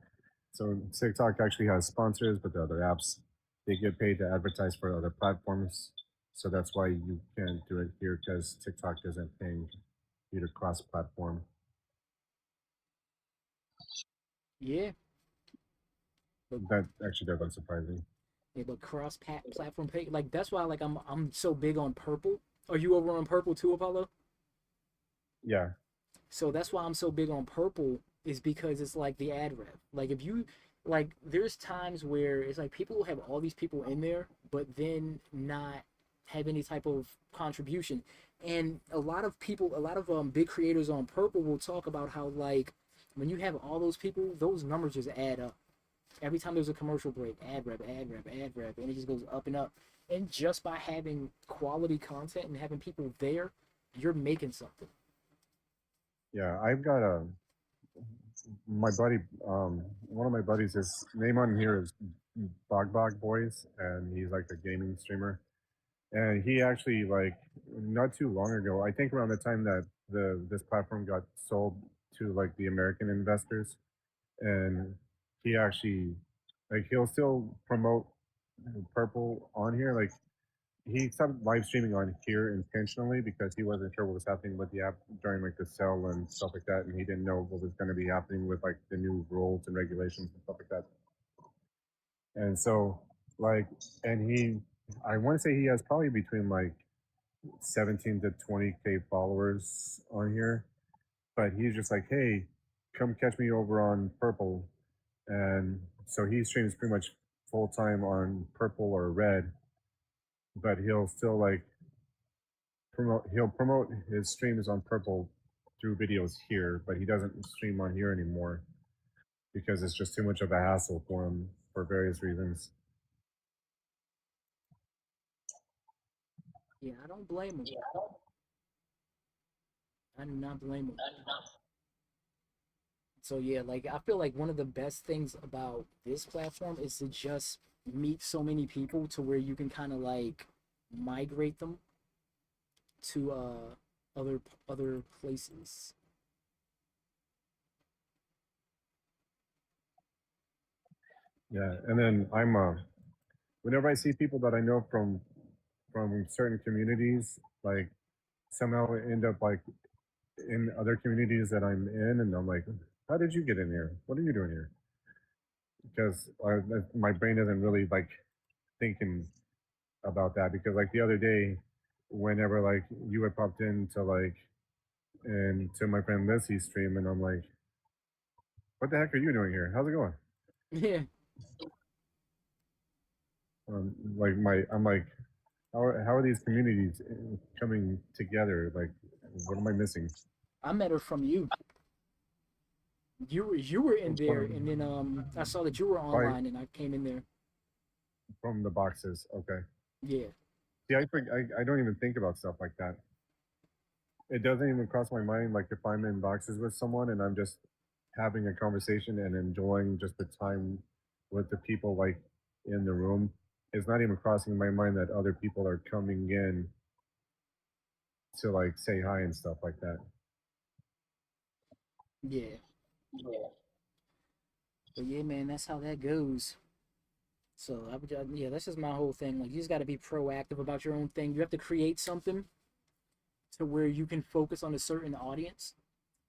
Speaker 3: So TikTok actually has sponsors, but the other apps they get paid to advertise for other platforms. So that's why you can't do it here because TikTok isn't paying you to cross-platform.
Speaker 1: Yeah,
Speaker 3: That actually doesn't surprise me.
Speaker 1: yeah, but platform pay, like that's why like I'm so big on purple. Are you over on purple too, Apollo?
Speaker 3: Yeah,
Speaker 1: So that's why I'm so big on purple is because it's like the ad rev. Like if you like there's times where it's like people will have all these people in there but then not have any type of contribution. And a lot of big creators on purple will talk about how like when you have all those people, those numbers just add up. Every time there's a commercial break, ad rev, ad rev, ad rev, and it just goes up and up. And just by having quality content and having people there, you're making something.
Speaker 3: yeah. I've got a my buddy. One of my buddies. His name on here is Bog Boys, and he's like a gaming streamer. And he actually like not too long ago, I think around the time that this platform got sold to like the American investors, and he actually like he'll still promote Purple on here. Like he stopped live streaming on here intentionally because he wasn't sure what was happening with the app during like the sale and stuff like that, and he didn't know what was going to be happening with like the new rules and regulations and stuff like that. And so like, and I want to say he has probably between like 17 to 20K followers on here, but he's just like, hey, come catch me over on Purple. And so he streams pretty much full time on Purple or Red, but he'll still like he'll promote his streams on Purple through videos here, but he doesn't stream on here anymore because it's just too much of a hassle for him for various reasons.
Speaker 1: Yeah, I don't blame him. I do not blame him. So yeah, like I feel like one of the best things about this platform is to just meet so many people to where you can kind of like migrate them to other places.
Speaker 3: Yeah, and then I'm whenever I see people that I know from certain communities, like somehow end up like in other communities that I'm in, and I'm like, how did you get in here? What are you doing here? Because my brain isn't really like thinking about that. Because like the other day, whenever like you had popped into like into my friend Leslie's stream, and I'm like, what the heck are you doing here? How's it going?
Speaker 1: Yeah,
Speaker 3: I'm like, how are these communities coming together? Like, what am I missing?
Speaker 1: I met her from you. You were in
Speaker 3: Which
Speaker 1: there, and
Speaker 3: one?
Speaker 1: then I saw that you were
Speaker 3: Right
Speaker 1: online, and I came in there.
Speaker 3: from the boxes. Okay.
Speaker 1: Yeah,
Speaker 3: See, I don't even think about stuff like that. It doesn't even cross my mind. Like if I'm in boxes with someone and I'm just having a conversation and enjoying just the time with the people like in the room, it's not even crossing my mind that other people are coming in to like say hi and stuff like that.
Speaker 1: yeah, but yeah, man, that's how that goes. So yeah, that's just my whole thing. Like you just got to be proactive about your own thing. You have to create something to where you can focus on a certain audience,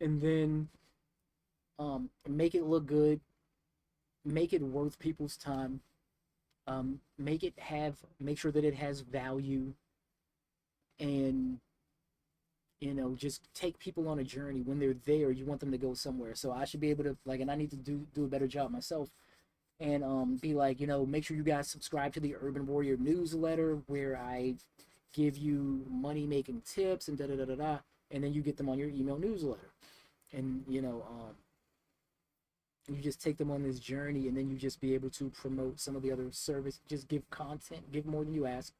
Speaker 1: and then make it look good, make it worth people's time, make sure that it has value, and You know, just take people on a journey. When they're there, you want them to go somewhere. So I should be able to like, and I need to do a better job myself, and be like, you know, make sure you guys subscribe to the Urban Warrior newsletter where I give you money making tips and da da da da da, and then you get them on your email newsletter, and you just take them on this journey, and then you just be able to promote some of the other service. Just give content, give more than you ask,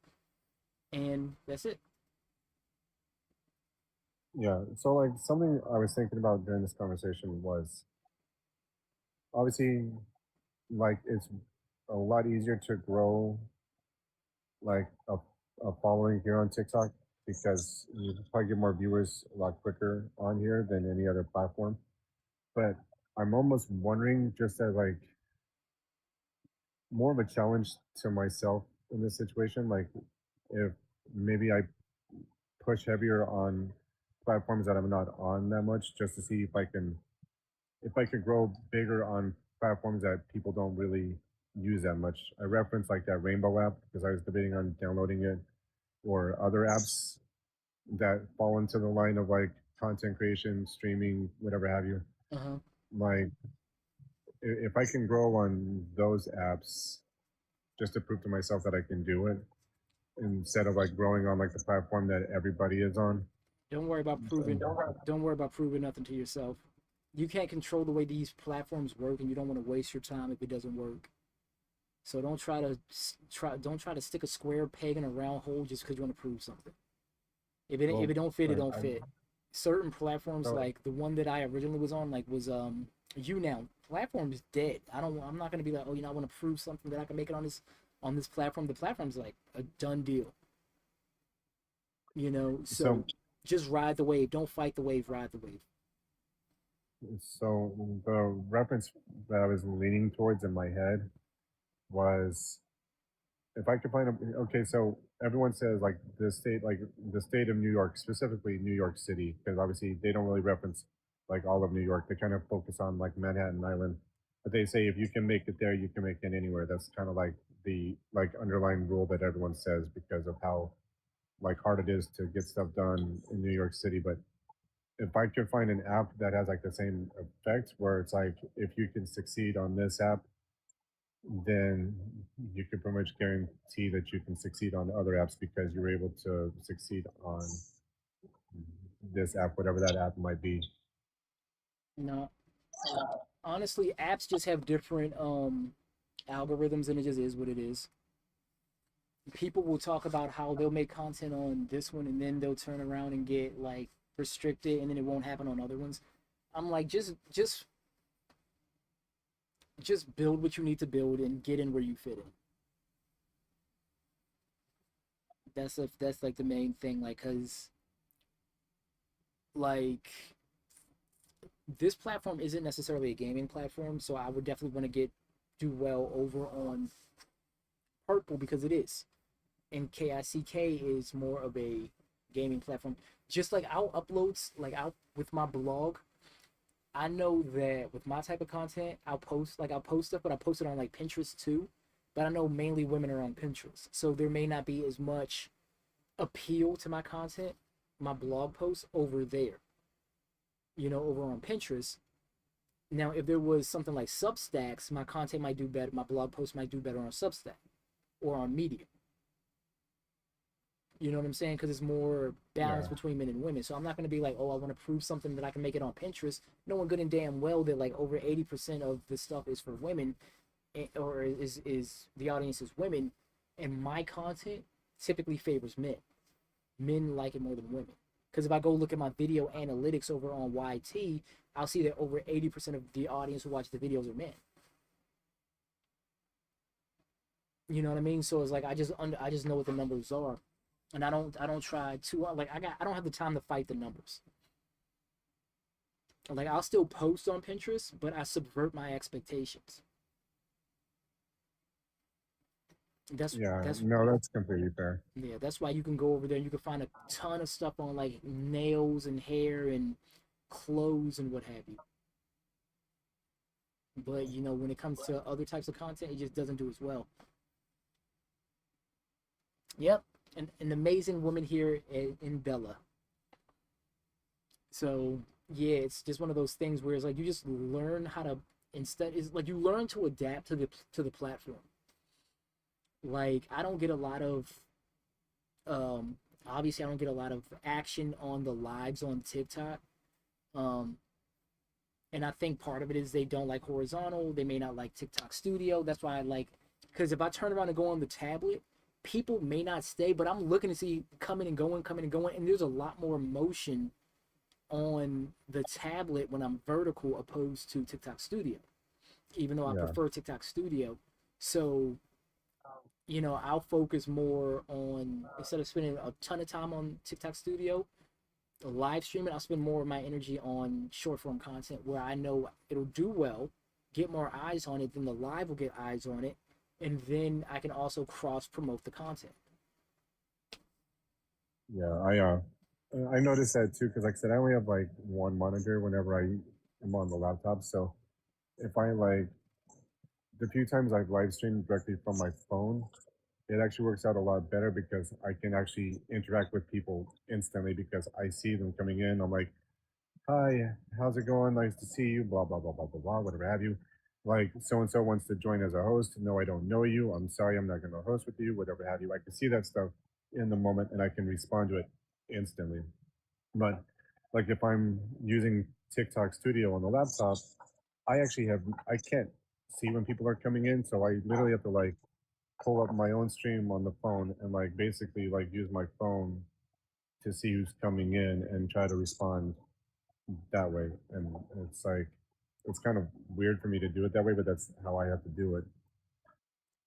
Speaker 1: and that's it.
Speaker 3: Yeah. So like something I was thinking about during this conversation was obviously like it's a lot easier to grow like a following here on TikTok because you probably get more viewers a lot quicker on here than any other platform. But I'm almost wondering, just as like more of a challenge to myself in this situation, like if maybe I push heavier on platforms that I'm not on that much, just to see if I could grow bigger on platforms that people don't really use that much. I referenced like that Rainbow app because I was debating on downloading it, or other apps that fall into the line of like content creation, streaming, whatever have you.
Speaker 1: Uh-huh.
Speaker 3: Like if I can grow on those apps just to prove to myself that I can do it instead of like growing on like the platform that everybody is on.
Speaker 1: Don't worry about proving. Don't worry about proving nothing to yourself. You can't control the way these platforms work, and you don't want to waste your time if it doesn't work. So don't try to don't try to stick a square peg in a round hole just because you want to prove something. If it don't fit, it
Speaker 3: Right,
Speaker 1: don't fit. Certain platforms
Speaker 3: so
Speaker 1: like the one that I originally was on, like was you now platform is dead. I'm not gonna be like, oh, you know, I want to prove something that I can make it on this platform. The platform's like a done deal. You know,
Speaker 3: so
Speaker 1: so just ride the wave. Don't fight the wave. Ride the wave.
Speaker 3: so the reference that I was leaning towards in my head was if I could find a okay, so everyone says like the state of New York, specifically New York City, because obviously they don't really reference like all of New York. They kind of focus on like Manhattan Island. But they say if you can make it there, you can make it anywhere. That's kind of like the like underlying rule that everyone says because of how like hard it is to get stuff done in New York City. But if I could find an app that has like the same effect where it's like if you can succeed on this app, then you can pretty much guarantee that you can succeed on other apps because you're able to succeed on this app, whatever that app might be.
Speaker 1: No, honestly, apps just have different algorithms, and it just is what it is. People will talk about how they'll make content on this one, and then they'll turn around and get like restricted, and then it won't happen on other ones. I'm like, just build what you need to build and get in where you fit in. That's like the main thing. Like, cause like this platform isn't necessarily a gaming platform, so I would definitely want to do well over on Purple because it is, and KICK is more of a gaming platform. Just like I'll uploads, like I'll with my blog, I know that with my type of content, I'll post stuff, but I post it on like Pinterest too. But I know mainly women are on Pinterest, so there may not be as much appeal to my content, my blog posts over there. You know, over on Pinterest. Now, if there was something like Substacks, my content might do better. My blog post might do better on Substack or on Medium. You know what I'm saying? Because it's more balance
Speaker 3: Yeah.
Speaker 1: between men and women. So I'm not going to be like, oh, I want to prove something that I can make it on Pinterest. Knowing good and damn well that like over 80% of the stuff is for women, or is the audience is women, and my content typically favors men. Men like it more than women. Because if I go look at my video analytics over on YT, I'll see that over 80% of the audience who watch the videos are men. You know what I mean? So it's like I just know what the numbers are, and I don't try to like I don't have the time to fight the numbers. Like I'll still post on Pinterest, but I subvert my expectations.
Speaker 3: Yeah.
Speaker 1: That's
Speaker 3: No, that's completely fair.
Speaker 1: yeah, that's why you can go over there and you can find a ton of stuff on like nails and hair and clothes and what have you. But you know, when it comes to other types of content, it just doesn't do as well. Yep, an amazing woman here in Bella. So yeah, it's just one of those things where it's like you just learn how to instead is like you learn to adapt to the platform. Like I don't get a lot of um obviously I don't get a lot of action on the lives on TikTok. Um and I think part of it is they don't like horizontal. They may not like TikTok Studio. That's why I like because if I turn around and go on the tablet, people may not stay, but I'm looking to see coming and going, and there's a lot more motion on the tablet when I'm vertical opposed to TikTok Studio, even though I
Speaker 3: Yeah.
Speaker 1: prefer TikTok Studio. So, I'll focus more on instead of spending a ton of time on TikTok Studio, live streaming, I'll spend more of my energy on short form content where I know it'll do well, get more eyes on it, then the live will get eyes on it, and then I can also cross promote the content.
Speaker 3: Yeah, I noticed that too because, like I said, I only have like one monitor whenever I am on the laptop. So if I like the few times I've live streamed directly from my phone, it actually works out a lot better because I can actually interact with people instantly because I see them coming in. I'm like, "Hi, how's it going? Nice to see you." Blah blah blah blah blah blah. Whatever have you. Like so and so wants to join as a host. No, I don't know you. I'm sorry, I'm not going to host with you. Whatever have you. I can see that stuff in the moment and I can respond to it instantly. But like if I'm using TikTok Studio on the laptop, I can't see when people are coming in, so I literally have to like pull up my own stream on the phone and like basically like use my phone to see who's coming in and try to respond that way. And it's like it's kind of weird for me to do it that way, but that's how I have to do it.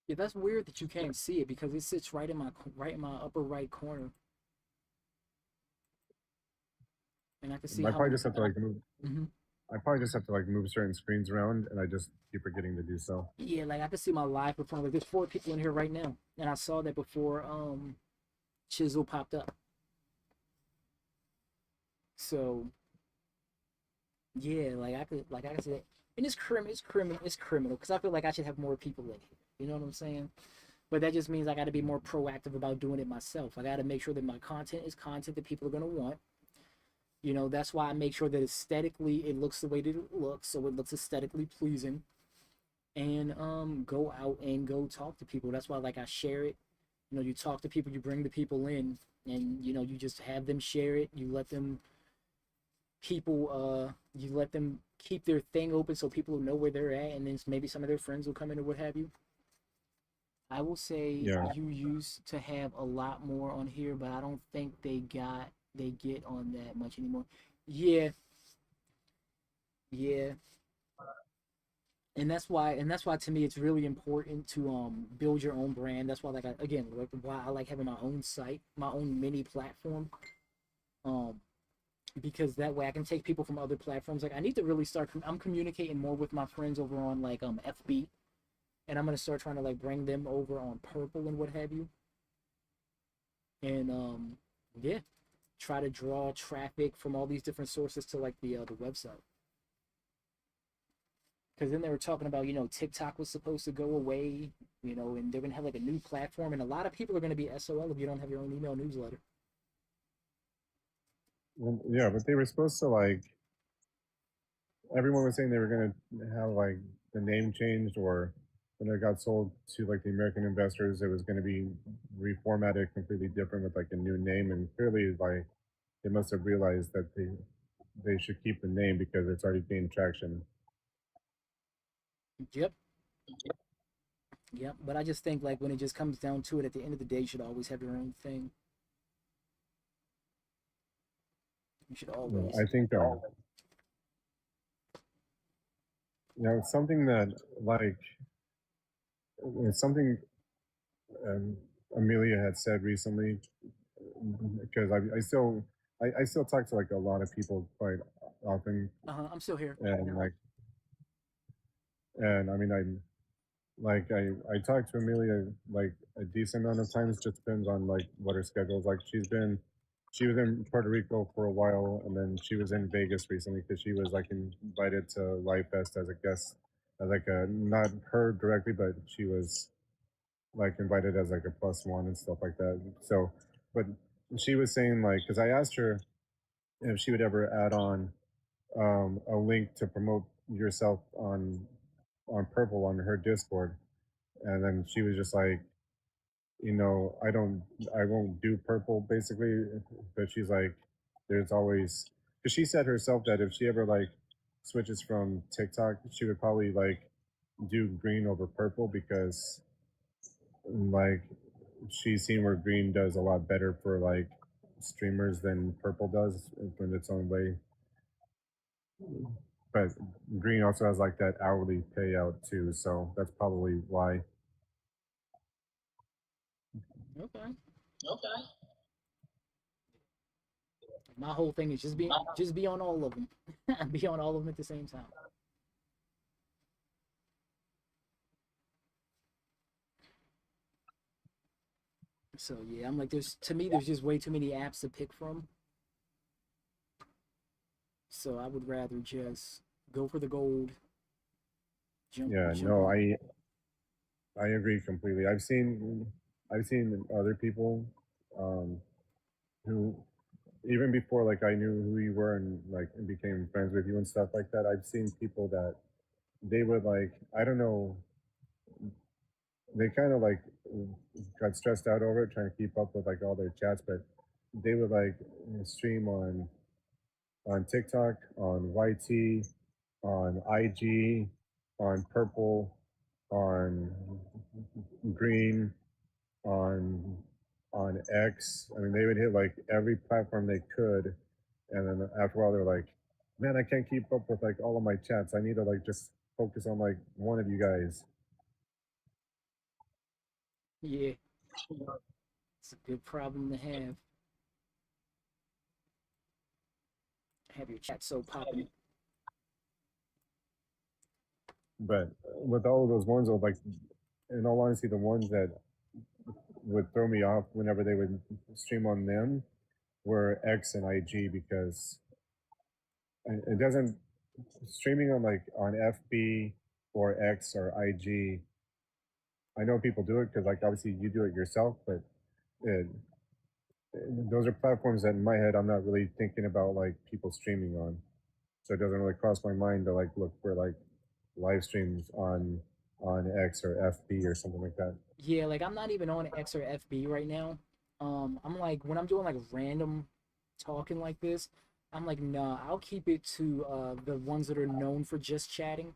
Speaker 1: Yeah, that's weird that you can't see it because it sits right in my upper right corner, and I can see
Speaker 3: I
Speaker 1: how.
Speaker 3: probably just have to like move.
Speaker 1: Mhm.
Speaker 3: I probably just have to like move certain screens around, and I just keep forgetting to do so.
Speaker 1: Yeah, like I can see my live performance. Like there's 4 people in here right now, and I saw that before Chisel popped up. So yeah, like I could say, and it's criminal because I feel like I should have more people in here. You know what I'm saying? But that just means I got to be more proactive about doing it myself. I got to make sure that my content is content that people are gonna want. That's why I make sure that aesthetically it looks the way that it looks, so it looks aesthetically pleasing, and go out and go talk to people. That's why like I share it. You talk to people, you bring the people in, and you just have them share it. You let them keep their thing open so people will know where they're at, and then maybe some of their friends will come in or what have you. I will say
Speaker 3: Yeah.
Speaker 1: you used to have a lot more on here, but I don't think they get on that much anymore. Yeah, yeah. And that's why to me it's really important to build your own brand. That's why again like why I like having my own site, my own mini platform. Um because that way I can take people from other platforms. Like I need to really start I'm communicating more with my friends over on like FB, and I'm going to start trying to like bring them over on Purple and what have you. And yeah, try to draw traffic from all these different sources to like the website. Because then they were talking about TikTok was supposed to go away, and they're gonna have like a new platform, and a lot of people are gonna be SOL if you don't have your own email newsletter.
Speaker 3: Well, yeah, but they were supposed to like everyone was saying they were going to have like the name changed, or when it got sold to like the American investors, it was going to be reformatted completely different with like a new name. And clearly, like they must have realized that they should keep the name because it's already gained traction.
Speaker 1: Yep, yep. But I just think like when it just comes down to it, at the end of the day, you should always have your own thing. You should always.
Speaker 3: I think it's something that like it's something um, Amelia had said recently because I still talk to like a lot of people quite often,
Speaker 1: I'm still here.
Speaker 3: and like and I mean I talked to Amelia like a decent amount of times. Just depends on like what her schedule is like. She was in Puerto Rico for a while, and then she was in Vegas recently because she was like invited to Life Fest as a guest, as like a not her directly, but she was like invited as like a plus one and stuff like that. So, but she was saying like because I asked her if she would ever add on a link to promote yourself on Purple on her Discord, and then she was just like, I won't do Purple basically, but she's like, there's always, because she said herself that if she ever like switches from TikTok, she would probably like do green over Purple because like she's seen where green does a lot better for like streamers than Purple does in its own way. But green also has like that hourly payout too, so that's probably why.
Speaker 1: Okay. My whole thing is just be on all of them. Be on all of them at the same time. So yeah, I'm like, there's just way too many apps to pick from. So I would rather just go for the gold,
Speaker 3: Yeah,
Speaker 1: jump
Speaker 3: no,
Speaker 1: on.
Speaker 3: I agree completely. I've seen other people um, who even before like I knew who you were and like became friends with you and stuff like that. I've seen people that they would like, I don't know, they kind of like got stressed out over it trying to keep up with like all their chats, but they would like stream on TikTok, on YT, on IG, on Purple, on Green, on on X. I mean, they would hit like every platform they could, and then after a while, they're like, "Man, I can't keep up with like all of my chats. I need to like just focus on like one of you guys."
Speaker 1: Yeah, it's a good problem to have. Have your chat so popping.
Speaker 3: But with all of those ones, like in all honesty, the ones that would throw me off whenever they would stream on them were X and IG because it doesn't streaming on like on FB or X or IG. I know people do it because like obviously you do it yourself, but it, those are platforms that in my head I'm not really thinking about like people streaming on, so it doesn't really cross my mind to like look for like live streams on X or FB or something like that.
Speaker 1: Yeah, like I'm not even on X or FB right now. I'm like when I'm doing like random talking like this, I'm like, nah, I'll keep it to the ones that are known for just chatting,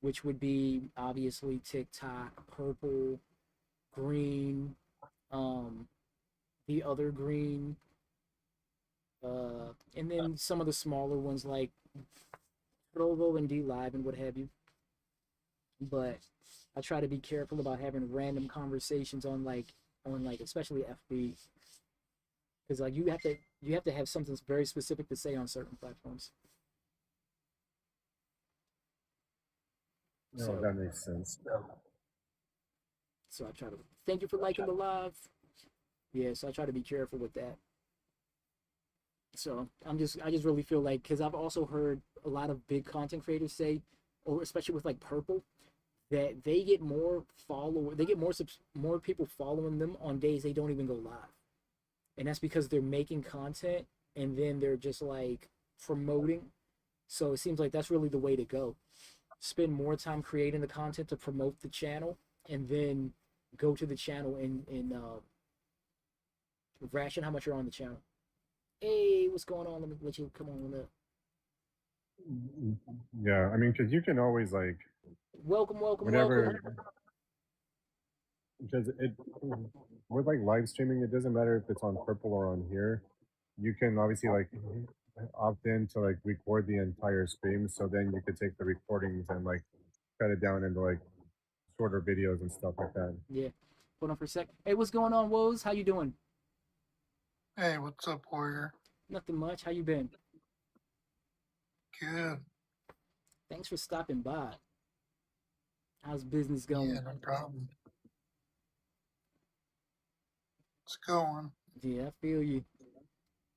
Speaker 1: which would be obviously TikTok, Purple, Green, um, the other Green, and then some of the smaller ones like Trovo and D Live and what have you. But I try to be careful about having random conversations on like especially FB because like you have to have something very specific to say on certain platforms.
Speaker 3: No,
Speaker 1: So
Speaker 3: that makes sense.
Speaker 1: so I try to thank you for liking the live. Yeah, so I try to be careful with that. So I just really feel like because I've also heard a lot of big content creators say, or especially with like Purple, that they get more people following them on days they don't even go live, and that's because they're making content and then they're just like promoting. So it seems like that's really the way to go. Spend more time creating the content to promote the channel, and then go to the channel and ration how much you're on the channel. Hey, what's going on? Let me let you come on up.
Speaker 3: Yeah, I mean, because you can always like
Speaker 1: Welcome, welcome, welcome.
Speaker 3: whenever because it with like live streaming, it doesn't matter if it's on Purple or on here. You can obviously like opt in to like record the entire stream, so then you could take the recordings and like cut it down into like shorter videos and stuff like that.
Speaker 1: Yeah. Hold on for a sec. Hey, what's going on, Woes? How you doing?
Speaker 5: Hey, what's up, Warrior?
Speaker 1: Nothing much. How you been?
Speaker 5: Good.
Speaker 1: Thanks for stopping by. How's business
Speaker 5: Yeah,
Speaker 1: going?
Speaker 5: no problem. It's going.
Speaker 1: Yeah, I feel you.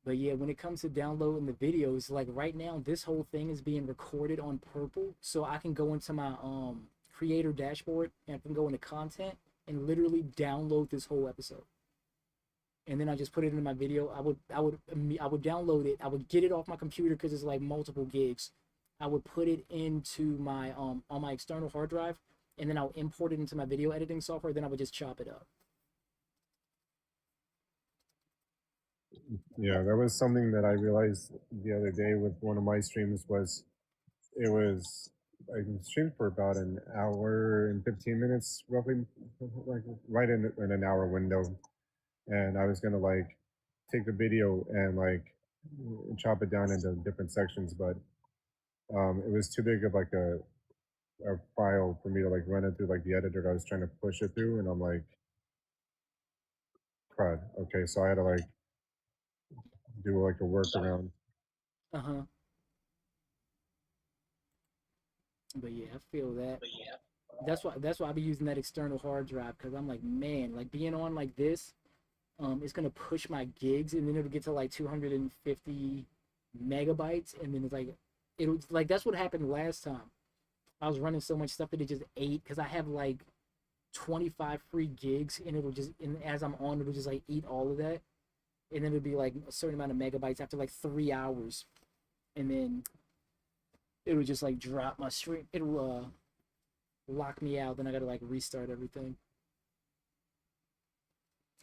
Speaker 1: But yeah, when it comes to downloading the videos, like right now, this whole thing is being recorded on Purple, so I can go into my creator dashboard and I can go into content and literally download this whole episode. and then I just put it in my video. I would download it. I would get it off my computer because it's like multiple gigs. I would put it into my on my external hard drive, and then I'll import it into my video editing software. Then I would just chop it up.
Speaker 3: Yeah, that was something that I realized the other day with one of my streams. Was it was I streamed for about an hour and 15 minutes, roughly, like right in an hour window, and I was gonna like take the video and like chop it down into different sections, but it was too big of like a file for me to like run it through like the editor that I was trying to push it through, and I'm like, crud. Okay, so I had to like do like a workaround.
Speaker 1: Uh huh. But yeah, I feel that. That's why I be using that external hard drive because I'm like, man, like being on like this, it's gonna push my gigs, and then it'll get to like 250 megabytes, and then it'll like that's what happened last time. I was running so much stuff that it just ate because I have like 25 free gigs, and and as I'm on, it'll just like eat all of that, and then it'll be like a certain amount of megabytes after like 3 hours, and then it'll just like drop my stream. It'll lock me out. Then I gotta like restart everything.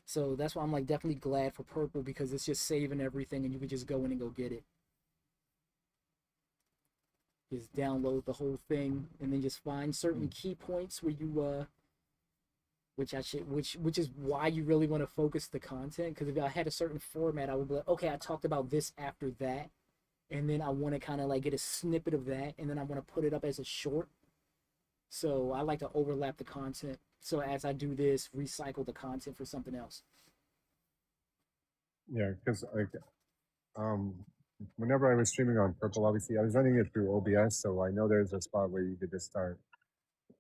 Speaker 1: So that's why I'm like definitely glad for Purple because it's just saving everything, and you can just go in and go get it. Just download the whole thing, and then just find certain key points where you which is why you really want to focus the content. Because if I had a certain format, I would be like, okay, I talked about this after that, and then I want to kind of like get a snippet of that, and then I want to put it up as a short. So I like to overlap the content. So as I do this, recycle the content for something else.
Speaker 3: Yeah, because like um, whenever I was streaming on Purple, obviously I was running it through OBS, so I know there's a spot where you could just start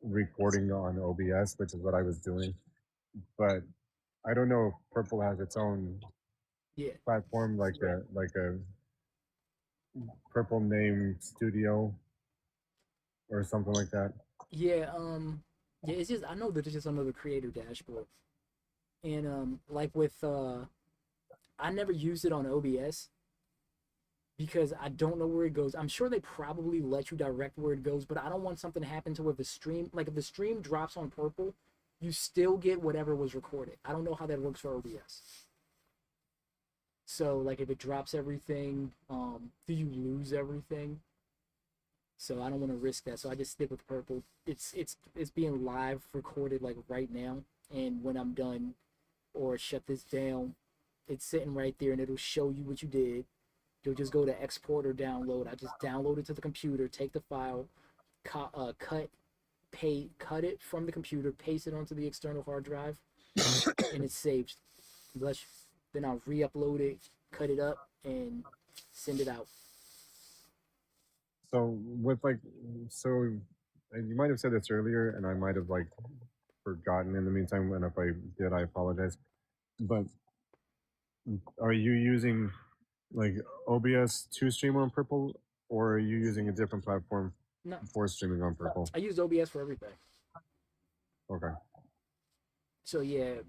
Speaker 3: recording on OBS, which is what I was doing. But I don't know if Purple has its own
Speaker 1: Yeah.
Speaker 3: platform, like a Purple Name Studio or something like that.
Speaker 1: Yeah. Yeah. It's just I know that it's just another creator dashboard, and like with I never used it on OBS because I don't know where it goes. I'm sure they probably let you direct where it goes, but I don't want something to happen to where the stream, like if the stream drops on Purple, you still get whatever was recorded. I don't know how that works for OBS. So like if it drops everything, do you lose everything? So I don't want to risk that. So I just stick with Purple. It's being live recorded like right now, and when I'm done or shut this down, it's sitting right there and it'll show you what you did. You'll just go to export or download. I just download it to the computer, take the file, cut it from the computer, paste it onto the external hard drive, and it's saved. Then I'll re-upload it, cut it up, and send it out.
Speaker 3: So with like, so and you might have said this earlier, and I might have like forgotten in the meantime. And if I did, I apologize. But are you using like OBS to stream on Purple, or are you using a different platform
Speaker 1: No,
Speaker 3: for streaming on Purple?
Speaker 1: I use OBS for everything.
Speaker 3: Okay.
Speaker 1: So yeah,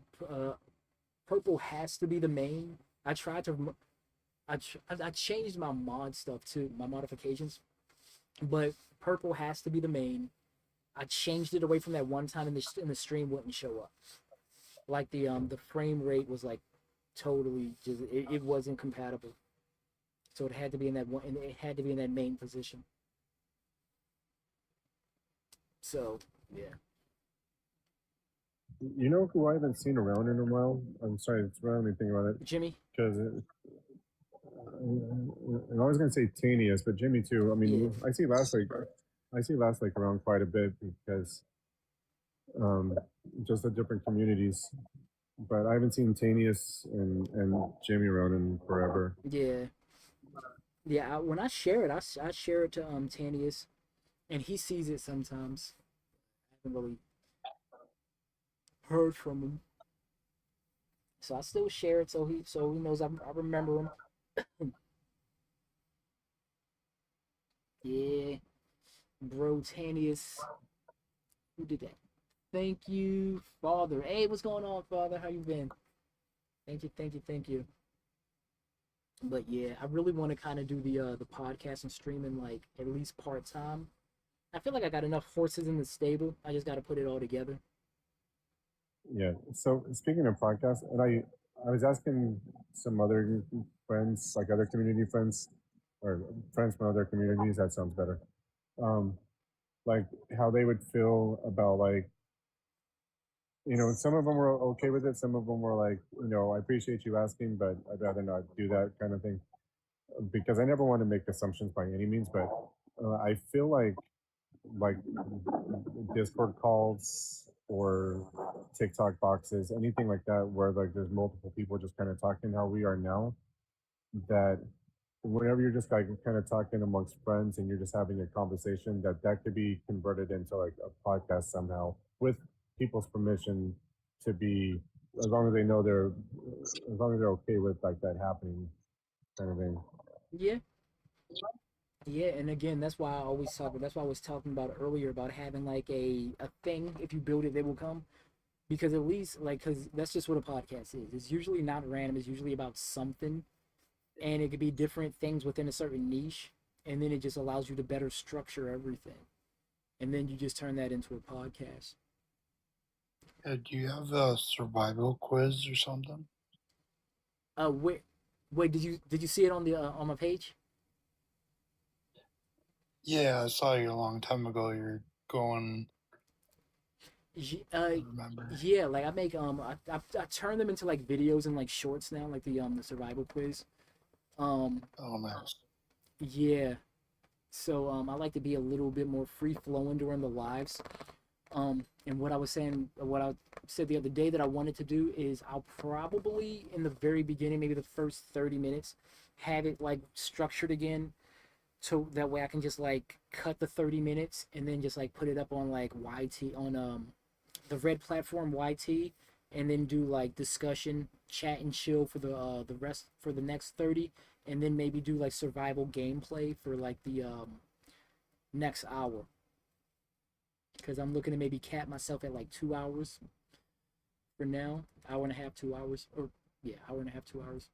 Speaker 1: Purple has to be the main. I tried to, I changed my mod stuff too, my modifications, but Purple has to be the main. I changed it away from that one time, and the stream wouldn't show up. Like the frame rate was like totally just it wasn't compatible. So it had to be in that one, and it had to be in that main position. So yeah.
Speaker 3: You know who I haven't seen around in a while? I'm sorry, it's the only thing about it.
Speaker 1: Jimmy?
Speaker 3: Because I was going to say Tanius, but Jimmy too. I mean,
Speaker 1: Yeah.
Speaker 3: I see Last Lake around quite a bit because just the different communities. But I haven't seen Tanius and Jimmy around in forever.
Speaker 1: Yeah. Yeah, when I share it, I share it to Tanius, and he sees it sometimes. I haven't really heard from him, so I still share it so he knows I remember him. Yeah, bro, Tanius, who did that? Thank you, Father. Hey, what's going on, Father? How you been? Thank you, thank you, thank you. But yeah, I really want to kind of do the podcast and streaming like at least part time. I feel like I got enough horses in the stable. I just got to put it all together.
Speaker 3: Yeah. So speaking of podcasts, and I was asking some other friends, like other community friends, or friends from other communities. That sounds better. Um, like how they would feel about like, some of them were okay with it. Some of them were like, I appreciate you asking, but I'd rather not do that kind of thing, because I never want to make assumptions by any means. But I feel like Discord calls or TikTok boxes, anything like that, where like there's multiple people just kind of talking how we are now. That whenever you're just like kind of talking amongst friends and you're just having a conversation, that could be converted into like a podcast somehow with people's permission to be, as long as they know as long as they're okay with like that happening, kind of thing.
Speaker 1: Yeah, yeah, and again, that's why I always talk. That's why I was talking about earlier about having like a thing. If you build it, they will come. Because at least like, because that's just what a podcast is. It's usually not random. It's usually about something, and it could be different things within a certain niche, and then it just allows you to better structure everything, and then you just turn that into a podcast.
Speaker 5: Do you have a survival quiz or something?
Speaker 1: Wait, wait, did you see it on my page?
Speaker 5: Yeah, I saw you a long time ago. You're going, I remember.
Speaker 1: Yeah, like I make I turn them into like videos and like shorts now, like the survival quiz. Um,
Speaker 5: Oh, nice.
Speaker 1: yeah. So I like to be a little bit more free flowing during the lives. And what I was saying, what I said the other day that I wanted to do is I'll probably in the very beginning, maybe the first 30 minutes, have it like structured again, so that way I can just like cut the 30 minutes and then just like put it up on like YT on the red platform YT, and then do like discussion, chat and chill for the rest for the next 30, and then maybe do like survival gameplay for like the next hour, because I'm looking to maybe cap myself at like 2 hours for now. Hour and a half, 2 hours, or yeah, hour and a half, 2 hours.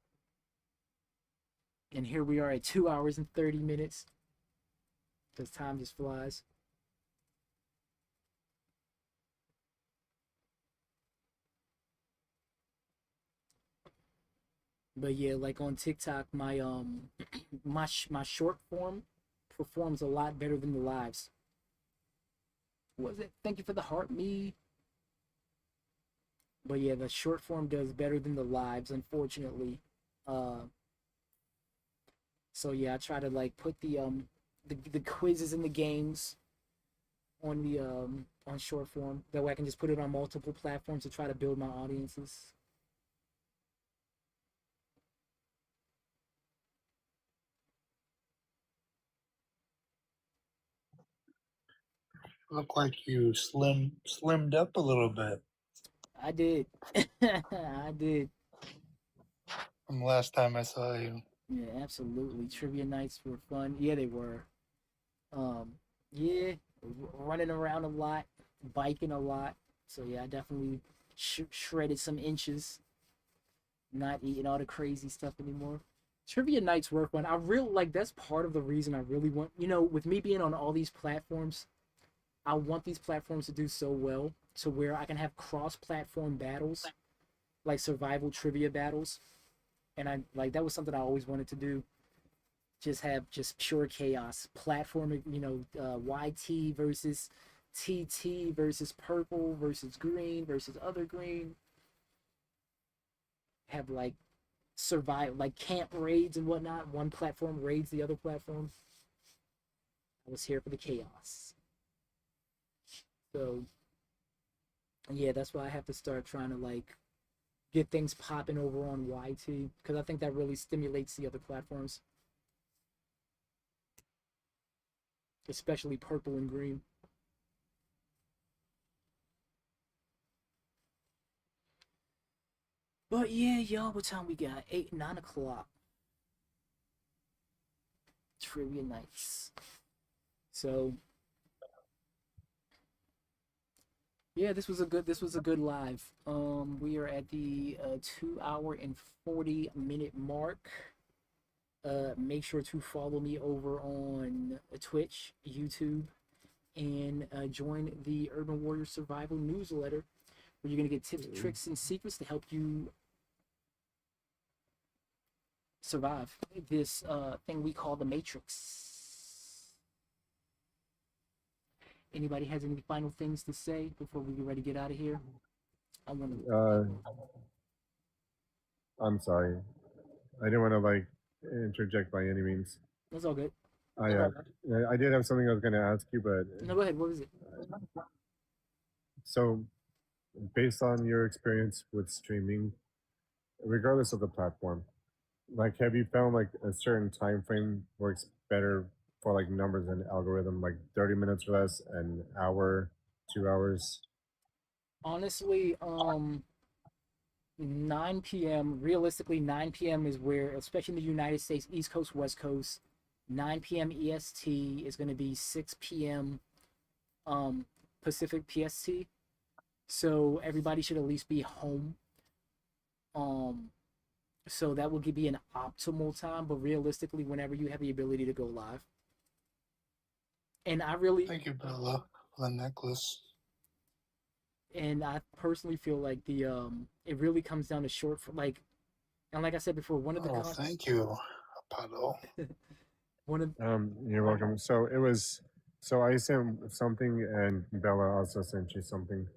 Speaker 1: And here we are at 2 hours and 30 minutes. Because time just flies. But yeah, like on TikTok, my my short form performs a lot better than the lives. What was it? Thank you for the heart, me. But yeah, the short form does better than the lives, unfortunately. Uh, so yeah, I try to like put the quizzes and the games on short form. That way I can just put it on multiple platforms to try to build my audiences.
Speaker 5: Look like you slimmed up a little bit
Speaker 1: I did. I did.
Speaker 5: from the last time I saw you.
Speaker 1: Yeah, absolutely. Trivia nights were fun. Yeah, they were. Um, yeah, running around a lot, biking a lot. So yeah, I definitely shredded some inches. Not eating all the crazy stuff anymore. Trivia nights were fun. I real like that's part of the reason I really want. With me being on all these platforms, I want these platforms to do so well to where I can have cross-platform battles, like survival trivia battles, and I like that was something I always wanted to do. Just have just pure chaos platform. YT versus TT versus purple versus green versus other green. Have like survive like camp raids and whatnot. One platform raids the other platform. I was here for the chaos. So yeah, that's why I have to start trying to like get things popping over on YT, because I think that really stimulates the other platforms, especially purple and green. But yeah, y'all, what time we got? 8, 9 o'clock. Trivia nights. So Yeah, this was a good live. We are at the 2 hour and 40 minute mark. Make sure to follow me over on Twitch, YouTube, and join the Urban Warrior Survival newsletter, where you're gonna get tips, tricks, and secrets to help you survive this thing we call the Matrix. Anybody has any final things to say before we get ready to get out of here? I want to.
Speaker 3: I'm sorry. I didn't want to like interject by any means.
Speaker 1: That's all good.
Speaker 3: I did have something I was going to ask you, but
Speaker 1: No, go ahead. What is it?
Speaker 3: so based on your experience with streaming, regardless of the platform, like have you found like a certain time frame works better for like numbers and algorithm, like 30 minutes or less, an hour, 2 hours?
Speaker 1: Honestly, 9 p.m. Realistically, 9 p.m. is where, especially in the United States, East Coast, West Coast, 9 p.m. EST is going to be 6 p.m. Pacific PST. So everybody should at least be home. Um, so that will give you an optimal time, but realistically, whenever you have the ability to go live. And I really,
Speaker 5: Thank you, Bella, for the necklace.
Speaker 1: and I personally feel like the it really comes down to short for like, and like I said before, one of the
Speaker 5: Oh, thank you, Apollo.
Speaker 1: one of
Speaker 3: You're welcome. So it was, so I sent something and Bella also sent you something.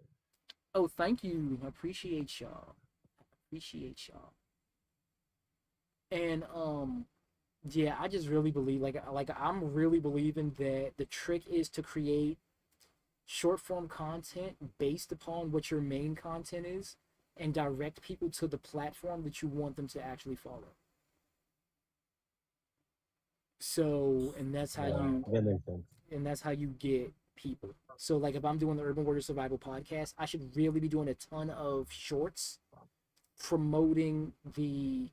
Speaker 1: oh, thank you, I appreciate y'all, appreciate y'all, and yeah, I just really believe like I'm really believing that the trick is to create short form content based upon what your main content is and direct people to the platform that you want them to actually follow. So, and that's how you
Speaker 3: That makes sense.
Speaker 1: and that's how you get people. So like if I'm doing the Urban Warrior Survival podcast, I should really be doing a ton of shorts promoting the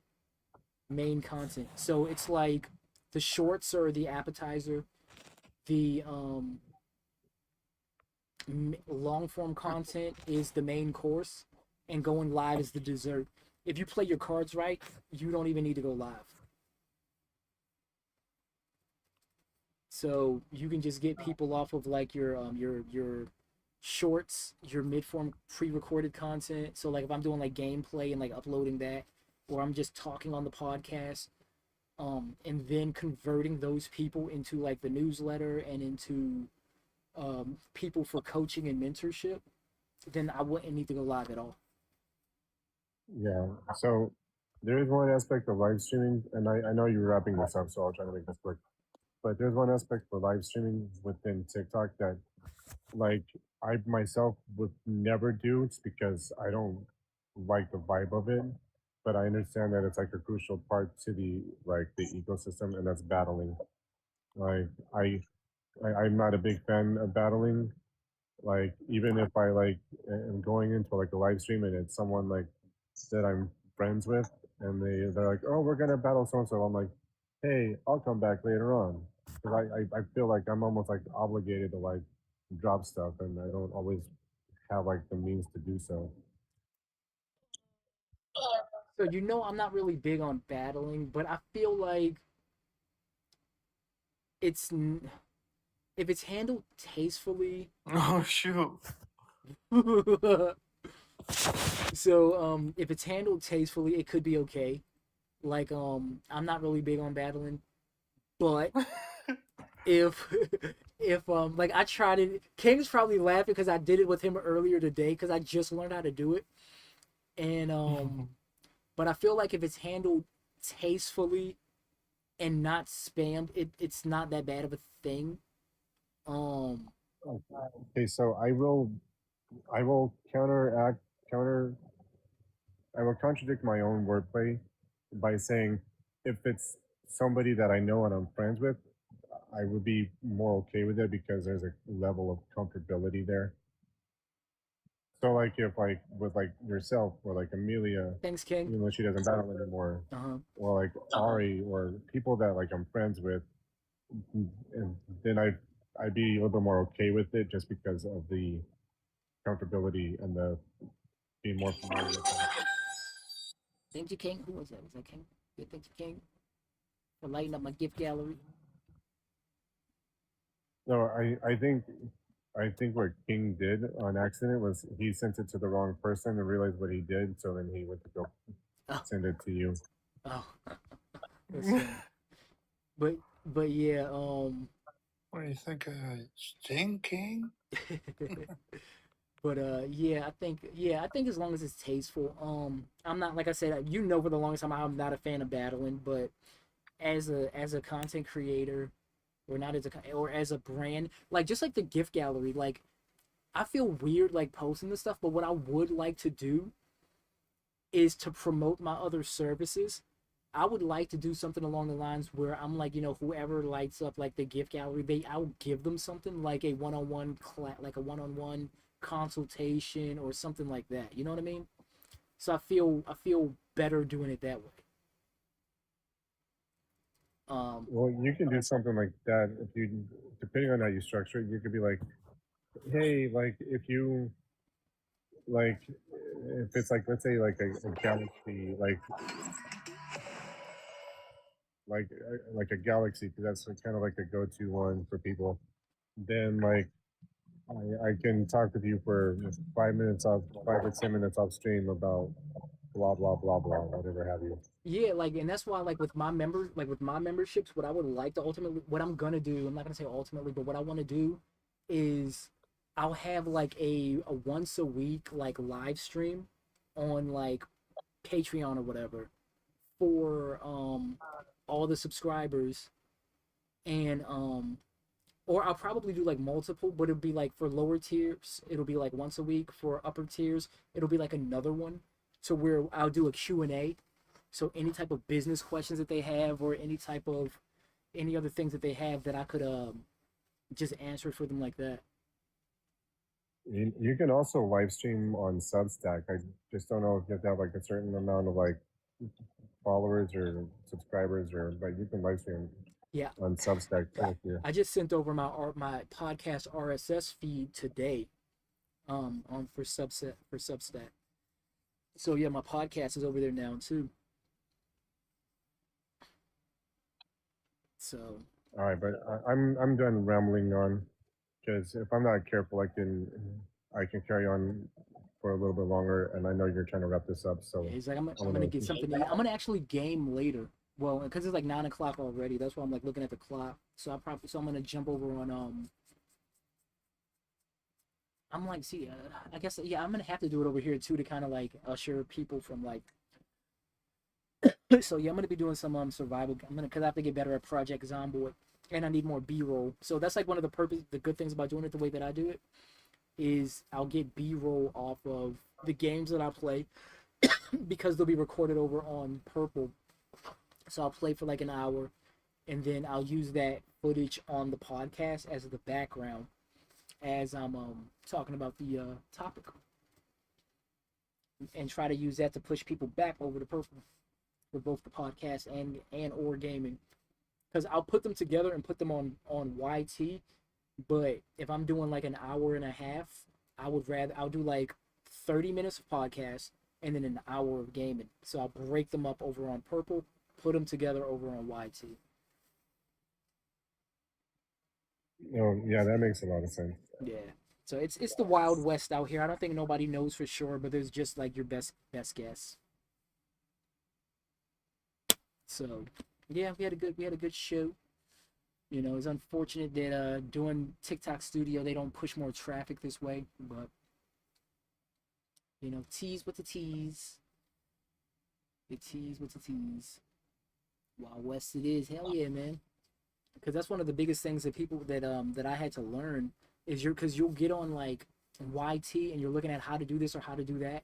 Speaker 1: main content. So it's like the shorts are the appetizer, the long form content is the main course, and going live is the dessert. If you play your cards right, you don't even need to go live. So you can just get people off of like your shorts, your mid form pre recorded content. So like if I'm doing like gameplay and like uploading that, or I'm just talking on the podcast, and then converting those people into like the newsletter and into people for coaching and mentorship, then I wouldn't need to go live at all.
Speaker 3: Yeah. So there is one aspect of live streaming, and I know you're wrapping this up, so I'll try to make this quick. But there's one aspect for live streaming within TikTok that, like, I myself would never do. It's because I don't like the vibe of it. But I understand that it's like a crucial part to the like the ecosystem, and that's battling. Like, I'm not a big fan of battling. Like, even if I like am going into like a live stream and it's someone like that I'm friends with, and they're like, "Oh, we're gonna battle so and so." I'm like, "Hey, I'll come back later on," because I feel like I'm almost like obligated to like drop stuff, and I don't always have like the means to do so.
Speaker 1: So I'm not really big on battling, but I feel like it's if it's handled tastefully.
Speaker 4: Oh shoot!
Speaker 1: So if it's handled tastefully, it could be okay. Like I'm not really big on battling, but if like I tried it, King's probably laughing because I did it with him earlier today because I just learned how to do it, and but I feel like if it's handled tastefully and not spammed, it's not that bad of a thing.
Speaker 3: Okay, so I will counter I will contradict my own wordplay by saying if it's somebody that I know and I'm friends with, I would be more okay with it because there's a level of comfortability there. So like if like with like yourself or like Amelia,
Speaker 1: Thanks, King.
Speaker 3: even though she doesn't battle anymore,
Speaker 1: Uh-huh.
Speaker 3: or like Ari or people that like I'm friends with, and then I'd be a little bit more okay with it just because of the comfortability and the being more familiar with them.
Speaker 1: Thank you, King. Who was that? Was that King? Yeah, thank you, King, for lighting up my gift gallery.
Speaker 3: No, I think what King did on accident was he sent it to the wrong person and realized what he did, so then he went to go
Speaker 1: Oh,
Speaker 3: send it to you.
Speaker 1: oh, that's funny. But yeah,
Speaker 5: What do you think? Sting King?
Speaker 1: but I think as long as it's tasteful, I'm not, like I said, you know, for the longest time I'm not a fan of battling, but as a content creator, or not as a or as a brand, like just like the gift gallery, like I feel weird like posting this stuff, but what I would like to do is to promote my other services. I would like to do something along the lines where I'm like, you know, whoever lights up like the gift gallery, I'll give them something like a one-on-one class, like a one-on-one consultation or something like that. You know what I mean? So I feel better doing it that way.
Speaker 3: Well, you can do something like that if you, depending on how you structure it, you could be like, hey, like if you like, if it's like, let's say like a galaxy, like a galaxy, because that's like, kind of like a go-to one for people. Then like I can talk with you for 5 minutes off, 5 or 10 minutes off stream about blah blah blah blah, whatever have you.
Speaker 1: Yeah, like, and that's why, like, with my memberships, what I would like to ultimately, what I'm gonna do, I'm not gonna say ultimately, but what I want to do is I'll have like a once a week like live stream on like Patreon or whatever for all the subscribers, and or I'll probably do like multiple, but it'll be like for lower tiers, it'll be like once a week. For upper tiers, it'll be like another one. So where I'll do a Q&A. So any type of business questions that they have, or any type of any other things that they have, that I could just answer for them like that.
Speaker 3: You can also live stream on Substack. I just don't know if you have to have like a certain amount of like followers or subscribers, or but you can live stream
Speaker 1: Yeah,
Speaker 3: on Substack too. Yeah.
Speaker 1: I just sent over my podcast RSS feed today, on for Substack. So yeah, my podcast is over there now too. So
Speaker 3: All right, but I'm done rambling on, because if I'm not careful, I can carry on for a little bit longer, and I know you're trying to wrap this up. So
Speaker 1: he's like, I'm
Speaker 3: I'm
Speaker 1: gonna
Speaker 3: gonna.
Speaker 1: get something to eat. I'm gonna actually game later. Well, because it's like 9 o'clock already. That's why I'm like looking at the clock. So I'm gonna jump over on I'm like, see, I guess, yeah, I'm gonna have to do it over here too, to kind of like usher people from like. So yeah, I'm gonna be doing some survival. Cause I have to get better at Project Zomboid, and I need more B-roll. So that's like one of the good things about doing it the way that I do it is I'll get B-roll off of the games that I play, because they'll be recorded over on Purple. So I'll play for like an hour, and then I'll use that footage on the podcast as the background as I'm talking about the topic, and try to use that to push people back over to Purple for both the podcast and or gaming, because I'll put them together and put them on YT. But if I'm doing like an hour and a half, I'll do like 30 minutes of podcast and then an hour of gaming. So I'll break them up over on Purple, put them together over on YT.
Speaker 3: Oh yeah, that makes a lot of sense.
Speaker 1: Yeah. So it's the Wild West out here. I don't think nobody knows for sure, but there's just like your best guess. So yeah, we had a good show. You know, it's unfortunate that doing TikTok Studio, they don't push more traffic this way, but you know, tease with the tease. The tease with the tease. Wild West it is. Hell yeah, man. Because that's one of the biggest things that people that I had to learn is because you'll get on like YT and you're looking at how to do this or how to do that,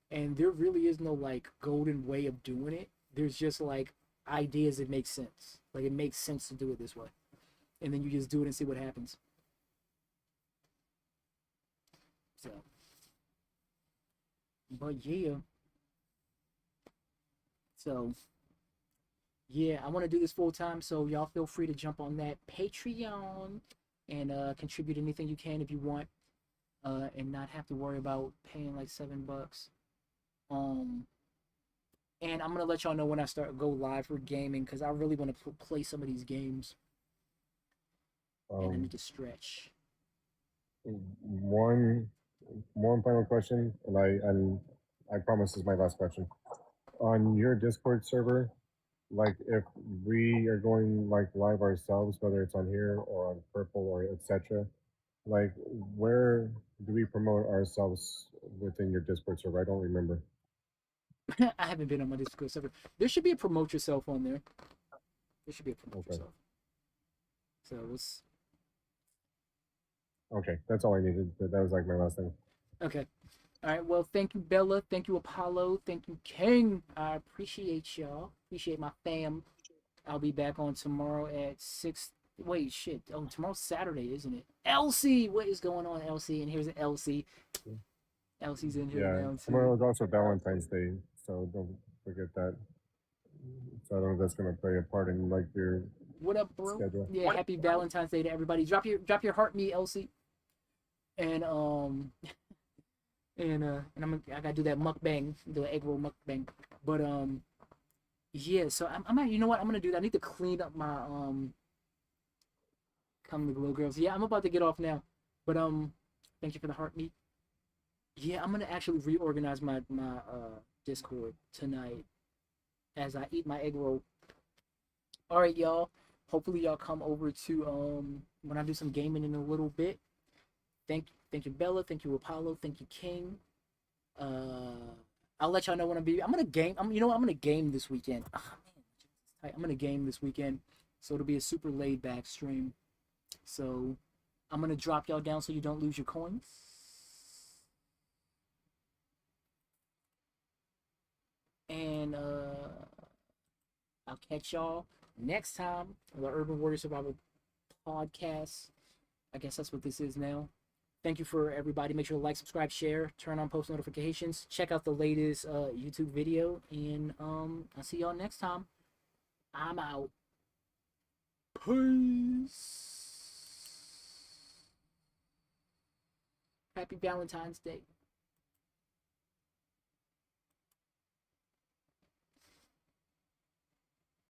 Speaker 1: and there really is no like golden way of doing it. There's just like ideas that make sense. Like it makes sense to do it this way, and then you just do it and see what happens. So, but yeah. So yeah, I want to do this full time, so y'all feel free to jump on that Patreon and contribute anything you can if you want. and not have to worry about paying like $7. Um, and I'm gonna let y'all know when I go live for gaming because I really want to play some of these games, and I need to stretch.
Speaker 3: One final question, and I promise this is my last question. On your Discord server, like if we are going like live ourselves, whether it's on here or on Purple or etc., like where do we promote ourselves within your Discord server? I don't remember.
Speaker 1: I haven't been on my Discord server. There should be a promote yourself on there. There should be a promote
Speaker 3: Okay.
Speaker 1: yourself. So it's
Speaker 3: Okay, that's all I needed. That was like my last thing.
Speaker 1: okay. All right. Well, thank you, Bella. Thank you, Apollo. Thank you, King. I appreciate y'all. Appreciate my fam. I'll be back on tomorrow at 6. Wait, shit. Oh, tomorrow's Saturday, isn't it? Elsie, what is going on, Elsie? And here's an Elsie. Elsie's in here
Speaker 3: Yeah,
Speaker 1: now too.
Speaker 3: tomorrow is also Valentine's Day, so don't forget that. So I don't know if that's gonna play a part in like your
Speaker 1: What up, bro?
Speaker 3: schedule.
Speaker 1: Yeah, happy Valentine's Day to everybody. Drop your heart me, Elsie. And I gotta do that mukbang, do an egg roll mukbang. But yeah. So you know what I'm gonna do? I need to clean up my come to glow girls. Yeah, I'm about to get off now. But thank you for the heart meat. Yeah, I'm gonna actually reorganize my Discord tonight as I eat my egg roll. All right, y'all. Hopefully y'all come over to when I do some gaming in a little bit. Thank you, Bella. Thank you, Apollo. Thank you, King. I'll let y'all know when I'm gonna game. I'm gonna game this weekend. Oh, man, I'm gonna game this weekend, so it'll be a super laid back stream. So I'm gonna drop y'all down so you don't lose your coins. And I'll catch y'all next time on the Urban Warrior Survival Podcast. I guess that's what this is now. Thank you for everybody. Make sure to like, subscribe, share, turn on post notifications. Check out the latest YouTube video. And I'll see y'all next time. I'm out. Peace. Happy Valentine's Day.